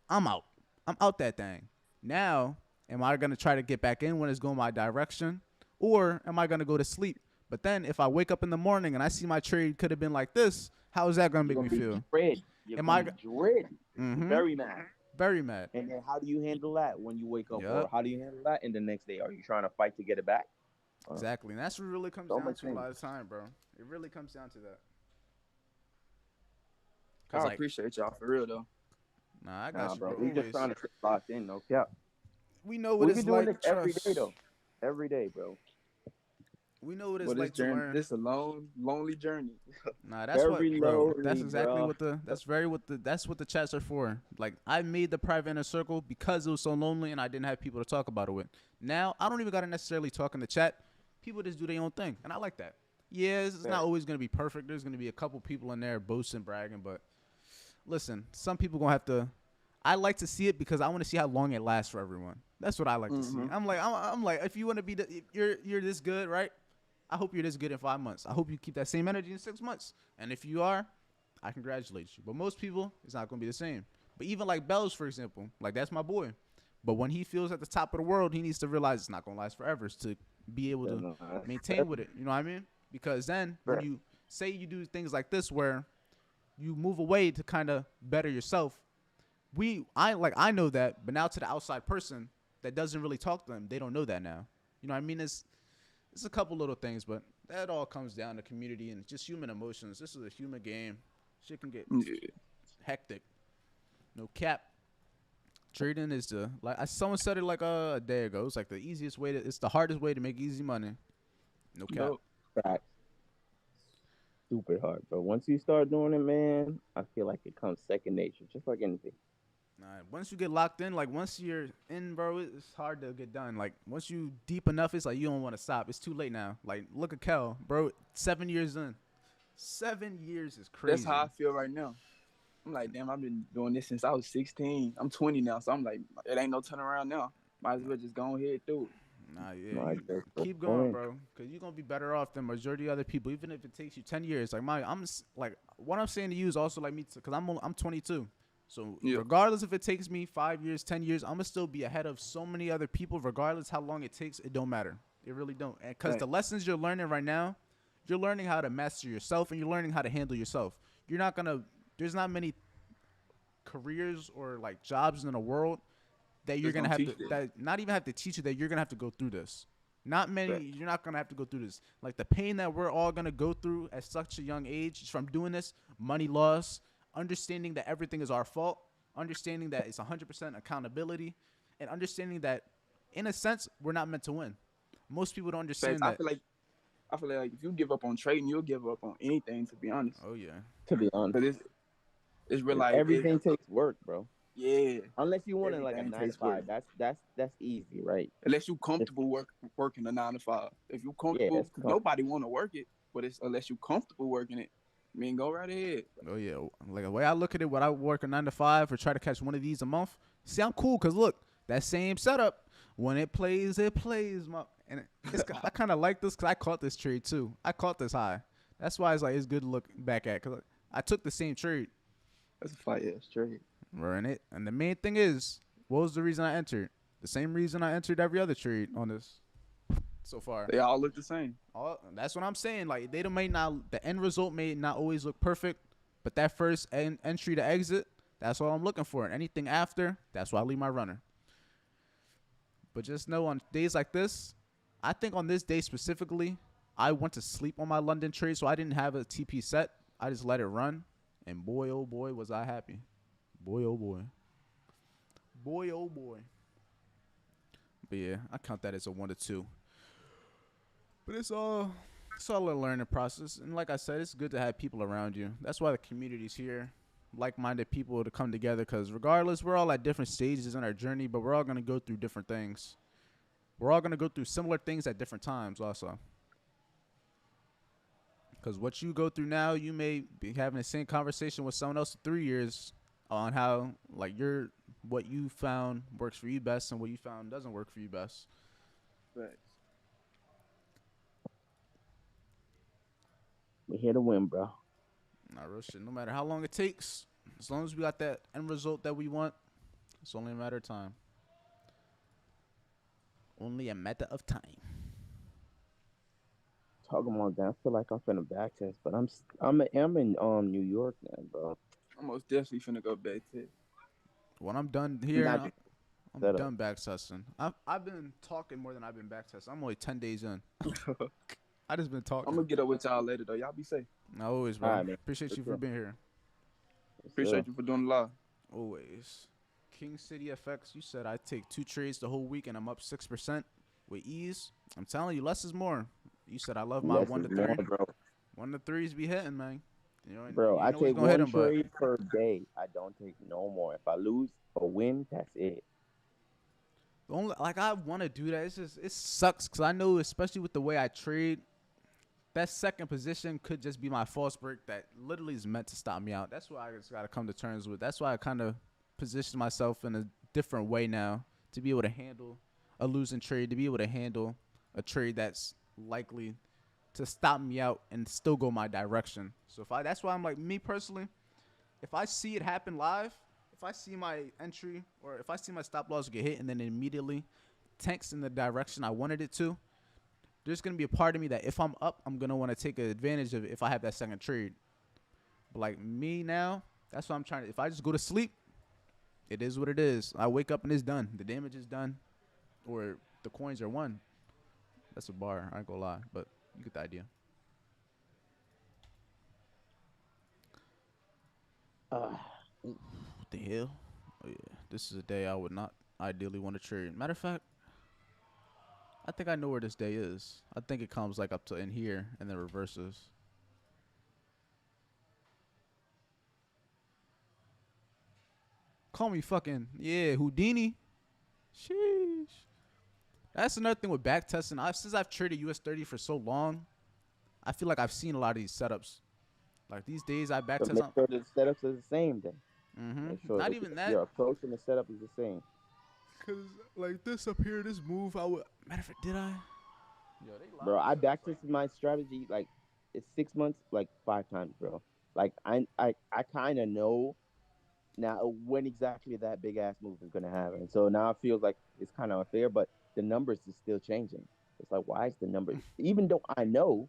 I'm out. I'm out that thing. Now, am I gonna try to get back in when it's going my direction, or am I gonna go to sleep? But then, if I wake up in the morning and I see my trade could have been like this, how is that gonna You're make me gonna be feel? dread. You're Am gonna I? be dread. Mm-hmm. Very mad. Very mad. And then how do you handle that when you wake up, or Yep. how do you handle that in the next day? Are you trying to fight to get it back? Uh, Exactly. And that's what it really comes so down much to a things. lot of time, bro. It really comes down to that. Cause I like, appreciate y'all for real though. nah, I got Nah, you, bro. bro. We just Always. trying to stay locked in, no cap. We know what We be it's doing this like. every day Trust. though. Every day, bro. We know what it's But this like to journey, learn. this a long, lonely journey. Nah, that's what, Very bro. That's lonely, exactly bro. what that's what the chats are for. Like, I made the private inner circle because it was so lonely and I didn't have people to talk about it with. Now I don't even gotta necessarily talk in the chat. People just do their own thing, and I like that. Yeah, it's not always gonna be perfect. There's gonna be a couple people in there boasting, bragging, but listen, some people gonna have to. I like to see it because I want to see how long it lasts for everyone. That's what I like to see. Mm-hmm. I'm like, if you want to be, if you're this good, right? I hope you're this good in 5 months. I hope you keep that same energy in 6 months. And if you are, I congratulate you. But most people, it's not gonna be the same. But even like Bells, for example, like that's my boy. But when he feels at the top of the world, he needs to realize it's not gonna last forever. To be able to maintain with it, you know what I mean? Because then when you say you do things like this, where you move away to kind of better yourself, I know that, but now to the outside person that doesn't really talk to them, they don't know that now. You know what I mean? It's a couple little things, but that all comes down to community and just human emotions. This is a human game. Shit can get Yeah. hectic. No cap. Trading is the like someone said it like a day ago. It's like the easiest way to. It's the hardest way to make easy money. No cap. No. Facts. Super hard, bro. Once you start doing it, man, I feel like it comes second nature, just like anything. Nah, once you get locked in, like once you're in, bro, it's hard to get done. Like once you deep enough, it's like you don't want to stop. It's too late now. Like look at Kel, bro. 7 years in. 7 years is crazy. That's how I feel right now. I'm like, damn, I've been doing this since I was 16. I'm 20 now, so I'm like, it ain't no turnaround now. Might as well just go ahead through it. Nah, yeah, Like, you that's the keep going, point. bro, because you're gonna be better off than majority of other people, even if it takes you 10 years. Like like what I'm saying to you is also like me, because I'm 22. So Yeah. regardless if it takes me 5 years, 10 years, I'm gonna still be ahead of so many other people. Regardless how long it takes, it don't matter. It really don't. Because Right. the lessons you're learning right now, you're learning how to master yourself and you're learning how to handle yourself. You're not gonna. There's not many careers or like jobs in the world that you're Just gonna gonna have to teach that not even have to teach you that you're gonna have to go through this. Not many. Right. You're not gonna have to go through this. Like the pain that we're all gonna go through at such a young age from doing this, money loss, understanding that everything is our fault, understanding that it's 100% accountability, and understanding that, in a sense, we're not meant to win. Most people don't Facts. understand that. I feel like if you give up on trading, you'll give up on anything. To be honest, Oh yeah, To be honest, because it's real like everything takes work, bro. yeah. Unless you want it like a Everything nine to takes work. five, that's easy, right? Unless you It's, comfortable working a 9 to 5. If you yeah, comfortable, that's because nobody want to work it, but it's unless you comfortable working it. I mean, go right ahead. oh yeah. Like the way I look at it, when I work a 9 to 5 or try to catch one of these a month, see, I'm cool because look, that same setup. When it plays, and I kind of like this because I caught this trade too. I caught this high. That's why it's like it's good to look back at because I took the same trade. That's a fight, yeah, straight. Right, and the main thing is, what was the reason I entered? The same reason I entered every other trade on this so far. They all look the same. That's what I'm saying. Like the end result may not always look perfect, but that first entry to exit, that's all I'm looking for. And anything after, that's why I leave my runner. But just know on days like this, I think on this day specifically, I went to sleep on my London trade, so I didn't have a TP set. I just let it run, and boy, oh boy, was I happy. Boy, oh boy. Boy, oh boy. But yeah, I count that as a 1 to 2. But it's all a learning process. And like I said, it's good to have people around you. That's why the community's here. Like-minded people to come together because regardless, we're all at different stages in our journey, but we're all going to go through different things. We're all going to go through similar things at different times also. Because what you go through now, you may be having the same conversation with someone else in 3 years on how like what you found works for you best and what you found doesn't work for you best. Facts. we're here to win, bro. Not real shit. No matter how long it takes, as long as we got that end result that we want, it's only a matter of time. Only a matter of time. Talking about that, I feel like I'm finna back test, but I'm in New York now, bro. I'm most definitely finna go back to it. When I'm done here, Not I'm set up. done back testing. I've been talking more than I've been back testing. I'm only 10 days in. I just been talking. I'm gonna get up with y'all later though. Y'all be safe. No, always, bro. All right, man. Appreciate you Let's for go. being here. Appreciate you for doing the live. Always. King City FX, you said I take 2 trades the whole week and I'm up 6% with ease. I'm telling you, less is more. You said I love my Less 1 to is more, 3. bro. 1 to 3s be hitting, man. You know, Bro, you I know what's take gonna hit one 'em, but trade per day. I don't take no more. If I lose or win, that's it. the only like I want to do that. It's just it sucks because I know, especially with the way I trade, that second position could just be my false break that literally is meant to stop me out. That's why I just got to come to terms with. That's why I kind of position myself in a different way now to be able to handle a losing trade, to be able to handle a trade that's likely to stop me out and still go my direction. So that's why I'm like, me personally, if I see it happen live, if I see my entry or if I see my stop loss get hit and then immediately tanks in the direction I wanted it to, there's going to be a part of me that if I'm up, I'm going to want to take advantage of it if I have that second trade. But like me now, that's what I'm trying to, if I just go to sleep, It is what it is. I wake up and it's done. The damage is done, or the coins are won. That's a bar. I ain't gonna lie, but you get the idea. Uh, What the hell? Oh yeah, this is a day I would not ideally want to trade. Matter of fact, I think I know where this day is. I think it comes like up to in here and then reverses. Call me fucking yeah, Houdini. Sheesh. That's another thing with back testing. Since I've traded US 30 for so long, I feel like I've seen a lot of these setups. Like these days, I back but test make on. sure the setups are the same. Then make sure Not that even that. your approach and the setup is the same. Cause like this up here, this move, I would. Matter of fact, did I? Yo, they Bro, live I setups back like. tested my strategy like it's 6 months, like 5 times, bro. Like I kind of know now when exactly that big ass move is gonna happen. So now it feels like it's kind of unfair, but the numbers is still changing. It's like why is the number even though I know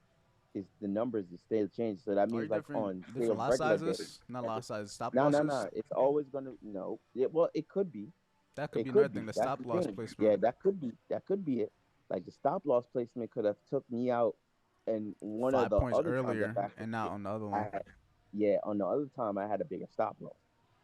is the numbers is still changing. So that Are you means like different? on say a Different lot regular day. sizes? Not lot sizes. Stop No, no, losses. no. It's always gonna no. Well, it could be. That could It be another could thing. be. The That's stop the loss thing. placement. Yeah, that could be. That could be it. Like the stop loss placement could have took me out, and one of 5 the points other times I earlier backed and not on the other I one. had, yeah, on the other time I had a bigger stop loss.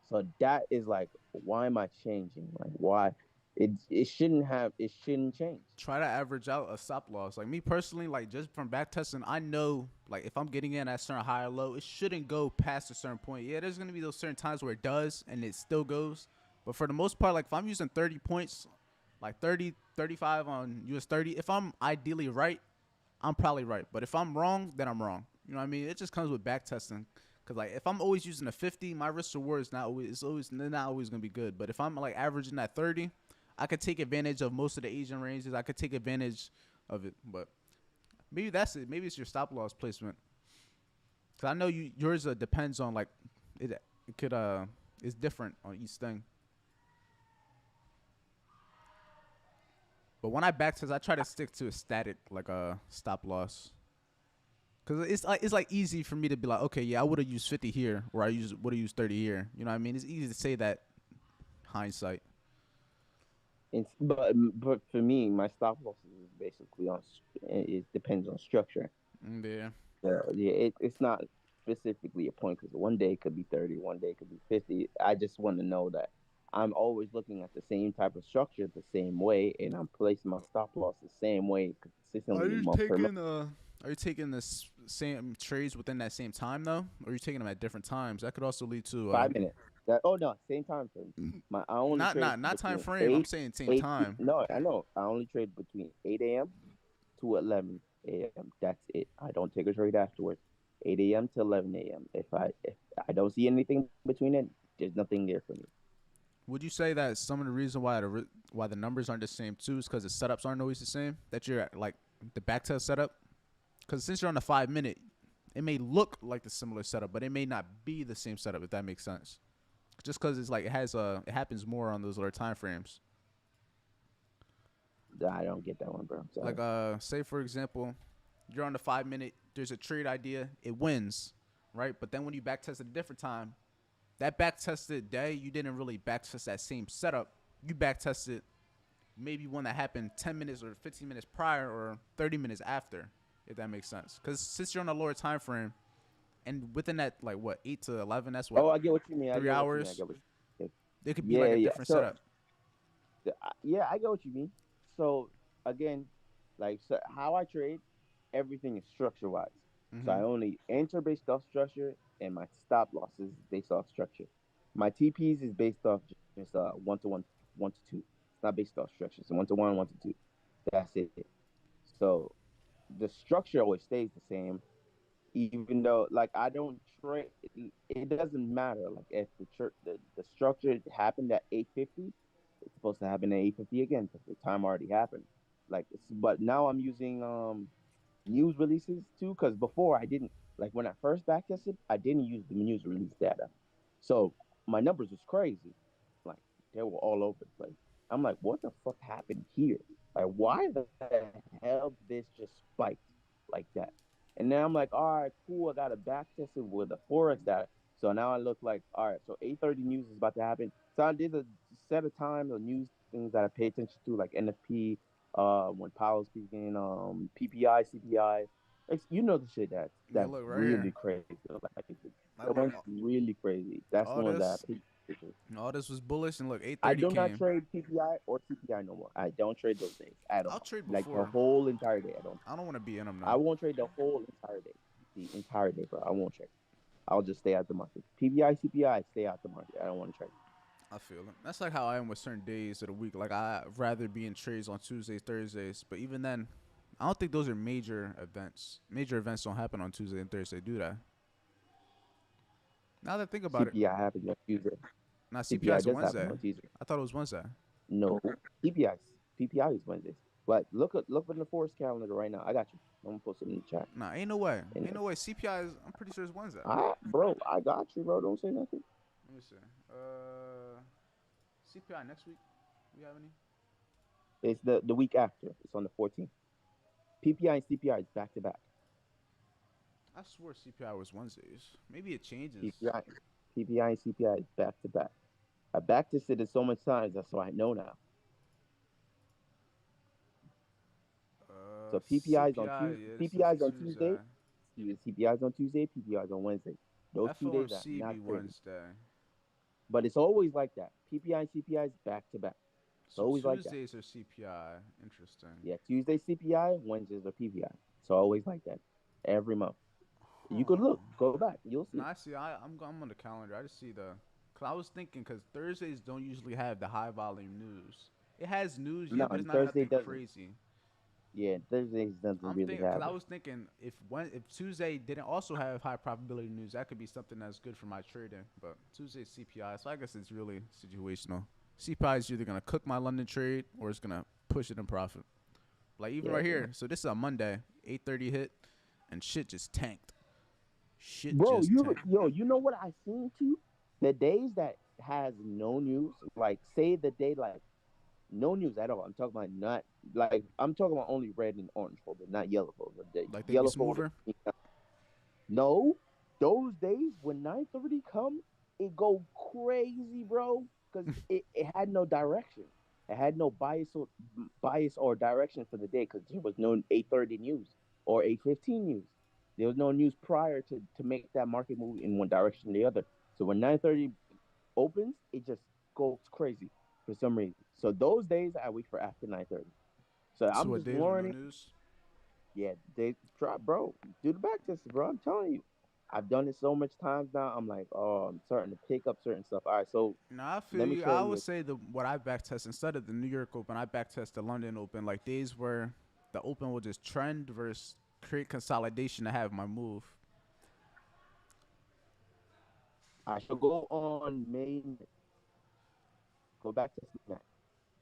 So that is like, why am I changing? Like, why? It shouldn't change. Try to average out a stop loss. Like me personally, like just from back testing, I know like if I'm getting in at a certain high or low, it shouldn't go past a certain point. Yeah, there's gonna be those certain times where it does and it still goes. But for the most part, like if I'm using 30 points, like 30, 35 on US 30, if I'm ideally right, I'm probably right. But if I'm wrong, then I'm wrong. You know what I mean? It just comes with back testing. Cause like if I'm always using a 50, my risk reward is not always it's always they're not always gonna be good. But if I'm like averaging at 30, I could take advantage of most of the Asian ranges. I could take advantage of it. But maybe that's it. Maybe it's your stop loss placement. Cause I know yours depends on like it could it's different on each thing. But when I back test, I try to stick to a static like a stop loss. Cause it's like easy for me to be like, okay, yeah, I would have used 50 here, or would have used 30 here. You know what I mean? It's easy to say that hindsight. But for me, my stop losses is basically it depends on structure. Yeah. Yeah, it's not specifically a point because one day it could be 30, one day it could be 50. I just want to know that I'm always looking at the same type of structure the same way, and I'm placing my stop loss the same way Are consistently you month per month. taking are you taking the same trades within that same time though, or are you taking them at different times? That could also lead to 5 minutes. That oh no, same time frame. I only not trade not time between frame. I'm saying same time. no, I know. I only trade between 8 a.m. to 11 a.m. That's it. I don't take a trade afterwards. 8 a.m. to 11 a.m. If I don't see anything between it, there's nothing there for me. Would you say that some of the reason why why the numbers aren't the same too is because the setups aren't always the same? That you're at, like the backtest setup, because since you're on the 5 minute, it may look like the similar setup, but it may not be the same setup if that makes sense. Just because it's like it happens more on those lower time frames. I don't get that one, bro. I'm sorry. Like say for example, you're on the 5 minute. There's a trade idea. It wins, right? But then when you backtest at a different time, that backtested day you didn't really backtest that same setup. You backtested maybe one that happened 10 minutes or 15 minutes prior or 30 minutes after, if that makes sense. Because since you're on a lower time frame, and within that like what 8 to 11, that's what Oh, I get what you mean. I three get what you mean. I hours. get what you mean. It could be like Yeah, a yeah. different So setup. yeah, I get what you mean. So again, like so how I trade, everything is structure wise. So Mm-hmm. I only enter based off structure, and my stop loss is based off structure. My TPs is based off just one to one, 1 to 2. It's not based off structure. So 1 to 1, 1 to 2. That's it. So the structure always stays the same, even though like I don't trade. It doesn't matter. Like if the structure happened at 8:50, it's supposed to happen at 8:50 again because the time already happened. But now I'm using news releases too because before I didn't. Like when I first backtested, I didn't use the news release data, so my numbers was crazy. Like they were all over the place. I'm like, what the fuck happened here? Like why the hell did this just spike like that? And then I'm like, all right, cool. I got to backtest it with the forex data. So now I look like, all right, so 8:30 news is about to happen. So I did a set of time of news things that I pay attention to, like NFP, when Powell's speaking, PPI, CPI. You know the shit Yeah, that's look right really here. crazy. Like Like that look, one's really crazy. That's the all one that this, I pay attention. all this was bullish, and look, I 8:30 do not came. trade PPI or CPI no more. I don't trade those days at I'll all. trade Like the before. whole entire day, I don't. I don't want to be in them I though. won't trade the whole entire day. The entire day, bro. I won't trade. I'll just stay out the market. PPI, CPI, stay out the market. I don't want to trade. I feel it. That's like how I am with certain days of the week. Like I'd rather be in trades on Tuesdays, Thursdays. But even then, I don't think those are major events. Major events don't happen on Tuesday and Thursday, do that? Now that I think about it, CPI happens on Tuesday. now CPI CPI is a does happen Wednesday. on Tuesday. I thought it was Wednesday. No, PPI is Wednesdays. But look in the force calendar right now. I got you. I'm gonna post it in the chat. Nah, ain't no way. And Ain't no way. CPI is. I'm pretty sure it's Wednesday. bro, I got you, bro. Don't say nothing. Let me see. CPI next week. We have any? It's the week after. It's on the 14th. PPI and CPI is back to back. I swore CPI was Wednesdays. Maybe it changes. PPI and CPI is back to back. I backtested it so much times, that's why I know now. So PPI is on CPI. Tuesday. Yeah, this PPI is is on Tuesday. Tuesday. CPI is on Tuesday. PPI is on Wednesday. Those 2 days are FOMC not be trading. Wednesday. But it's always like that. PPI and CPI is back to back. It's So always like that. Tuesdays are CPI. Interesting. Yeah, Tuesday CPI, Wednesdays are PPI. So always like that. Every month. You could look, go back, you'll see. No, I see. I'm on the calendar. I just see the. Cause I was thinking, cause Thursdays don't usually have the high volume news. It has news, yeah, No, but it's not Thursday nothing doesn't. crazy. Yeah, Thursdays doesn't I'm really thinking, cause have I it. was thinking if Tuesday didn't also have high probability news, that could be something that's good for my trading. But Tuesday's CPI, so I guess it's really situational. CPI is either gonna cook my London trade or it's gonna push it in profit. Like even Yeah, right yeah. here. So this is a Monday, 8:30 hit, and shit just tanked. Shit Bro, just tanked. you know what I seen too? The days that has no news, like say the day like no news at all. I'm talking about not like I'm talking about only red and orange folder, not yellow folder. The Like they be yellow folder. smoother. No, those days when 9:30 come, it go crazy, bro, because it had no direction. It had no bias or direction for the day because there was no 8:30 news or 8:15 news. There was no news prior to make that market move in one direction or the other. So when 9:30 opens, it just goes crazy for some reason. So those days I wait for after 9:30. So So I'm what just days with no learning. news? Yeah, they try, bro. Do the back test, bro. I'm telling you, I've done it so much times now. I'm like, oh, I'm starting to pick up certain stuff. All right, so Nah, I feel let me you. show I would you. say the what I backtest instead of the New York Open, I backtest the London Open. Like days where the Open will just trend versus create consolidation to have my move. I shall go on Go back to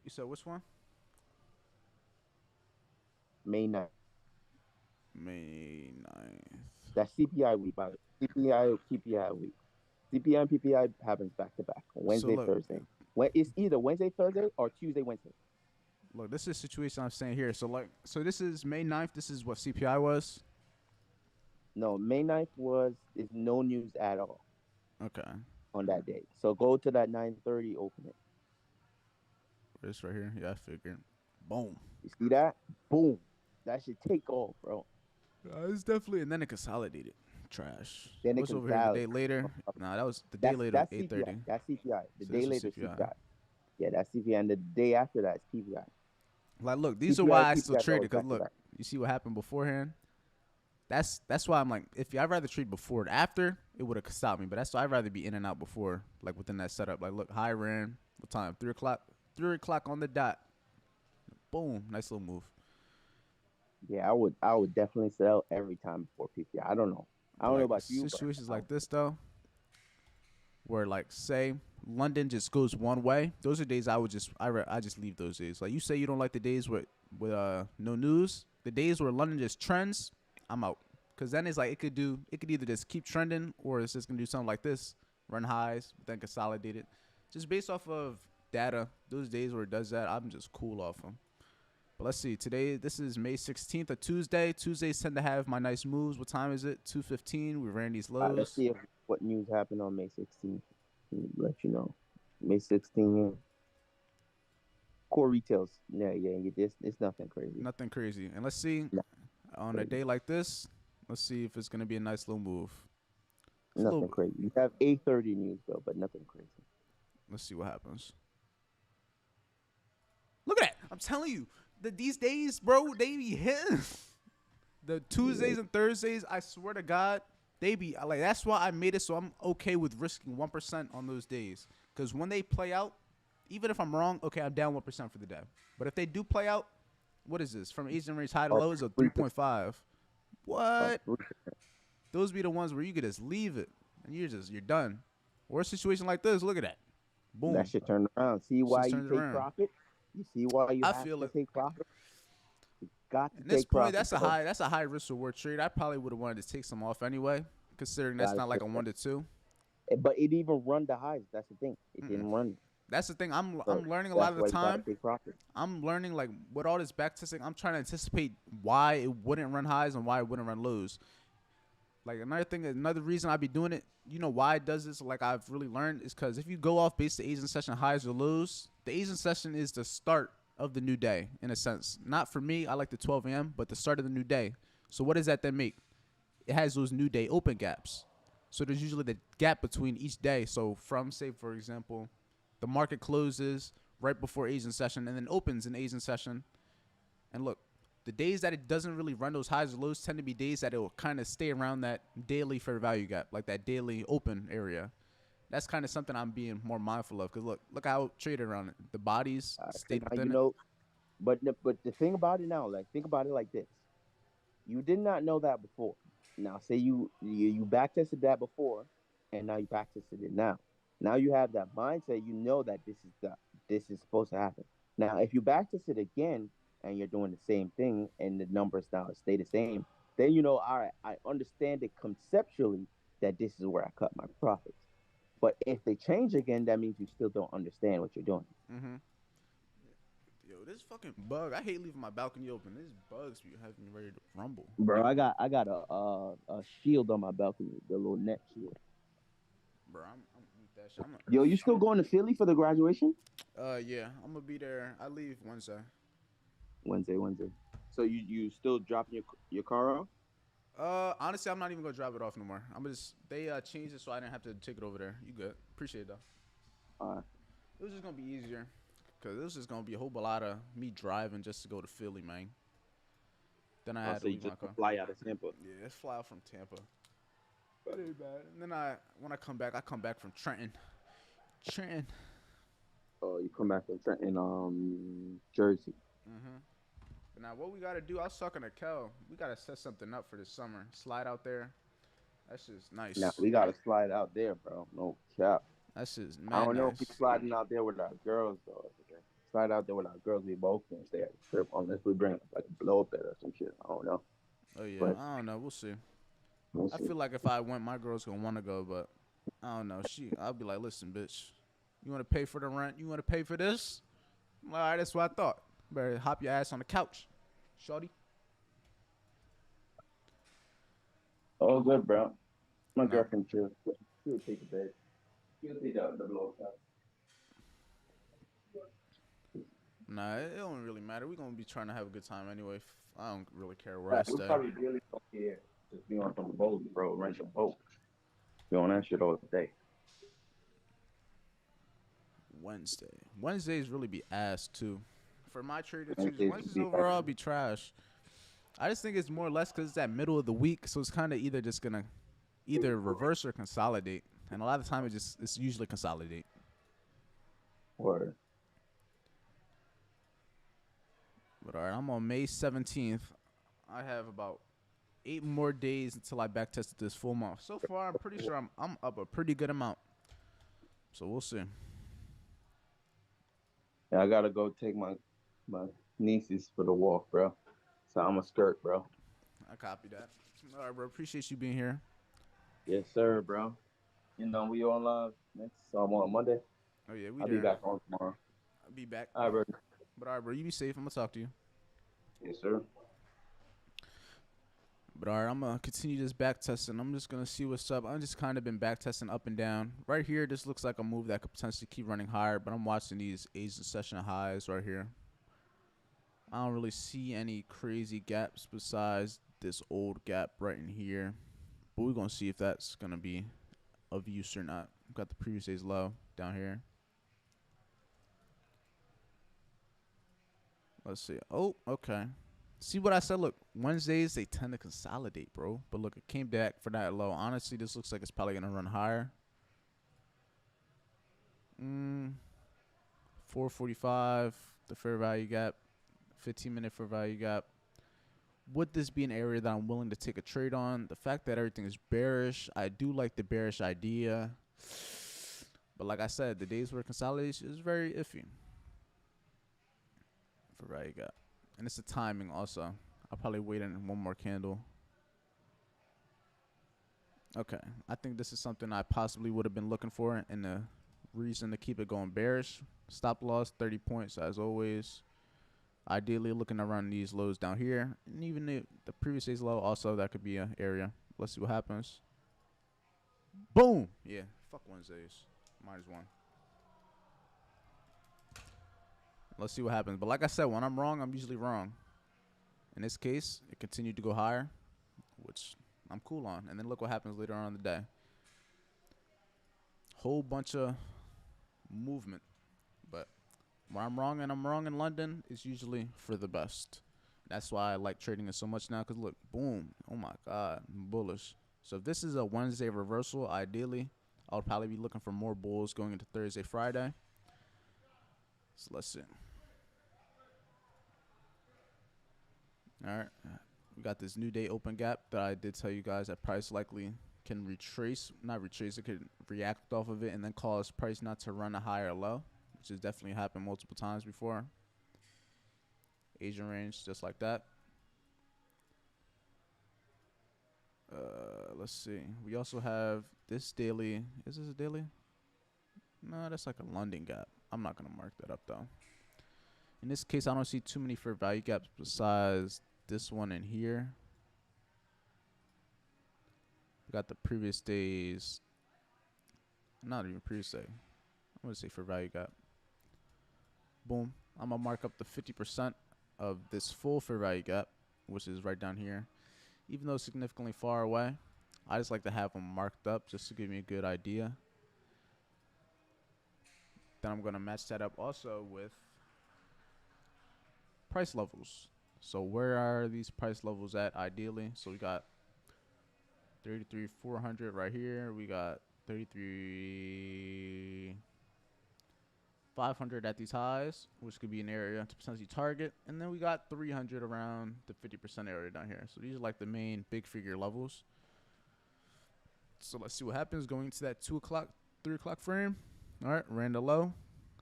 You said which one? May 9th. May 9th. That's CPI week, by the way. CPI PPI week. CPI and PPI happens back to back, So Wednesday, look, Thursday. When it's either Wednesday, Thursday, or Tuesday, Wednesday. this is the situation I'm saying here. So this is May 9th. This is what CPI was. No, May 9th is no news at all Okay. on that day. So go to that 9:30, open it. This right here. Yeah, I figured. Boom. You see that? Boom. That should take off, bro. It's definitely, and then it consolidated. Trash. Then it What's can over here? The day validate. later. Nah, that was the day later. That's CPI. 8:30. That's CPI. The So day this was later CPI. CPI. Yeah, that's CPI, and the day after that is PPI. Like, look, these are CPI why I still PPI is trade always it. Cause back to look, back. you see what happened beforehand. That's why I'm like, if I'd rather trade before it. After it would have stopped me, but that's why I'd rather be in and out before, like within that setup. Like, look, high ran. What time? 3 o'clock. 3 o'clock on the dot. Boom, nice little move. Yeah, I would definitely sell every time before PPI. I don't know. I But don't know like about you, but situations like this though, where like say London just goes one way, those are days I would just I just leave those days. Like you say you don't like the days with no news. The days where London just trends, I'm out. Cause then it's like it could either just keep trending or it's just gonna do something like this, run highs, then consolidate it. Just based off of data, those days where it does that, I'm just cool off them. But let's see. Today, this is May 16th, a Tuesday. Tuesdays tend to have my nice moves. What time is it? 2:15. We ran these let's lows. see if what news happened on May 16th. Let you know. May 16th. Core retails. Yeah. This it's nothing crazy. Nothing crazy. And let's see Nothing on a crazy. day like this. Let's see if it's gonna be a nice little move. It's a little Nothing bit. crazy. You have 8:30 news, bro, but nothing crazy. Let's see what happens. Look at that. I'm telling you, these days, bro, they be hitting. The Yeah. Tuesdays and Thursdays, I swear to God, they be like. That's why I made it so I'm okay with risking 1% on those days. Because when they play out, even if I'm wrong, okay, I'm down 1% for the day. But if they do play out, what is this? From Asian range high to Up low is a 3%. 3.5. Up What? 3%. Those be the ones where you could just leave it and you're done. Or a situation like this, look at that. That Boom. shit turned around. See why Shit's you turned take around. profit? You see why you I have feel to it. take profit? Got to At this take point, profit, bro. that's a high risk reward trade. I probably would have wanted to take some off anyway, considering that's Gotta not like take a that. 1 to 2. But it even run the highs. That's the thing. It Mm-mm. didn't run. That's the thing. So I'm learning a lot that's of the why you gotta time. take profit. I'm learning like with all this back testing. I'm trying to anticipate why it wouldn't run highs and why it wouldn't run lows. Like another reason I be doing it. You know why it does this? Like I've really learned is because if you go off base the Asian session highs or lows, the Asian session is the start of the new day in a sense. Not for me. I like the 12 a.m. but the start of the new day. So what does that then make? It has those new day open gaps. So there's usually the gap between each day. So from say for example, the market closes right before Asian session and then opens in Asian session. And look, the days that it doesn't really run those highs or lows tend to be days that it will kind of stay around that daily fair value gap, like that daily open area. That's kind of something I'm being more mindful of. Cause look how it traded around it. The bodies So stayed now you within it. know. But the thing about it now, like think about it like this: you did not know that before. Now, say you back tested that before, and now you back tested it now. Now you have that mindset. You know that this is supposed to happen. Now, if you back test it again and you're doing the same thing and the numbers now stay the same, then you know, all right, I understand it conceptually that this is where I cut my profits. But if they change again, that means you still don't understand what you're doing. Mm-hmm. Yo, this fucking bug. I hate leaving my balcony open. These bugs be having me ready to rumble. Bro, I got a shield on my balcony, the little net shield. Bro, I'm eat that shit. I'm not, Yo, you still going to Philly for the graduation? yeah, I'm gonna be there. I leave Wednesday. Wednesday. So you still dropping your car off? Honestly, I'm not even gonna drop it off no more. I'm just they changed it so I didn't have to take it over there. You good? Appreciate it though. Uh, It was just gonna be easier, cause it was just gonna be a whole lot of me driving just to go to Philly, man. Then I I'll had to say you leave my just car. fly out of Tampa. Yeah, it's fly out from Tampa. But ain't bad. And then when I come back from Trenton. Trenton. Oh, you come back from Trenton, Jersey. Mm-hmm. But now what we gotta do? I was talking to Kel. We gotta set something up for this summer. Slide out there. That's just Now nice. we gotta slide out there, bro. No cap. That's just I mad don't know if we nice. sliding out there with our girls though. Okay. Slide out there with our girls, we both can stay at the trip unless we bring like a blow up bed or some shit. I don't know, Oh yeah, but I don't know. We'll see. we'll I see. feel like if I went, my girl's gonna wanna go, but I don't know. I'll be like, listen, bitch, you wanna pay for the rent? You wanna pay for this? I'm like, all right, that's what I thought. Better hop your ass on the couch, shorty. Oh, good, bro. My No, girlfriend she'll take the bed. She'll take the blow up. nah, it don't really matter. We gonna be trying to have a good time anyway. I don't really care where I Right, we stay. probably really don't care. Just be on some boats, bro. Rent a boat. Be on that shit all day. Wednesday. Wednesdays really be ass too. For my trader Tuesday, Wednesdays Wednesdays be overall be trash. I just think it's more or less because it's that middle of the week, so it's kind of either just gonna either reverse or consolidate, and a lot of the time it's usually consolidate. Word. But all right, I'm on May 17th. I have about 8 more days until I back tested this full month. So far, I'm pretty sure I'm up a pretty good amount. So we'll see. Yeah, I gotta go take my nieces for the walk, bro. So I'm a skirt, bro. I copy that. All right, bro. Appreciate you being here. Yes, sir, bro. You know we on live next on Monday. Oh yeah, we I'll be there. back on tomorrow. I'll be back. All right, bro. But all right, bro. You be safe. I'm gonna talk to you. Yes, sir. But all right, I'm gonna continue this back testing. I'm just gonna see what's up. I've just kind of been back testing up and down. Right here, this looks like a move that could potentially keep running higher, but I'm watching these Asian session highs right here. I don't really see any crazy gaps besides this old gap right in here. But we're gonna see if that's gonna be of use or not. Got the previous day's low down here. Let's see. Oh, okay. See what I said? Look, Wednesdays, they tend to consolidate, bro. But look, it came back for that low. Honestly, this looks like it's probably going to run higher. 445, the fair value gap, 15-minute fair value gap. Would this be an area that I'm willing to take a trade on? The fact that everything is bearish, I do like the bearish idea. But like I said, the days where consolidation is very iffy. Fair value gap. And it's the timing also. I'll probably wait in one more candle. Okay. I think this is something I possibly would have been looking for, and the reason to keep it going bearish. Stop loss, 30 points as always. Ideally looking to run these lows down here. And even the previous day's low also, that could be an area. Let's see what happens. Boom! Yeah, fuck Wednesdays. Minus one. Let's see what happens. But like I said, when I'm wrong, I'm usually wrong. In this case, it continued to go higher, which I'm cool on. And then look what happens later on in the day. Whole bunch of movement. But when I'm wrong, and I'm wrong in London, it's usually for the best. That's why I like trading it so much now. Because look, boom. Oh my God, I'm bullish. So if this is a Wednesday reversal, ideally, I would probably be looking for more bulls going into Thursday, Friday. So let's see. All right. We got this new day open gap that I did tell you guys that price likely can not retrace, it could react off of it and then cause price not to run a higher low, which has definitely happened multiple times before. Asian range, just like that. Let's see. We also have this daily. Is this a daily? No, that's like a London gap. I'm not going to mark that up, though. In this case, I don't see too many fair value gaps besides this one in here. We got the previous days. Not even previous day. I'm going to say fair value gap. Boom. I'm going to mark up the 50% of this full fair value gap, which is right down here. Even though it's significantly far away, I just like to have them marked up just to give me a good idea. Then I'm going to match that up also with price levels. So where are these price levels at ideally? So we got 33,400 right here. We got 33,500 at these highs, which could be an area to potentially target. And then we got 300 around the 50% area down here. So these are like the main big figure levels. So let's see what happens going to that 2 o'clock, 3 o'clock frame. All right, ran the low,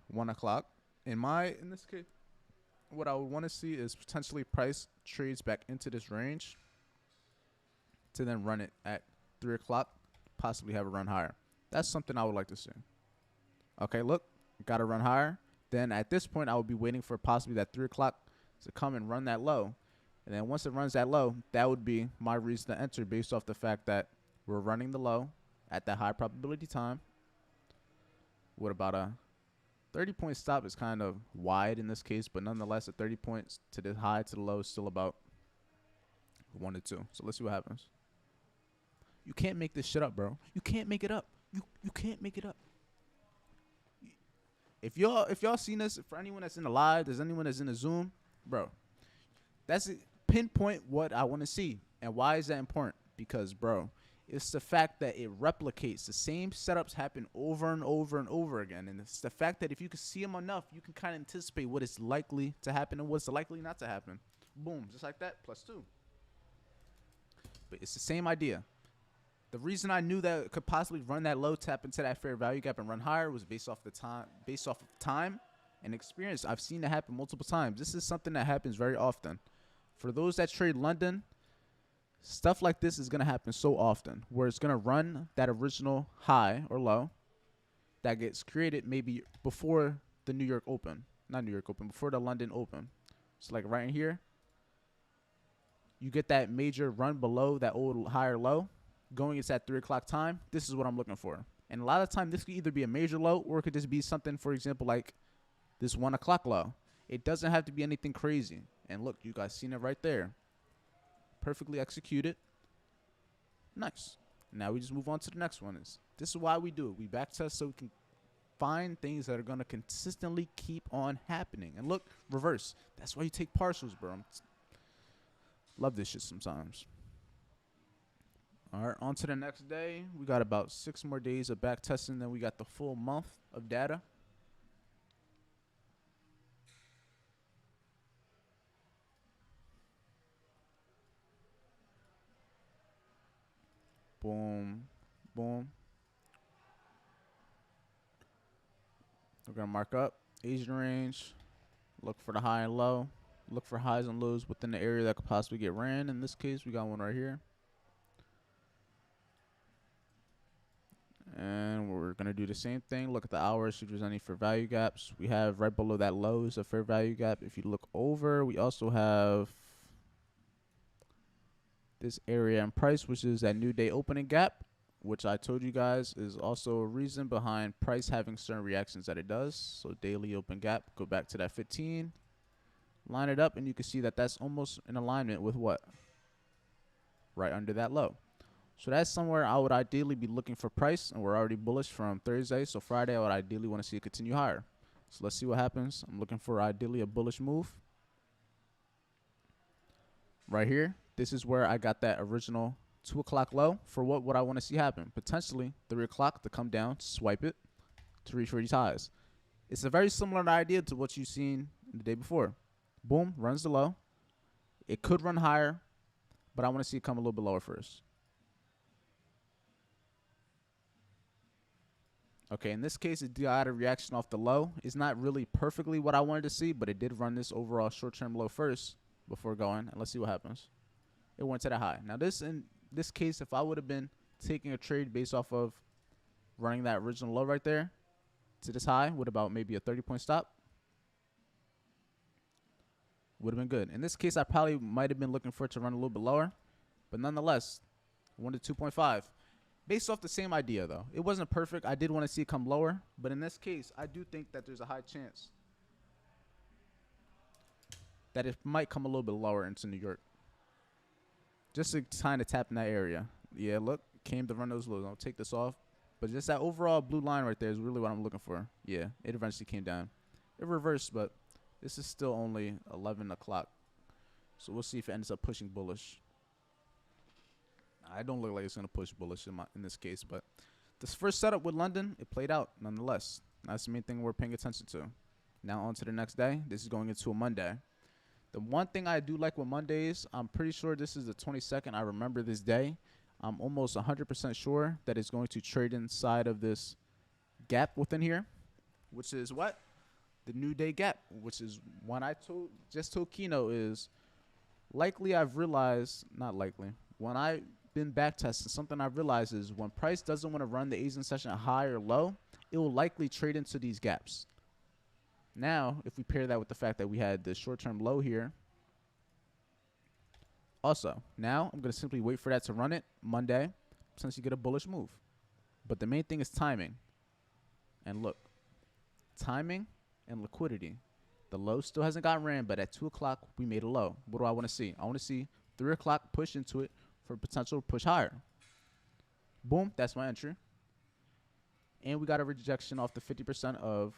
1 o'clock. In this case, what I would want to see is potentially price trades back into this range to then run it at 3 o'clock, possibly have a run higher. That's something I would like to see. Okay, look, got to run higher. Then at this point, I would be waiting for possibly that 3 o'clock to come and run that low. And then once it runs that low, that would be my reason to enter based off the fact that we're running the low at that high probability time. What about a 30-point stop is kind of wide in this case, but nonetheless, a 30 points to the high to the low is still about 1 to 2. So let's see what happens. You can't make this shit up, bro. You can't make it up. You can't make it up. If y'all seen this, for anyone that's in the live, there's anyone that's in the Zoom, bro, that's it. Pinpoint what I want to see. And why is that important? Because, bro, it's the fact that it replicates. The same setups happen over and over and over again. And it's the fact that if you can see them enough, you can kind of anticipate what is likely to happen and what's likely not to happen. Boom, just like that, +2. But it's the same idea. The reason I knew that it could possibly run that low, tap into that fair value gap and run higher was based off of time and experience. I've seen it happen multiple times. This is something that happens very often. For those that trade London, stuff like this is going to happen so often, where it's going to run that original high or low that gets created maybe before the New York Open. Not New York Open, before the London Open. So like right in here, you get that major run below that old higher low, going into that 3 o'clock time, this is what I'm looking for. And a lot of the time, this could either be a major low or it could just be something, for example, like this 1 o'clock low. It doesn't have to be anything crazy. And look, you guys seen it right there. Perfectly executed. Nice. Now we just move on to the next one. This is why we do it. We backtest so we can find things that are going to consistently keep on happening. And look, reverse. That's why you take partials, bro. Love this shit sometimes. All right, on to the next day. We got about 6 more days of backtesting. Then we got the full month of data. Boom, boom. We're going to mark up Asian range. Look for the high and low. Look for highs and lows within the area that could possibly get ran. In this case, we got one right here. And we're going to do the same thing. Look at the hours, see if there's any fair value gaps. We have right below that low is a fair value gap. If you look over, we also have this area and price, which is that new day opening gap, which I told you guys is also a reason behind price having certain reactions that it does. So daily open gap, go back to that 15, line it up, and you can see that that's almost in alignment with what? Right under that low. So that's somewhere I would ideally be looking for price, and we're already bullish from Thursday. So Friday, I would ideally want to see it continue higher. So let's see what happens. I'm looking for ideally a bullish move. Right here, this is where I got that original 2 o'clock low for what I want to see happen. Potentially 3 o'clock to come down, swipe it to reach for these highs. It's a very similar idea to what you've seen the day before. Boom, runs the low. It could run higher, but I want to see it come a little bit lower first. Okay, in this case, it got a reaction off the low. It's not really perfectly what I wanted to see, but it did run this overall short-term low first before going. And let's see what happens. It went to the high. Now, in this case, if I would have been taking a trade based off of running that original low right there to this high with about maybe a 30-point stop, would have been good. In this case, I probably might have been looking for it to run a little bit lower, but nonetheless, 1 to 2.5. Based off the same idea, though. It wasn't perfect. I did want to see it come lower. But in this case, I do think that there's a high chance that it might come a little bit lower into New York. Just to kind of tap in that area. Yeah, look. Came to run those lows. I'll take this off. But just that overall blue line right there is really what I'm looking for. Yeah, it eventually came down. It reversed, but this is still only 11 o'clock. So we'll see if it ends up pushing bullish. I don't look like it's going to push bullish in this case, but this first setup with London, it played out nonetheless. That's the main thing we're paying attention to. Now on to the next day. This is going into a Monday. The one thing I do like with Mondays, I'm pretty sure this is the 22nd. I remember this day. I'm almost 100% sure that it's going to trade inside of this gap within here, which is what? The new day gap, which is one I just told Kino is likely I've realized, not likely, when I been backtesting, something I've realized is when price doesn't want to run the Asian session high or low, it will likely trade into these gaps. Now, if we pair that with the fact that we had the short-term low here, also, now I'm going to simply wait for that to run it Monday, since you get a bullish move. But the main thing is timing. And look, timing and liquidity. The low still hasn't got ran, but at 2 o'clock, we made a low. What do I want to see? I want to see 3 o'clock push into it for potential push higher. Boom, that's my entry. And we got a rejection off the 50% of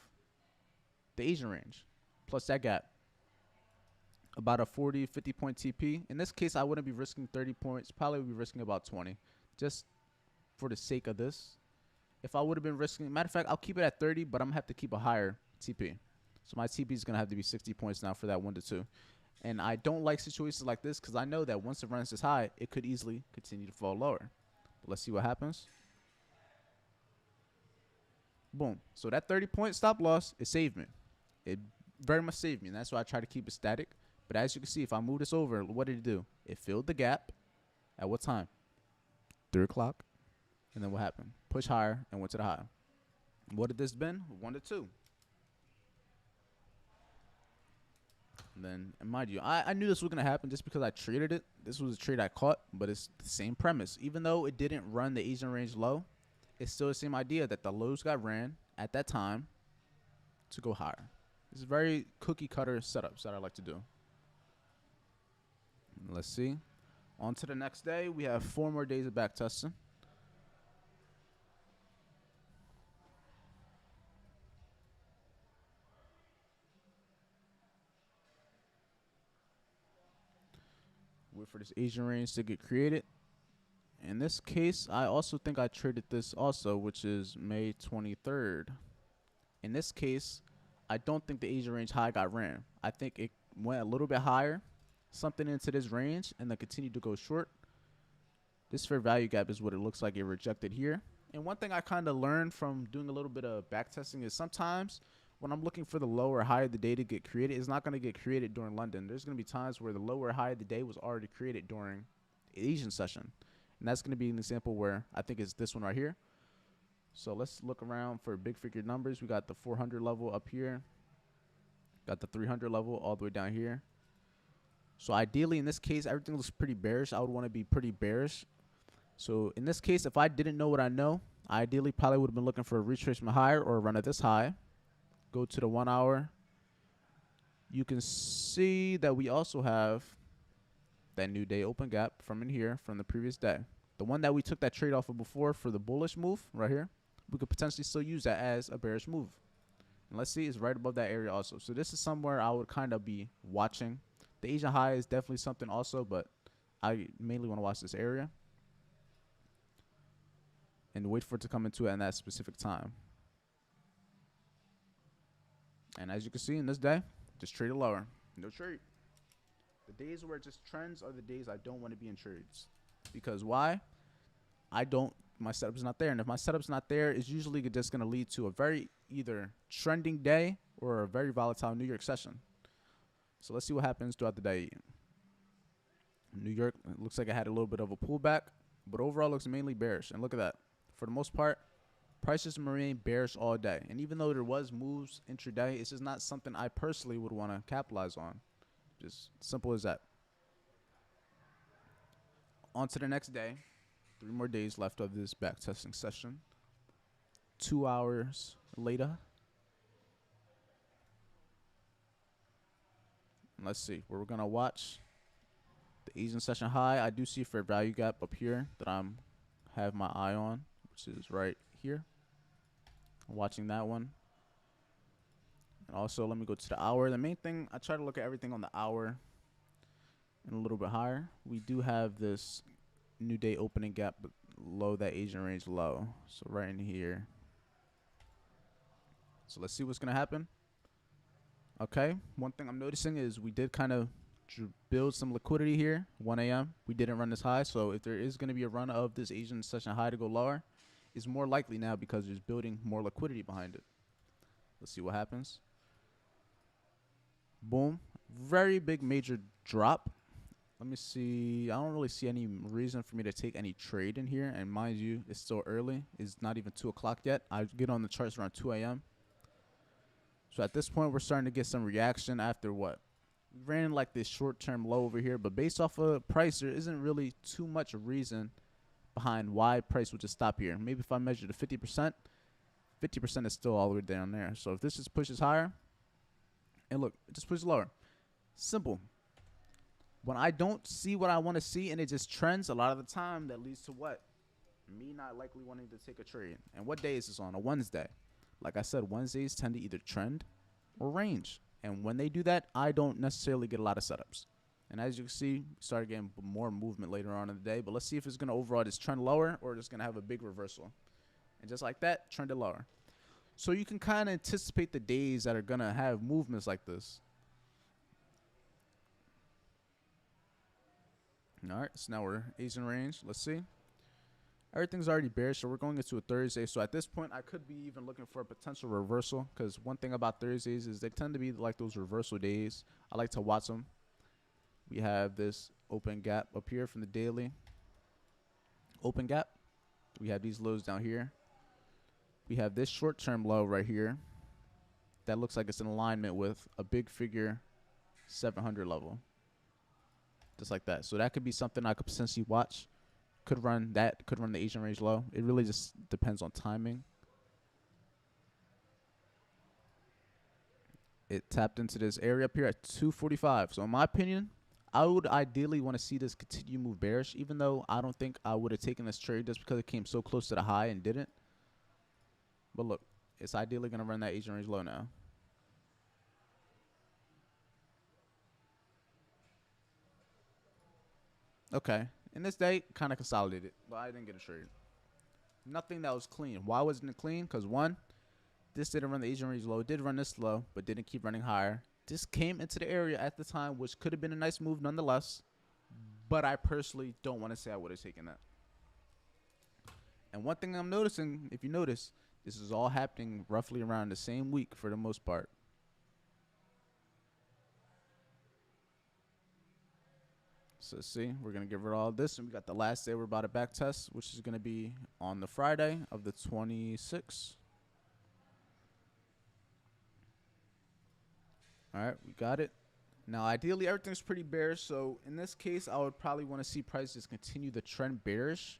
the Asian range, plus that gap. About a 40, 50-point TP. In this case, I wouldn't be risking 30 points. Probably would be risking about 20, just for the sake of this. If I would have been risking, matter of fact, I'll keep it at 30, but I'm going to have to keep a higher TP. So my TP is going to have to be 60 points now for that 1 to 2. And I don't like situations like this because I know that once it runs this high, it could easily continue to fall lower. But let's see what happens. Boom. So that 30-point stop loss, it saved me. It very much saved me. And that's why I try to keep it static. But as you can see, if I move this over, what did it do? It filled the gap. At what time? 3 o'clock. And then what happened? Push higher and went to the high. What had this been? 1 to 2. And then, and mind you, I knew this was going to happen just because I traded it. This was a trade I caught, but it's the same premise. Even though it didn't run the Asian range low, it's still the same idea that the lows got ran at that time to go higher. It's very cookie cutter setups that I like to do. Let's see. On to the next day. We have 4 more days of back testing. Wait for this Asian range to get created. In this case, I also think I traded this also, which is May 23rd. In this case, I don't think the Asian range high got ran. I think it went a little bit higher, something into this range, and then continued to go short. This fair value gap is what it looks like it rejected here. And one thing I kind of learned from doing a little bit of back testing is sometimes when I'm looking for the low or high of the day to get created, it's not going to get created during London. There's going to be times where the low or high of the day was already created during Asian session. And that's going to be an example where I think it's this one right here. So let's look around for big figure numbers. We got the 400 level up here. Got the 300 level all the way down here. So ideally, in this case, everything looks pretty bearish. I would want to be pretty bearish. So in this case, if I didn't know what I know, I ideally probably would have been looking for a retracement higher or a run at this high. Go to the 1 hour. You can see that we also have that new day open gap from in here from the previous day. The one that we took that trade off of before for the bullish move right here, we could potentially still use that as a bearish move. And let's see, it's right above that area also. So this is somewhere I would kind of be watching. The Asian high is definitely something also, but I mainly want to watch this area and wait for it to come into it in that specific time. And as you can see in this day, just trade it lower. No trade. The days where it just trends are the days I don't want to be in trades. Because why? My setup's not there. And if my setup's not there, it's usually just going to lead to a very either trending day or a very volatile New York session. So let's see what happens throughout the day. New York, it looks like it had a little bit of a pullback, but overall looks mainly bearish. And look at that. For the most part, prices remain bearish all day. And even though there was moves intraday, it's just not something I personally would want to capitalize on. Just simple as that. On to the next day. 3 more days left of this back testing session. 2 hours later. And let's see where we're going to watch the Asian session high. I do see a fair value gap up here that I'm have my eye on, which is right here. I'm watching that one. And also, let me go to the hour. The main thing, I try to look at everything on the hour and a little bit higher. We do have this new day opening gap below that Asian range low. So right in here. So let's see what's going to happen. Okay, one thing I'm noticing is we did kind of build some liquidity here, 1 a.m. We didn't run this high, so if there is going to be a run of this Asian session high to go lower, it's more likely now because there's building more liquidity behind it. Let's see what happens. Boom. Very big major drop. Let me see. I don't really see any reason for me to take any trade in here. And mind you, it's still early. It's not even 2 o'clock yet. I get on the charts around 2 a.m. So at this point, we're starting to get some reaction after what? We ran like this short-term low over here. But based off of price, there isn't really too much reason behind why price would just stop here. Maybe if I measure the 50%, 50% is still all the way down there. So if this just pushes higher, and look, it just pushes lower. Simple. When I don't see what I want to see and it just trends, a lot of the time that leads to what? Me not likely wanting to take a trade. And what day is this on? A Wednesday. Like I said, Wednesdays tend to either trend or range. And when they do that, I don't necessarily get a lot of setups. And as you can see, we started getting more movement later on in the day. But let's see if it's going to overall just trend lower or just going to have a big reversal. And just like that, trended lower. So you can kind of anticipate the days that are going to have movements like this. All right, so now we're Asian range. Let's see. Everything's already bearish, so we're going into a Thursday. So at this point, I could be even looking for a potential reversal because one thing about Thursdays is they tend to be like those reversal days. I like to watch them. We have this open gap up here from the daily. Open gap. We have these lows down here. We have this short-term low right here. That looks like it's in alignment with a big figure 700 level. Just like that. So that could be something I could potentially watch. Could run that. Could run the Asian range low. It really just depends on timing. It tapped into this area up here at 245. So in my opinion, I would ideally want to see this continue move bearish, even though I don't think I would have taken this trade just because it came so close to the high and didn't. But look, it's ideally going to run that Asian range low now. Okay. And this day, kind of consolidated, but I didn't get a trade. Nothing that was clean. Why wasn't it clean? Because one, this didn't run the Asian range low. It did run this low, but didn't keep running higher. This came into the area at the time, which could have been a nice move nonetheless. But I personally don't want to say I would have taken that. And one thing I'm noticing, if you notice, this is all happening roughly around the same week for the most part. So see, we're going to give her all this. And we got the last day we're about to back test, which is going to be on the Friday of the 26th. All right, we got it. Now, ideally, everything's pretty bearish. So in this case, I would probably want to see prices continue the trend bearish.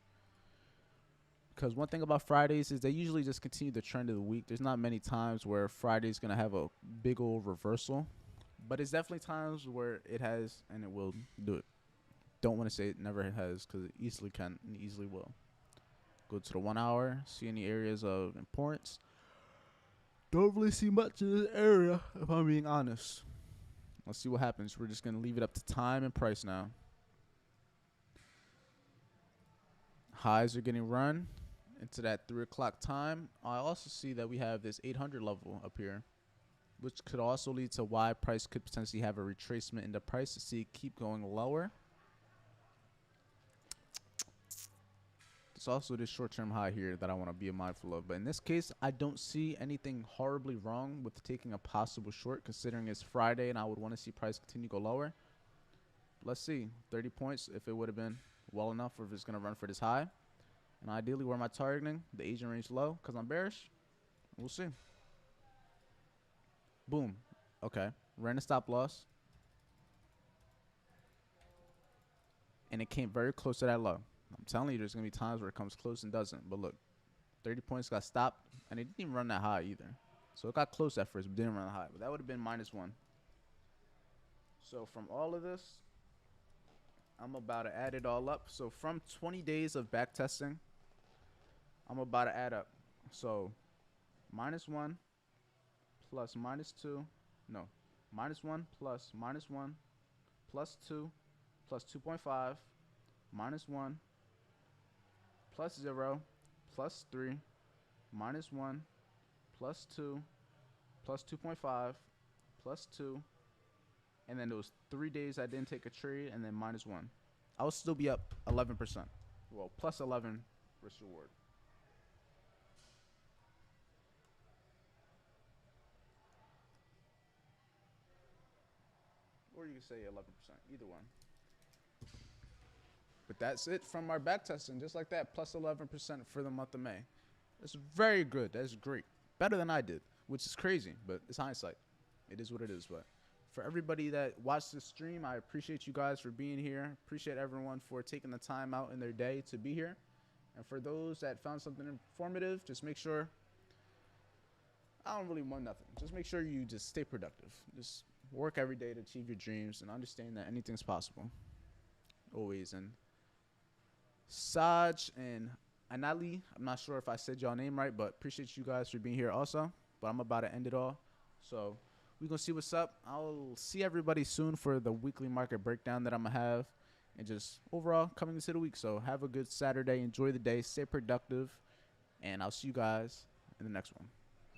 Because one thing about Fridays is they usually just continue the trend of the week. There's not many times where Friday's going to have a big old reversal. But it's definitely times where it has and it will do it. Don't want to say it never has because it easily can and easily will. Go to the 1 hour, see any areas of importance. Don't really see much in this area, if I'm being honest. Let's see what happens. We're just going to leave it up to time and price now. Highs are getting run into that 3 o'clock time. I also see that we have this 800 level up here, which could also lead to why price could potentially have a retracement in the price to see it keep going lower. It's also this short-term high here that I want to be mindful of. But in this case, I don't see anything horribly wrong with taking a possible short, considering it's Friday and I would want to see price continue to go lower. Let's see. 30 points if it would have been well enough or if it's going to run for this high. And ideally, where am I targeting? The Asian range low because I'm bearish. We'll see. Boom. Okay. Ran a stop loss. And it came very close to that low. I'm telling you, there's going to be times where it comes close and doesn't. But look, 30 points got stopped, and it didn't even run that high either. So it got close at first, but didn't run that high. But that would have been -1. So from all of this, I'm about to add it all up. So from 20 days of back testing, I'm about to add up. So -1 plus -2. No, -1 plus -1 plus 2 plus 2.5 -1 plus 0 plus 3 -1 plus 2 plus 2.5 plus 2, and then those 3 days I didn't take a trade, and then -1. I will still be up 11%. Well, plus 11 risk reward. Or you can say 11%, either one. But that's it from our back testing, just like that, plus 11% for the month of May. That's very good. That's great. Better than I did, which is crazy, but it's hindsight. It is what it is. But for everybody that watched this stream, I appreciate you guys for being here. Appreciate everyone for taking the time out in their day to be here. And for those that found something informative, just make sure, I don't really want nothing. Just make sure you just stay productive. Just work every day to achieve your dreams and understand that anything's possible. Always. And Saj and Anali, I'm not sure if I said y'all name right, but appreciate you guys for being here also. But I'm about to end it all. So we're going to see what's up. I'll see everybody soon for the weekly market breakdown that I'm going to have. And just overall coming into the week. So have a good Saturday. Enjoy the day. Stay productive. And I'll see you guys in the next one.